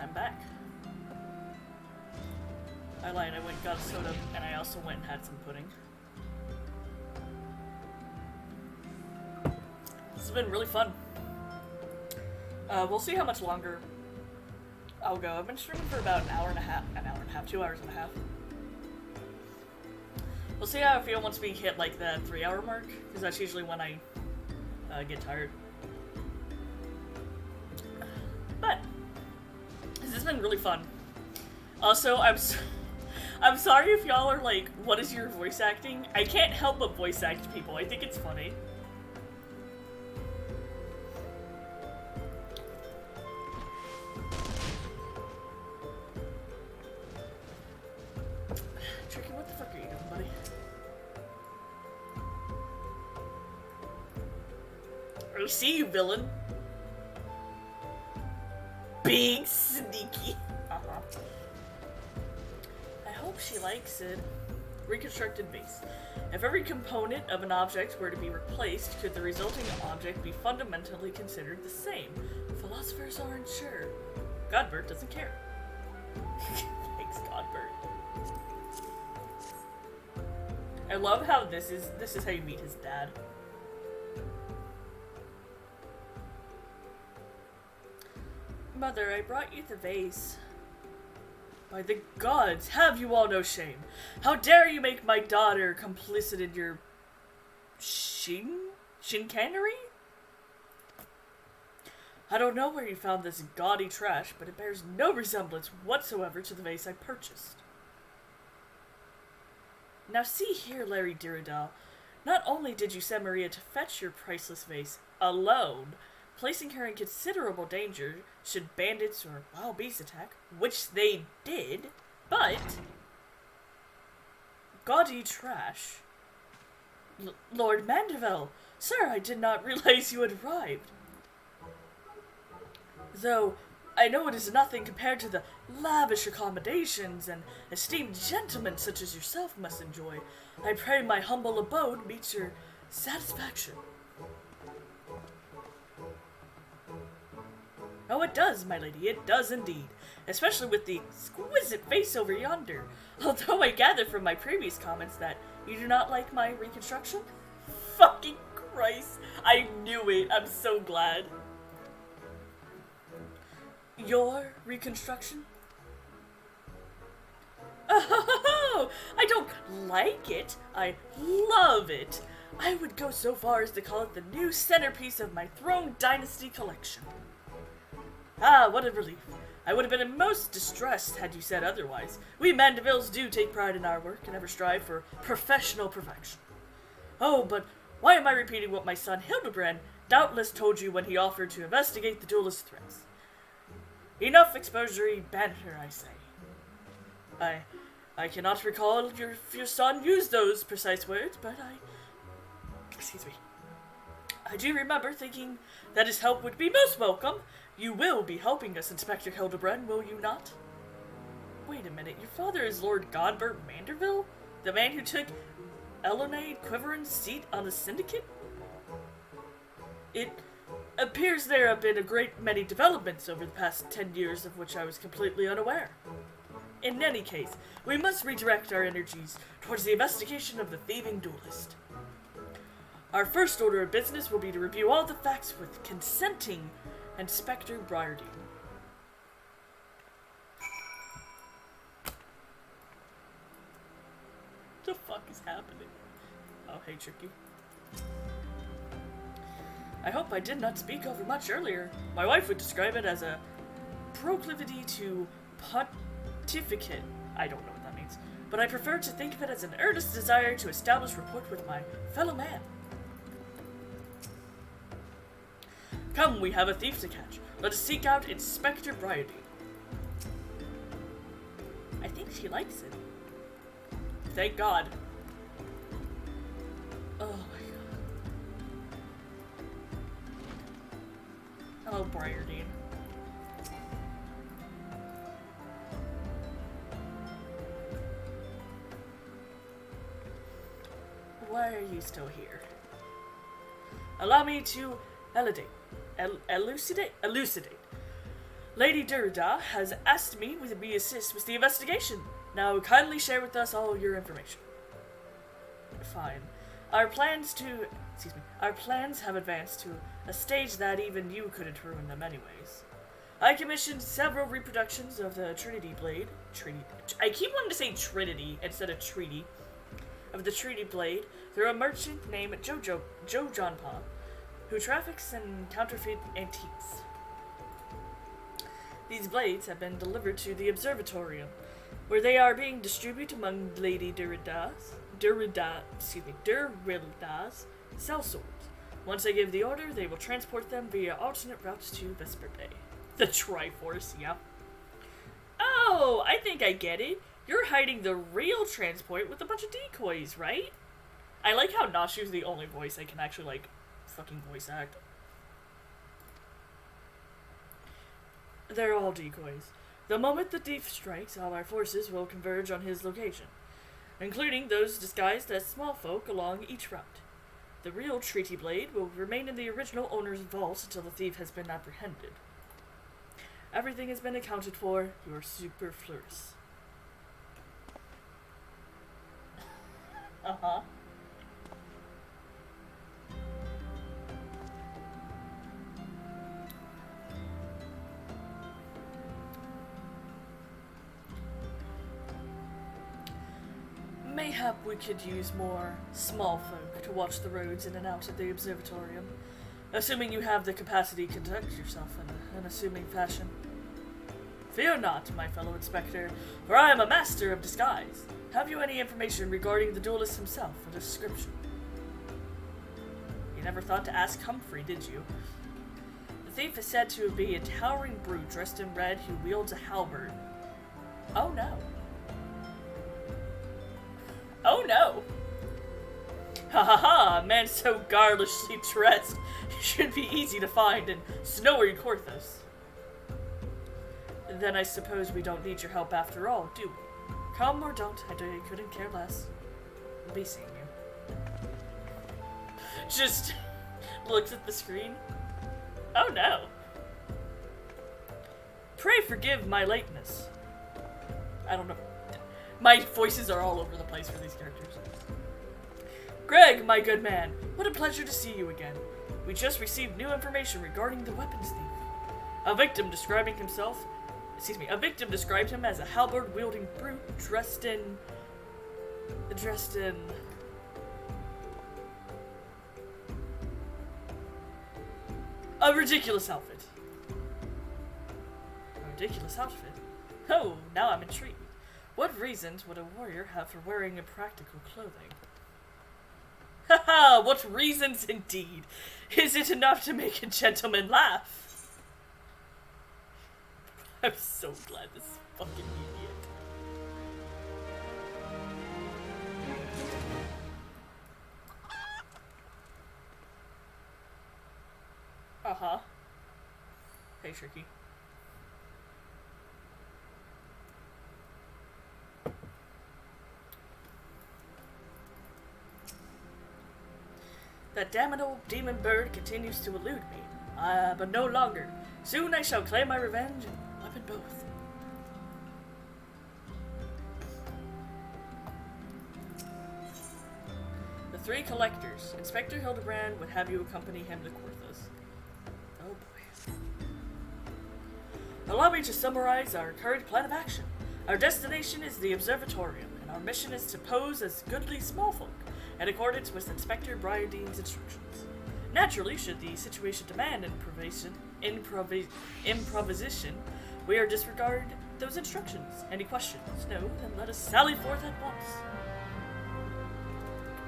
I'm back. I lied, I went and got a soda, and I also went and had some pudding. This has been really fun. We'll see how much longer I'll go. I've been streaming for about an hour and a half, 2 hours and a half. We'll see how I feel once we hit like the 3-hour mark, because that's usually when I get tired. But this has been really fun. Also, I'm sorry if y'all are like, what is your voice acting? I can't help but voice act people. I think it's funny. Tricky, what the fuck are you doing, buddy? I see you, villain. Being sneaky. I hope she likes it. Reconstructed base. If every component of an object were to be replaced, could the resulting object be fundamentally considered the same? Philosophers aren't sure. Godbert doesn't care. Thanks, Godbert. I love how this is how you meet his dad. Mother, I brought you the vase. By the gods, have you all no shame? How dare you make my daughter complicit in your chicanery? I don't know where you found this gaudy trash, but it bears no resemblance whatsoever to the vase I purchased. Now see here, Larry Diridal. Not only did you send Maria to fetch your priceless vase alone, placing her in considerable danger should bandits or wild beasts attack, which they did, but gaudy trash. Lord Manderville, sir, I did not realize you had arrived. Though I know it is nothing compared to the lavish accommodations and esteemed gentlemen such as yourself must enjoy, I pray my humble abode meets your satisfaction. Oh, it does, my lady, it does indeed. Especially with the exquisite face over yonder. Although I gather from my previous comments that you do not like my reconstruction? Fucking Christ, I knew it, I'm so glad. Your reconstruction? Oh, I don't like it, I love it. I would go so far as to call it the new centerpiece of my Throne Dynasty collection. Ah, what a relief. I would have been most distressed had you said otherwise. We Mandervilles do take pride in our work and ever strive for professional perfection. Oh, but why am I repeating what my son Hildebrand doubtless told you when he offered to investigate the duelist threats? Enough expository banter, I say. I cannot recall if your son used those precise words, but excuse me. I do remember thinking that his help would be most welcome. You will be helping us, Inspector Hildebrand, will you not? Wait a minute, your father is Lord Godbert Manderville? The man who took Elinade Quiveran's seat on the Syndicate? It appears there have been a great many developments over the past 10 years of which I was completely unaware. In any case, we must redirect our energies towards the investigation of the thieving duelist. Our first order of business will be to review all the facts with consenting Inspector Briardine. What the fuck is happening? Oh, hey, Tricky. I hope I did not speak over much earlier. My wife would describe it as a proclivity to pontificate. I don't know what that means. But I prefer to think of it as an earnest desire to establish rapport with my fellow man. Come, we have a thief to catch. Let us seek out Inspector Briardine. I think she likes it. Thank God. Oh my god. Hello, Briardine. Why are you still here? Allow me to elucidate. Lady Durda has asked me to be assist with the investigation. Now kindly share with us all your information. Fine. Our plans have advanced to a stage that even you couldn't ruin them anyways. I commissioned several reproductions of the Trinity Blade. I keep wanting to say Trinity instead of Treaty. Of the Trinity Blade through a merchant named Joe Johnpaw, who traffics in counterfeit antiques. These blades have been delivered to the observatorium, where they are being distributed among Lady Durrida's cell swords. Once I give the order, they will transport them via alternate routes to Vesper Bay. The Triforce, yeah. Oh, I think I get it. You're hiding the real transport with a bunch of decoys, right? I like how Nashu's the only voice I can actually, like, fucking voice act. They're all decoys. The moment the thief strikes, all our forces will converge on his location, including those disguised as small folk along each route. The real Treaty Blade will remain in the original owner's vault until the thief has been apprehended. Everything has been accounted for. You are superfluous. Uh-huh. Mayhap we could use more small folk to watch the roads in and out of the observatorium, assuming you have the capacity to conduct yourself in an assuming fashion. Fear not, my fellow inspector, for I am a master of disguise. Have you any information regarding the duelist himself, a description? You never thought to ask Humphrey, did you? The thief is said to be a towering brute dressed in red who wields a halberd. Oh no. Oh no! Ha ha ha! A man so garlishly dressed should be easy to find in snowy Corthus. Then I suppose we don't need your help after all, do we? Come or don't, I couldn't care less. We'll be seeing you. Just looks at the screen. Oh no! Pray forgive my lateness. I don't know. My voices are all over the place for these characters. Greg, my good man, what a pleasure to see you again. We just received new information regarding the weapons thief. A victim described him as a halberd-wielding brute dressed in a ridiculous outfit. A ridiculous outfit? Oh, now I'm intrigued. What reasons would a warrior have for wearing impractical clothing? Haha, what reasons indeed! Is it enough to make a gentleman laugh? I'm so glad this is fucking idiot. Uh-huh. Hey, Tricky. That damned old demon bird continues to elude me, but no longer. Soon I shall claim my revenge and weapon both. The three collectors. Inspector Hildebrand would have you accompany him to Corthus. Oh boy. Allow me to summarize our current plan of action. Our destination is the observatorium, and our mission is to pose as goodly small folk, in accordance with Inspector Briardine's instructions. Naturally, should the situation demand improvisation, we are disregard those instructions. Any questions? No? Then let us sally forth at once.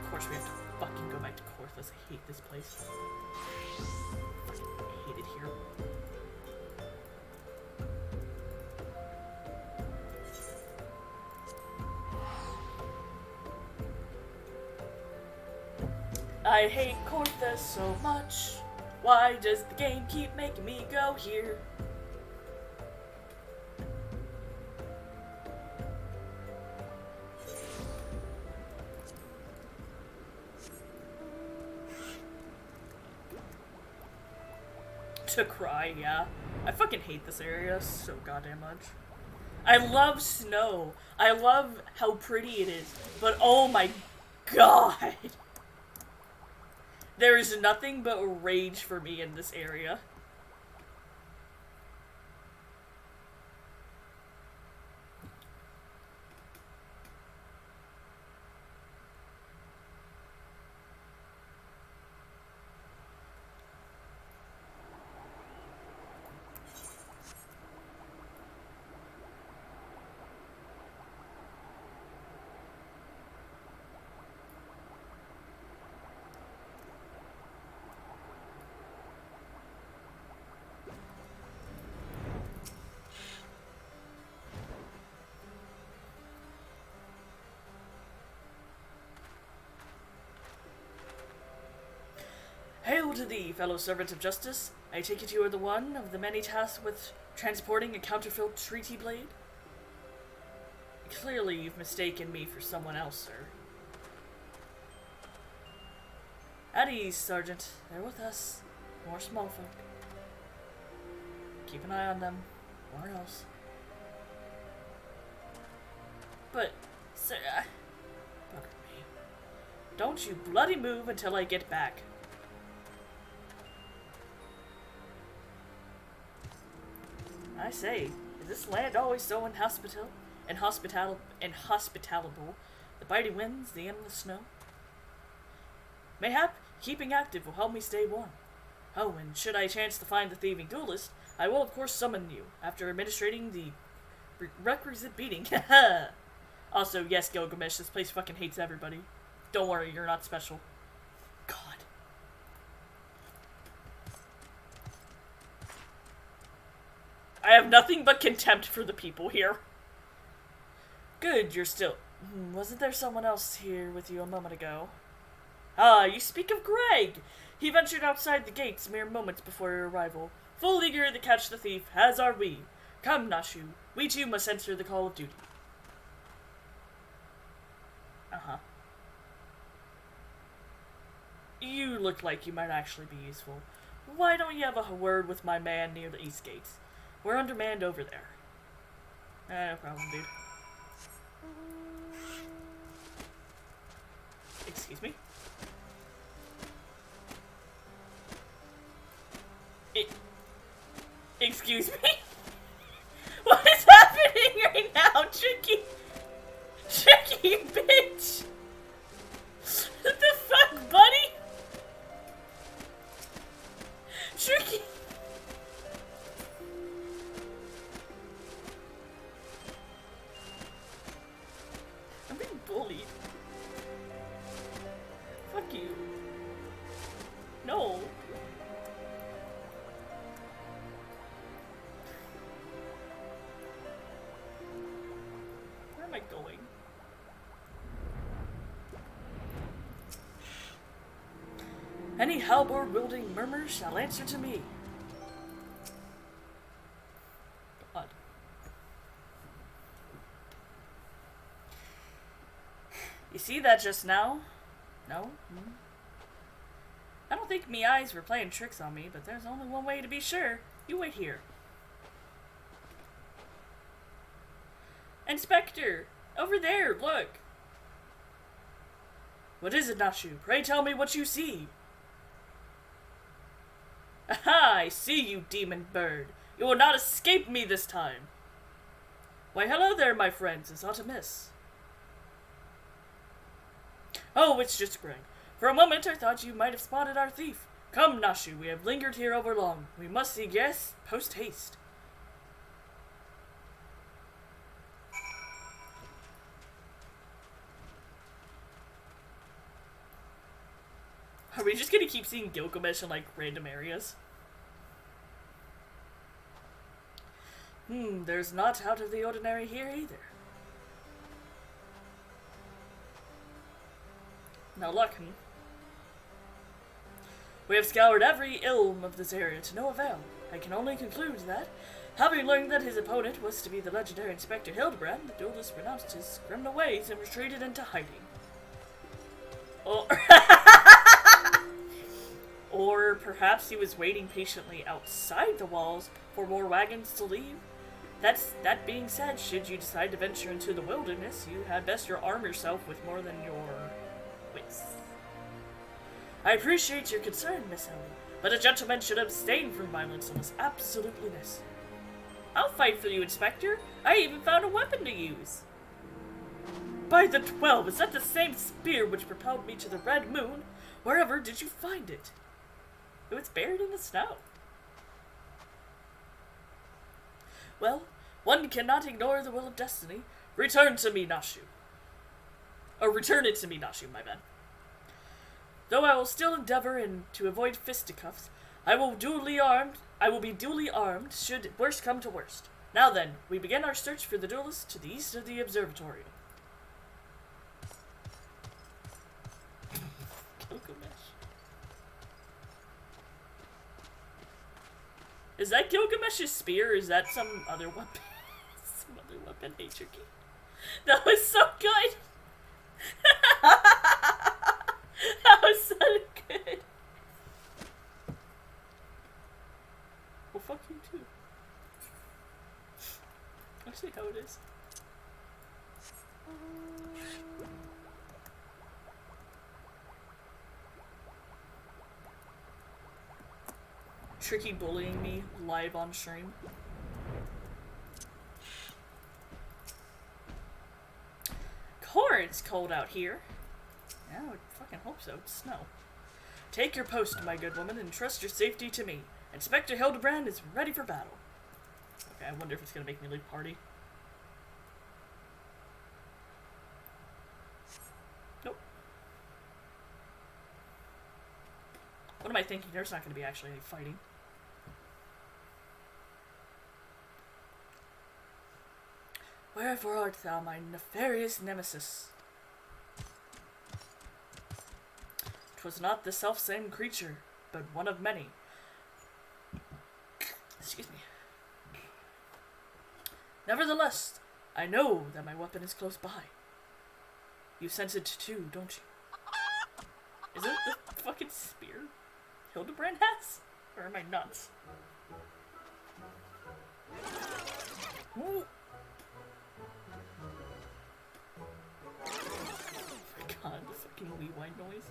Of course we have to fucking go back to Corthus. I hate this place. I hate it here. I hate Corthus so much. Why does the game keep making me go here? To cry, yeah. I fucking hate this area so goddamn much. I love snow. I love how pretty it is. But oh my god. There is nothing but rage for me in this area. Hail to thee, fellow servant of justice. I take it you are the one of the many tasked with transporting a counterfeit treaty blade? Clearly you've mistaken me for someone else, sir. At ease, Sergeant. They're with us. More small folk. Keep an eye on them. Or else. But, sir... Look at me. Don't you bloody move until I get back. I say, is this land always so inhospitable? The biting winds, the endless snow? Mayhap, keeping active will help me stay warm. Oh, and should I chance to find the thieving duelist, I will of course summon you, after administrating the requisite beating. Also, yes, Gilgamesh, this place fucking hates everybody. Don't worry, you're not special. God. I have nothing but contempt for the people here. Good, you're still... Wasn't there someone else here with you a moment ago? Ah, you speak of Greg! He ventured outside the gates mere moments before your arrival, full eager to catch the thief, as are we. Come, Nashu, we too must answer the call of duty. Uh-huh. You look like you might actually be useful. Why don't you have a word with my man near the east gates? We're undermanned over there. No problem, dude. Excuse me? Excuse me? What is happening right now, Tricky? Tricky, bitch! What the fuck, buddy? Tricky! I'm being bullied. Fuck you. No. Where am I going? Any halberd-wielding murmur shall answer to me. God. You see that just now? No? I don't think me eyes were playing tricks on me, but there's only one way to be sure. You wait here. Inspector! Over there, look! What is it, Nashu? Pray tell me what you see. Aha! I see you, demon bird. You will not escape me this time. Why, hello there, my friends. Is aught amiss? Oh, it's just Greg. For a moment I thought you might have spotted our thief. Come, Nashu, we have lingered here overlong. We must see yes, post haste. Are we just gonna keep seeing Gilgamesh in, like, random areas? There's not out of the ordinary here either. Now look, we have scoured every ilm of this area to no avail. I can only conclude that, having learned that his opponent was to be the legendary Inspector Hildebrand, the duelist renounced his criminal ways and retreated into hiding. Oh. Or perhaps he was waiting patiently outside the walls for more wagons to leave? That being said, should you decide to venture into the wilderness, you had best arm yourself with more than your wits. I appreciate your concern, Miss Ellie, but a gentleman should abstain from violence unless absolutely necessary. I'll fight for you, Inspector. I even found a weapon to use. By the 12, is that the same spear which propelled me to the Red Moon? Wherever did you find it? It was buried in the snow. Well, one cannot ignore the will of destiny. Return to me, Nashu. Or return it to me, Nashu, my bad. Though I will still endeavor to avoid fisticuffs, I will be duly armed should worst come to worst. Now then, we begin our search for the duelist to the east of the observatory. Gilgamesh. Is that Gilgamesh's spear, or is that some other weapon? Some other weapon, nature key. That was so good! That was so good! Well, fuck you too. I'll see how it is. Tricky bullying me live on stream. It's cold out here. Yeah, I would fucking hope so. It's snow. Take your post, my good woman, and trust your safety to me. Inspector Hildebrand is ready for battle. Okay, I wonder if it's gonna make me leave party. Nope. What am I thinking? There's not gonna be actually any fighting. Wherefore art thou, my nefarious nemesis? 'Twas not the selfsame creature, but one of many. Excuse me. Nevertheless, I know that my weapon is close by. You sense it too, don't you? Is it the fucking spear Hildebrand has? Or am I nuts? Ooh. God, the fucking wee white noise.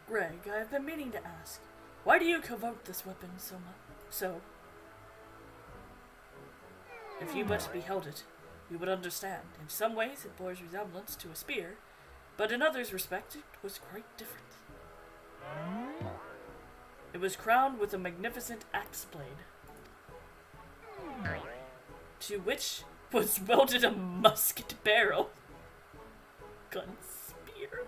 Greg, I have been meaning to ask, why do you covet this weapon so much? If you but beheld it, you would understand. In some ways it bore resemblance to a spear, but in others' respect it was quite different. It was crowned with a magnificent axe blade, to which was welded a musket barrel. Gun spear.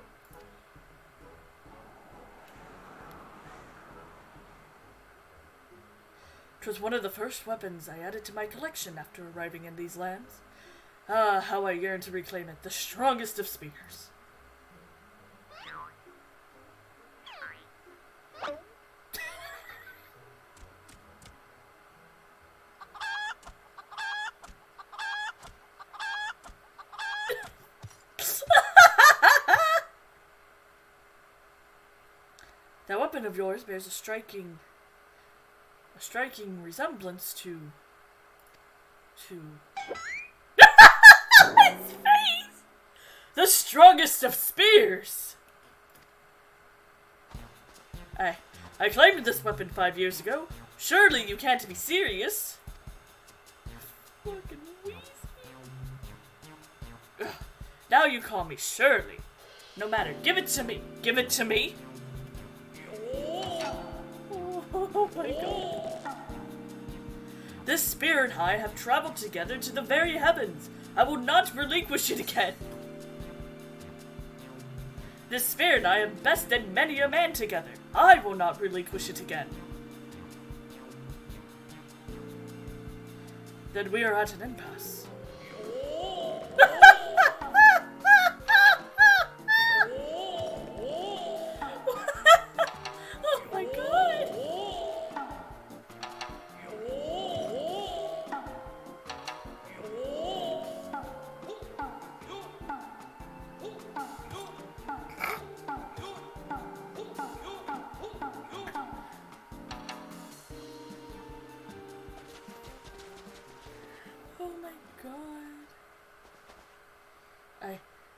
'Twas one of the first weapons I added to my collection after arriving in these lands. Ah, how I yearn to reclaim it, the strongest of spears. That weapon of yours bears a striking resemblance to his face! The strongest of spears! I claimed this weapon 5 years ago. Surely you can't be serious. Fucking Weasley. Now you call me Shirley. No matter, give it to me. Give it to me. Oh my god. This spear and I have traveled together to the very heavens. I will not relinquish it again. This spear and I have bested many a man together. I will not relinquish it again. Then we are at an impasse. Oh my god.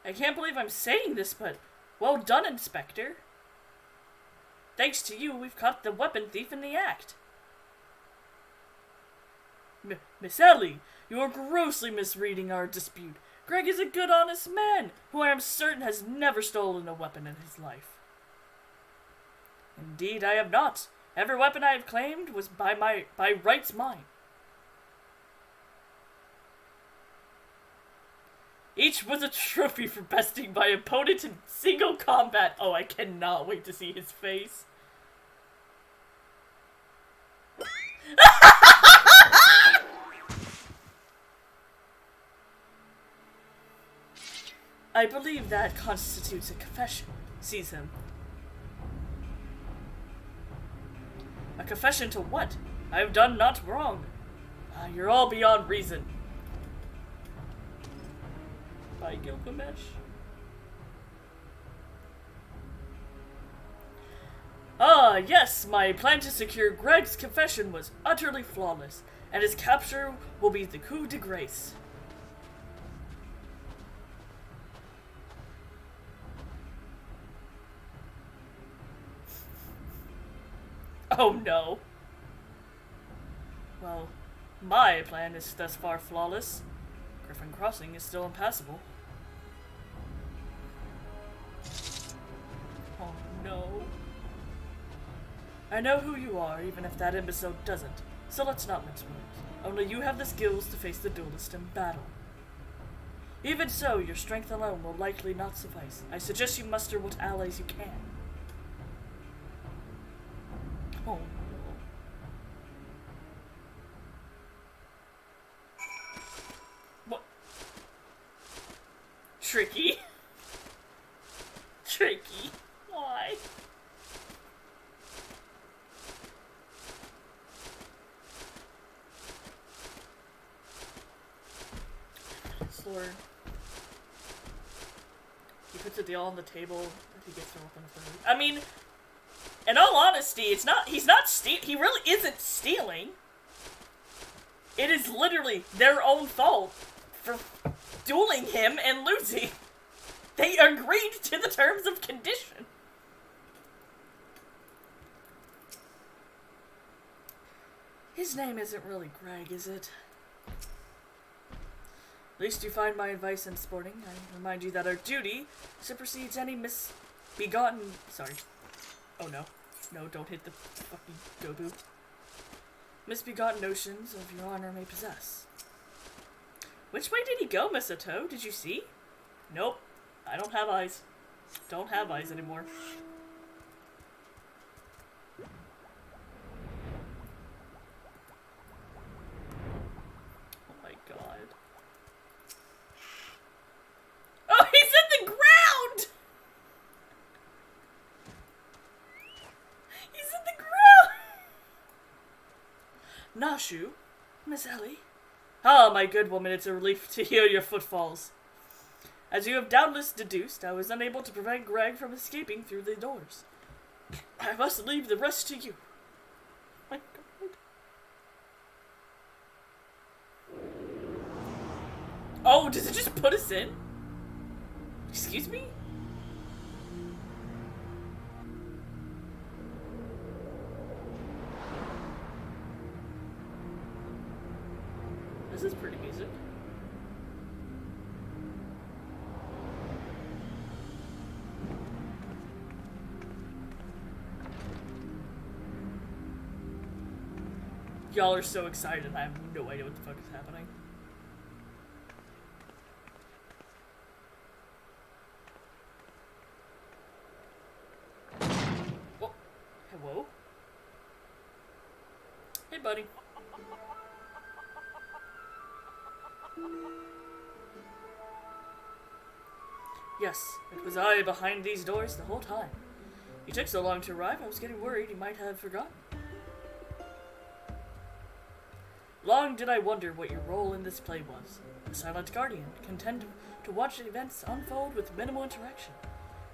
I can't believe I'm saying this, but well done, Inspector. Thanks to you, we've caught the weapon thief in the act. Miss Ellie, you are grossly misreading our dispute. Greg is a good, honest man, who I am certain has never stolen a weapon in his life. Indeed, I have not. Every weapon I have claimed was by rights mine. Each was a trophy for besting my opponent in single combat. Oh, I cannot wait to see his face. I believe that constitutes a confession. Seize him. A confession to what? I have done not wrong. You're all beyond reason. By Gilgamesh. Yes, my plan to secure Greg's confession was utterly flawless, and his capture will be the coup de grace. Oh no. Well, my plan is thus far flawless. Griffin Crossing is still impassable. Oh no. I know who you are, even if that imbecile doesn't, so let's not mince words. Only you have the skills to face the duelist in battle. Even so, your strength alone will likely not suffice. I suggest you muster what allies you can. Oh no. What? Tricky? Tricky? Why? Lord. He puts it all on the table that he gets to open the food. I mean, in all honesty, he's not he really isn't stealing. It is literally their own fault for dueling him and losing. They agreed to the terms of condition. His name isn't really Greg, is it? Least you find my advice in sporting. I remind you that our duty supersedes any misbegotten... Sorry. Oh no. No, don't hit the fucking go-boo. Misbegotten notions of your honor may possess. Which way did he go, Mistletoe? Did you see? Nope. I don't have eyes. Don't have eyes anymore. Oh my god. Oh, he's in the ground! He's in the ground! Nashu? Miss Ellie? Ah, my good woman, it's a relief to hear your footfalls. As you have doubtless deduced, I was unable to prevent Greg from escaping through the doors. I must leave the rest to you. My god. Oh, does it just put us in? Excuse me? This is pretty music. Y'all are so excited, I have no idea what the fuck is happening. Oh, hello? Hey, buddy. Yes, it was I behind these doors the whole time. You took so long to arrive, I was getting worried you might have forgotten. Long did I wonder what your role in this play was. A silent guardian, content to watch events unfold with minimal interaction.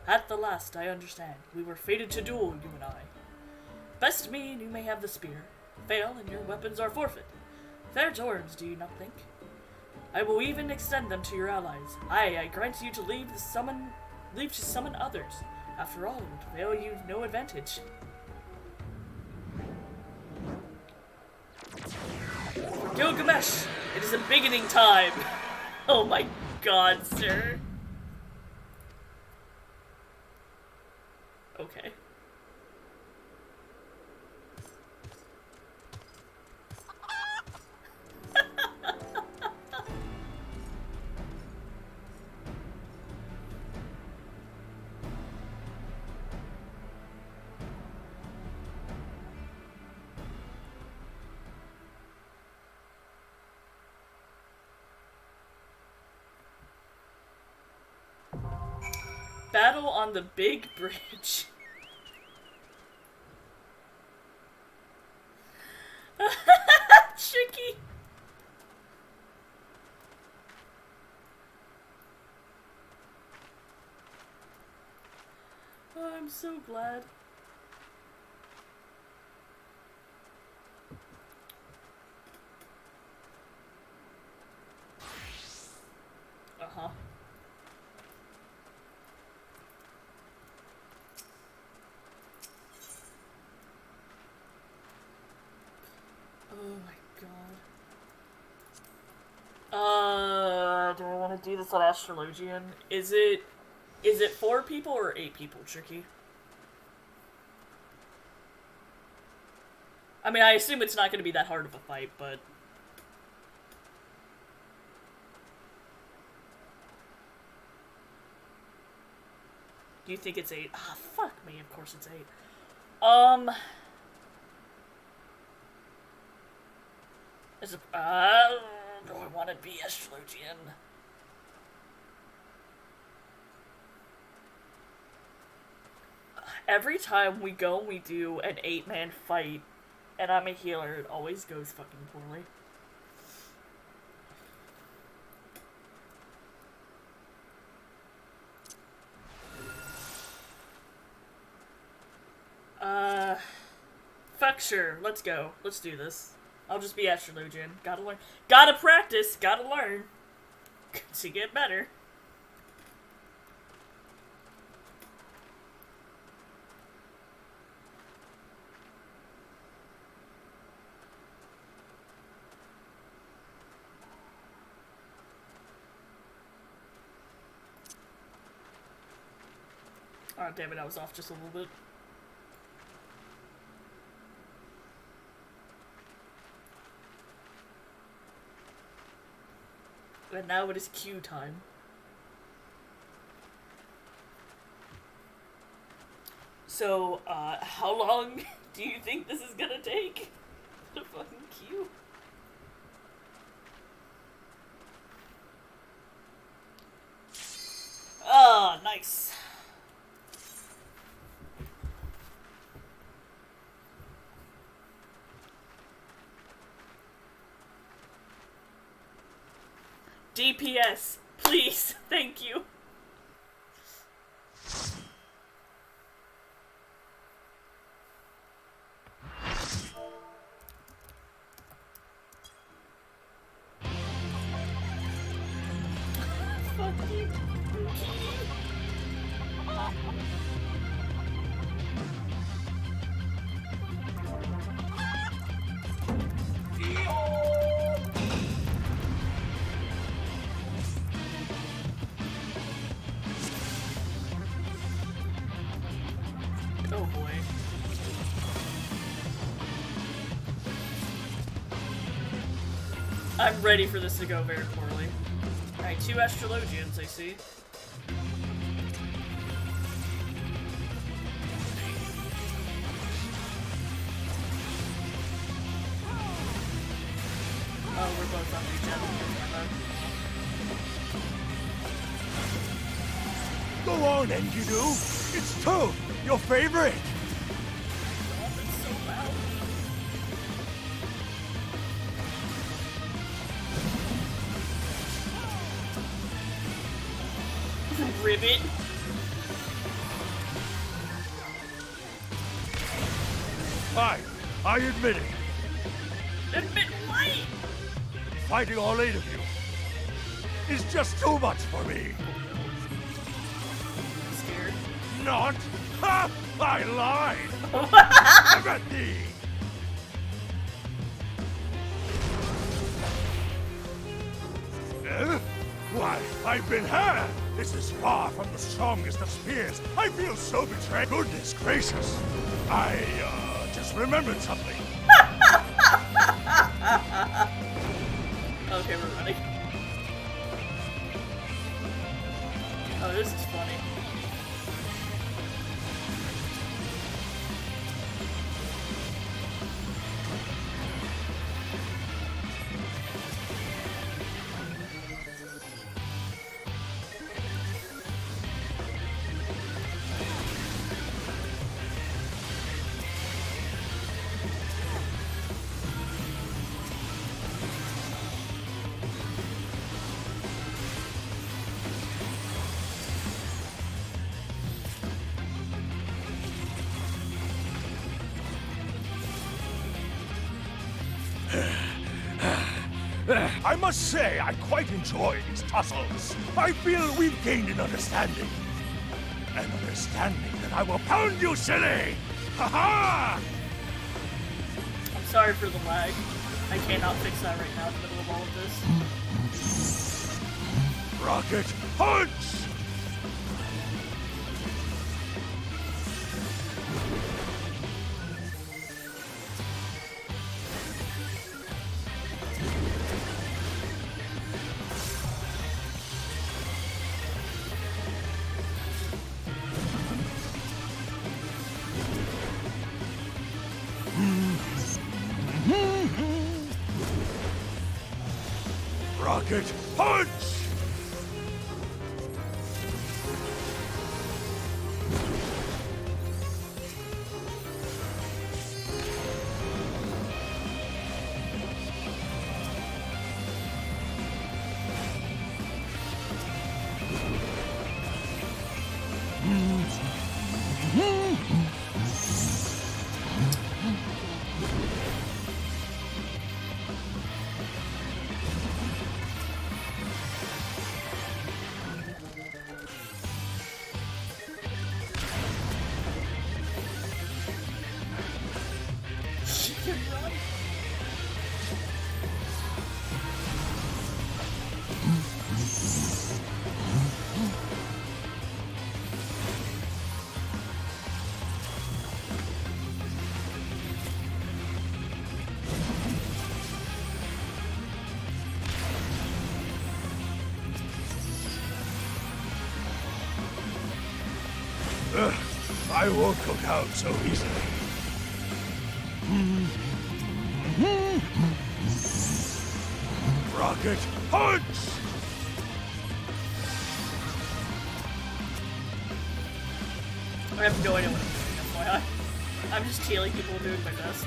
At the last, I understand. We were fated to duel, you and I. Best me, and you may have the spear. Fail, and your weapons are forfeit. Fair terms, do you not think? I will even extend them to your allies. I grant you to leave to summon others. After all, it would avail you no advantage. For Gilgamesh, it is a beginning time. Oh my god, sir. Okay. Battle on the big bridge. Tricky. Oh, I'm so glad. Uh-huh. Oh my god. Do I want to do this on Astrologian? Is it 4 people or 8 people, Tricky? I mean, I assume it's not going to be that hard of a fight, but... Do you think it's 8? Ah, fuck me, of course it's 8. Do I want to be Astrologian? Every time we go and we do an 8-man fight, and I'm a healer, it always goes fucking poorly. Fuck sure, let's go. Let's do this. I'll just be Astrologian. Gotta learn. Gotta practice, gotta learn. To get better. Oh, damn it, I was off just a little bit. And now it is queue time. So, how long do you think this is gonna take? The fucking queue? Ah, nice. DPS, please, thank you. Fuck you. Oh boy. I'm ready for this to go very poorly. Alright, 2 Astrologians, I see. Oh, we're both on each other. Go on, Enkidu. It's Toad, your favorite. Oh, that's so loud. Ribbit. I admit it. Admit what? Fighting all 8 of you. is just too much for me. I'm scared. Not? Ha! I lied! Look at thee! Why, I've been had! This is far from the strongest of spears. I feel so betrayed. Goodness gracious. I, just remembered something. Okay, we're running. Oh, this is funny. I must say, I quite enjoy these tussles. I feel we've gained an understanding. An understanding that I will pound you silly! Ha-ha! I'm sorry for the lag. I cannot fix that right now in the middle of all of this. Rocket punch! Rocket punch! I won't go down so easily. Rocket punch! I have no idea what I'm doing, FYI. I'm just healing people and doing my best.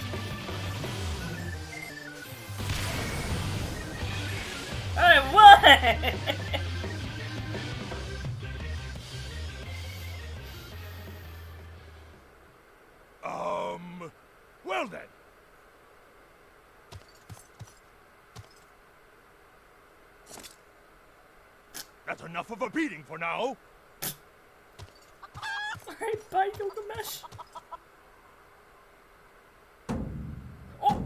I won! Well then. That's enough of a beating for now. Alright, bye, Gilgamesh. Oh!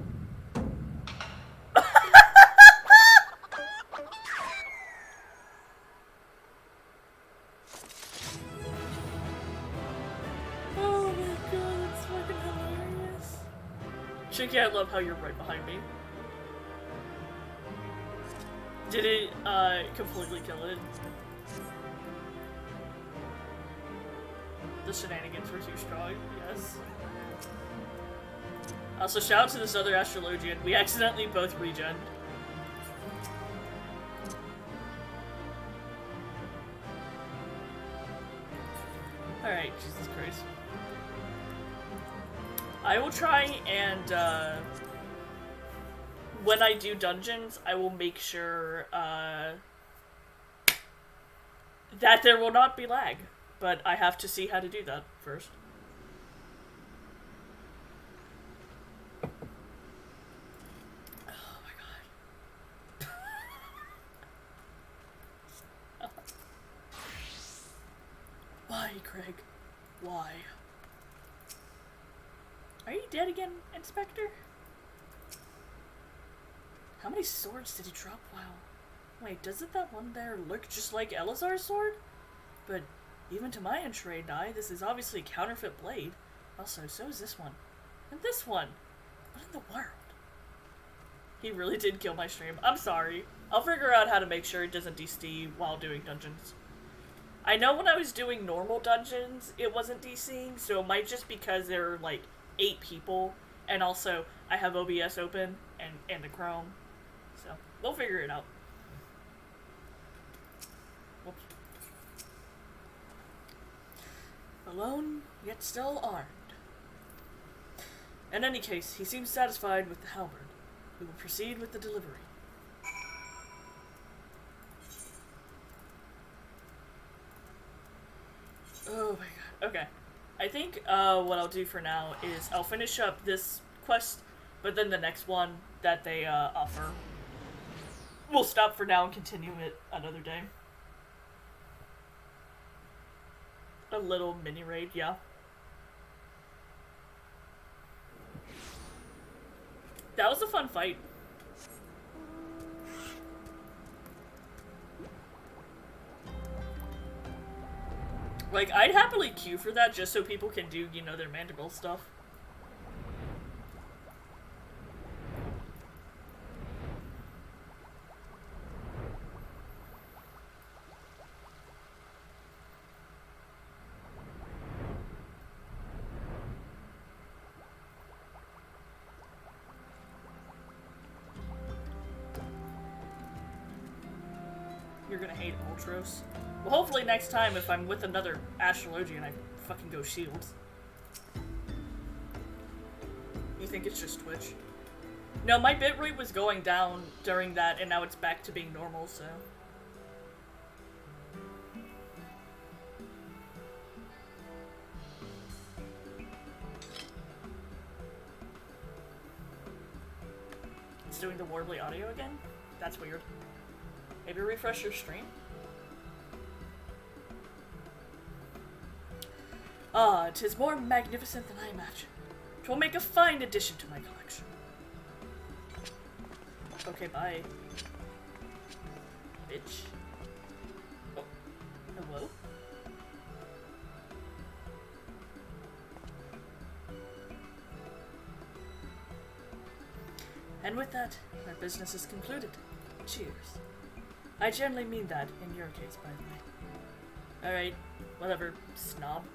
Oh my god, that's fucking hilarious. Shinky, I love how you're right behind me. Did it, completely kill it? The shenanigans were too strong, yes. Also, shout out to this other astrologian. We accidentally both regened. Alright, Jesus Christ. I will try and, when I do dungeons, I will make sure, that there will not be lag. But I have to see how to do that first. Oh my god. die. Are you dead again, Inspector? How many swords did he drop? Wow. Wait, doesn't that one there look just like Elazar's sword? But even to my untrained eye, this is obviously a counterfeit blade. Also, so is this one. And this one. What in the world? He really did kill my stream. I'm sorry. I'll figure out how to make sure it doesn't DC while doing dungeons. I know when I was doing normal dungeons, it wasn't DCing, so it might just because there are like 8 people, and also I have OBS open and the Chrome, so we'll figure it out. Whoops. Alone, yet still armed. In any case, he seems satisfied with the halberd. We will proceed with the delivery. Oh my god. Okay. I think what I'll do for now is I'll finish up this quest, but then the next one that they offer, we'll stop for now and continue it another day. A little mini raid, yeah. That was a fun fight. Like, I'd happily queue for that just so people can do, you know, their Manderville stuff. You're gonna hate Ultros. Well, hopefully next time if I'm with another Astrologian, I fucking go shields. You think it's just Twitch? No, my bitrate was going down during that, and now it's back to being normal, so... It's doing the warbly audio again? That's weird. Maybe refresh your stream? Ah, 'tis more magnificent than I imagined. 'Twill make a fine addition to my collection. Okay, bye. Bitch. Oh. Hello? And with that, our business is concluded. Cheers. I generally mean that, in your case, by the way. Alright, whatever, snob.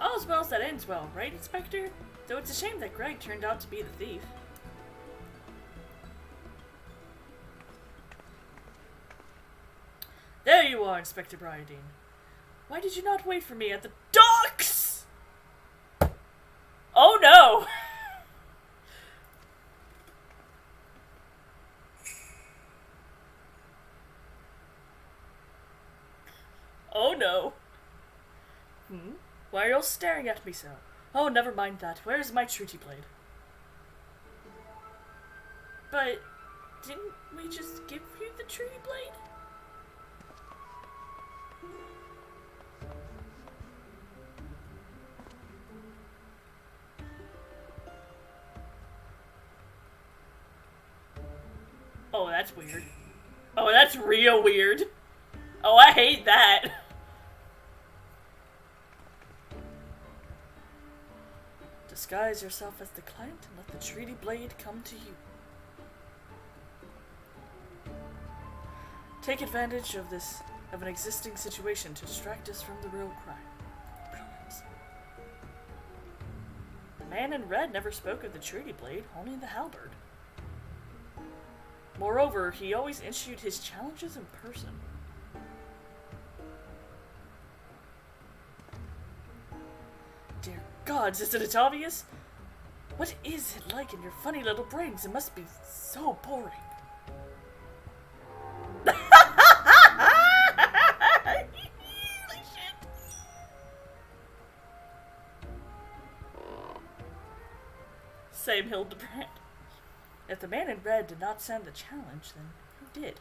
All's well that ends well, right, Inspector? Though it's a shame that Greg turned out to be the thief. There you are, Inspector Bryadine. Why did you not wait for me at the docks? Oh no! Oh no. Why are you all staring at me so? Oh, never mind that. Where is my treaty blade? But, didn't we just give you the treaty blade? Oh, that's weird. Oh, that's real weird. Oh, I hate that. Disguise yourself as the client and let the treaty blade come to you. Take advantage of an existing situation to distract us from the real crime. Brilliant. The man in red never spoke of the treaty blade, only the halberd. Moreover, he always issued his challenges in person. Dear gods, isn't it obvious? What is it like in your funny little brains? It must be so boring. Holy shit. Same Hildebrand. If the man in red did not send the challenge, then who did?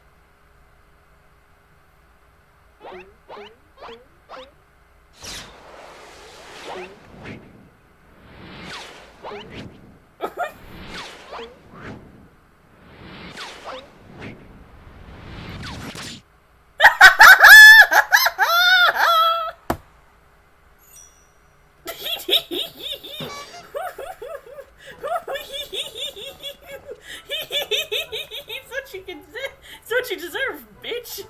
It's what you deserve, bitch.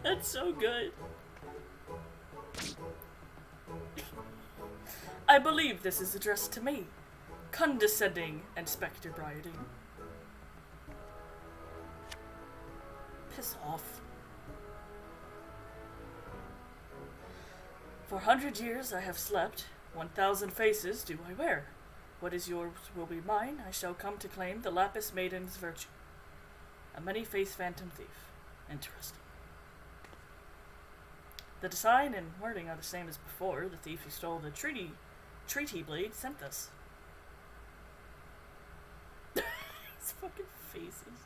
That's so good. I believe this is addressed to me. Condescending Inspector Bryading. Piss off. For 100 years I have slept. 1,000 faces do I wear. What is yours will be mine. I shall come to claim the Lapis Maiden's virtue. A many-faced phantom thief. Interesting. The design and wording are the same as before. The thief who stole the treaty blade sent this. His fucking faces.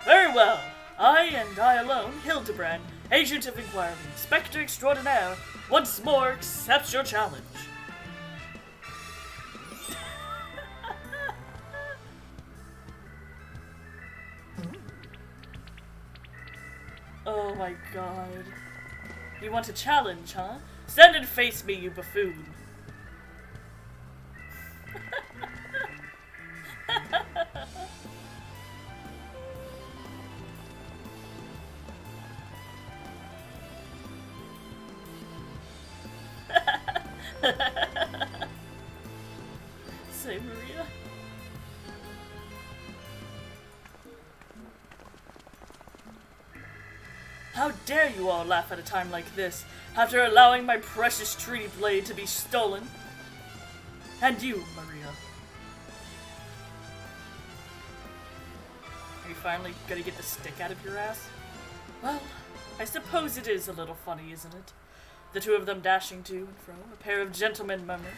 Very well. I and I alone, Hildebrand, Agent of Inquiry, Inspector Extraordinaire, once more accepts your challenge. Oh my god. You want a challenge, huh? Stand and face me, you buffoon. Say, Maria. How dare you all laugh at a time like this, after allowing my precious treaty blade to be stolen? And you, Maria. Are you finally gonna get the stick out of your ass? Well, I suppose it is a little funny, isn't it? The two of them dashing to and fro, a pair of gentlemen mummers.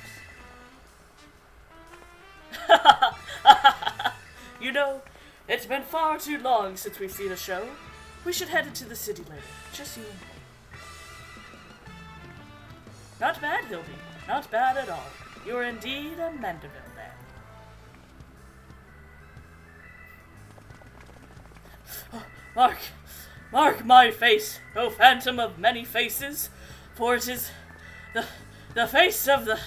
You know, it's been far too long since we've seen a show. We should head into the city later, just you and me. Not bad, Hildy. Not bad at all. You're indeed a Manderville man. Oh, mark my face, O phantom of many faces, for it is the face of the...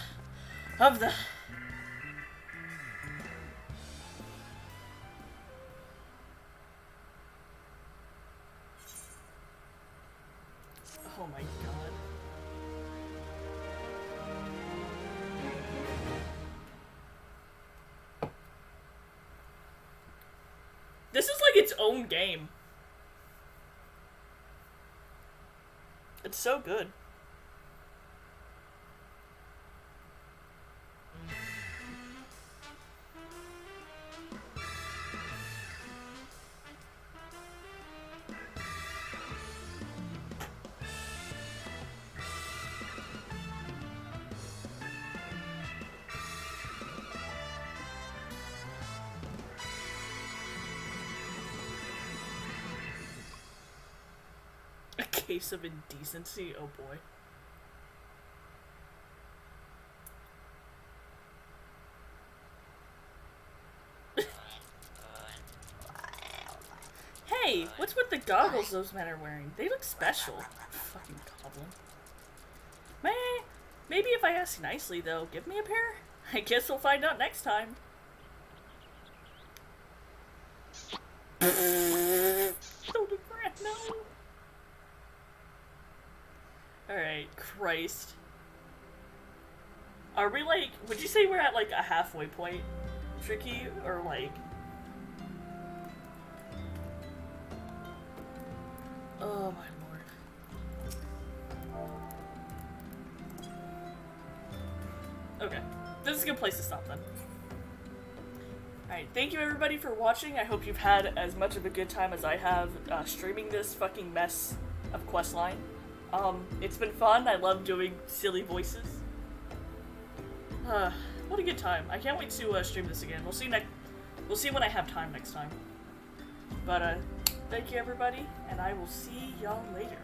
Oh my god. This is like its own game. It's so good. A case of indecency? Oh boy. Hey, what's with the goggles those men are wearing? They look special. Fucking goblin. Maybe if I ask nicely, they'll give me a pair? I guess we'll find out next time. Hildebrand, no. Alright, Christ. Are we like, would you say we're at like a halfway point, Tricky, or like... Oh my lord. Okay, this is a good place to stop then. Alright, thank you everybody for watching. I hope you've had as much of a good time as I have streaming this fucking mess of questline. It's been fun. I love doing silly voices. what a good time. I can't wait to stream this again. We'll see when I have time next time. But thank you everybody, and I will see y'all later.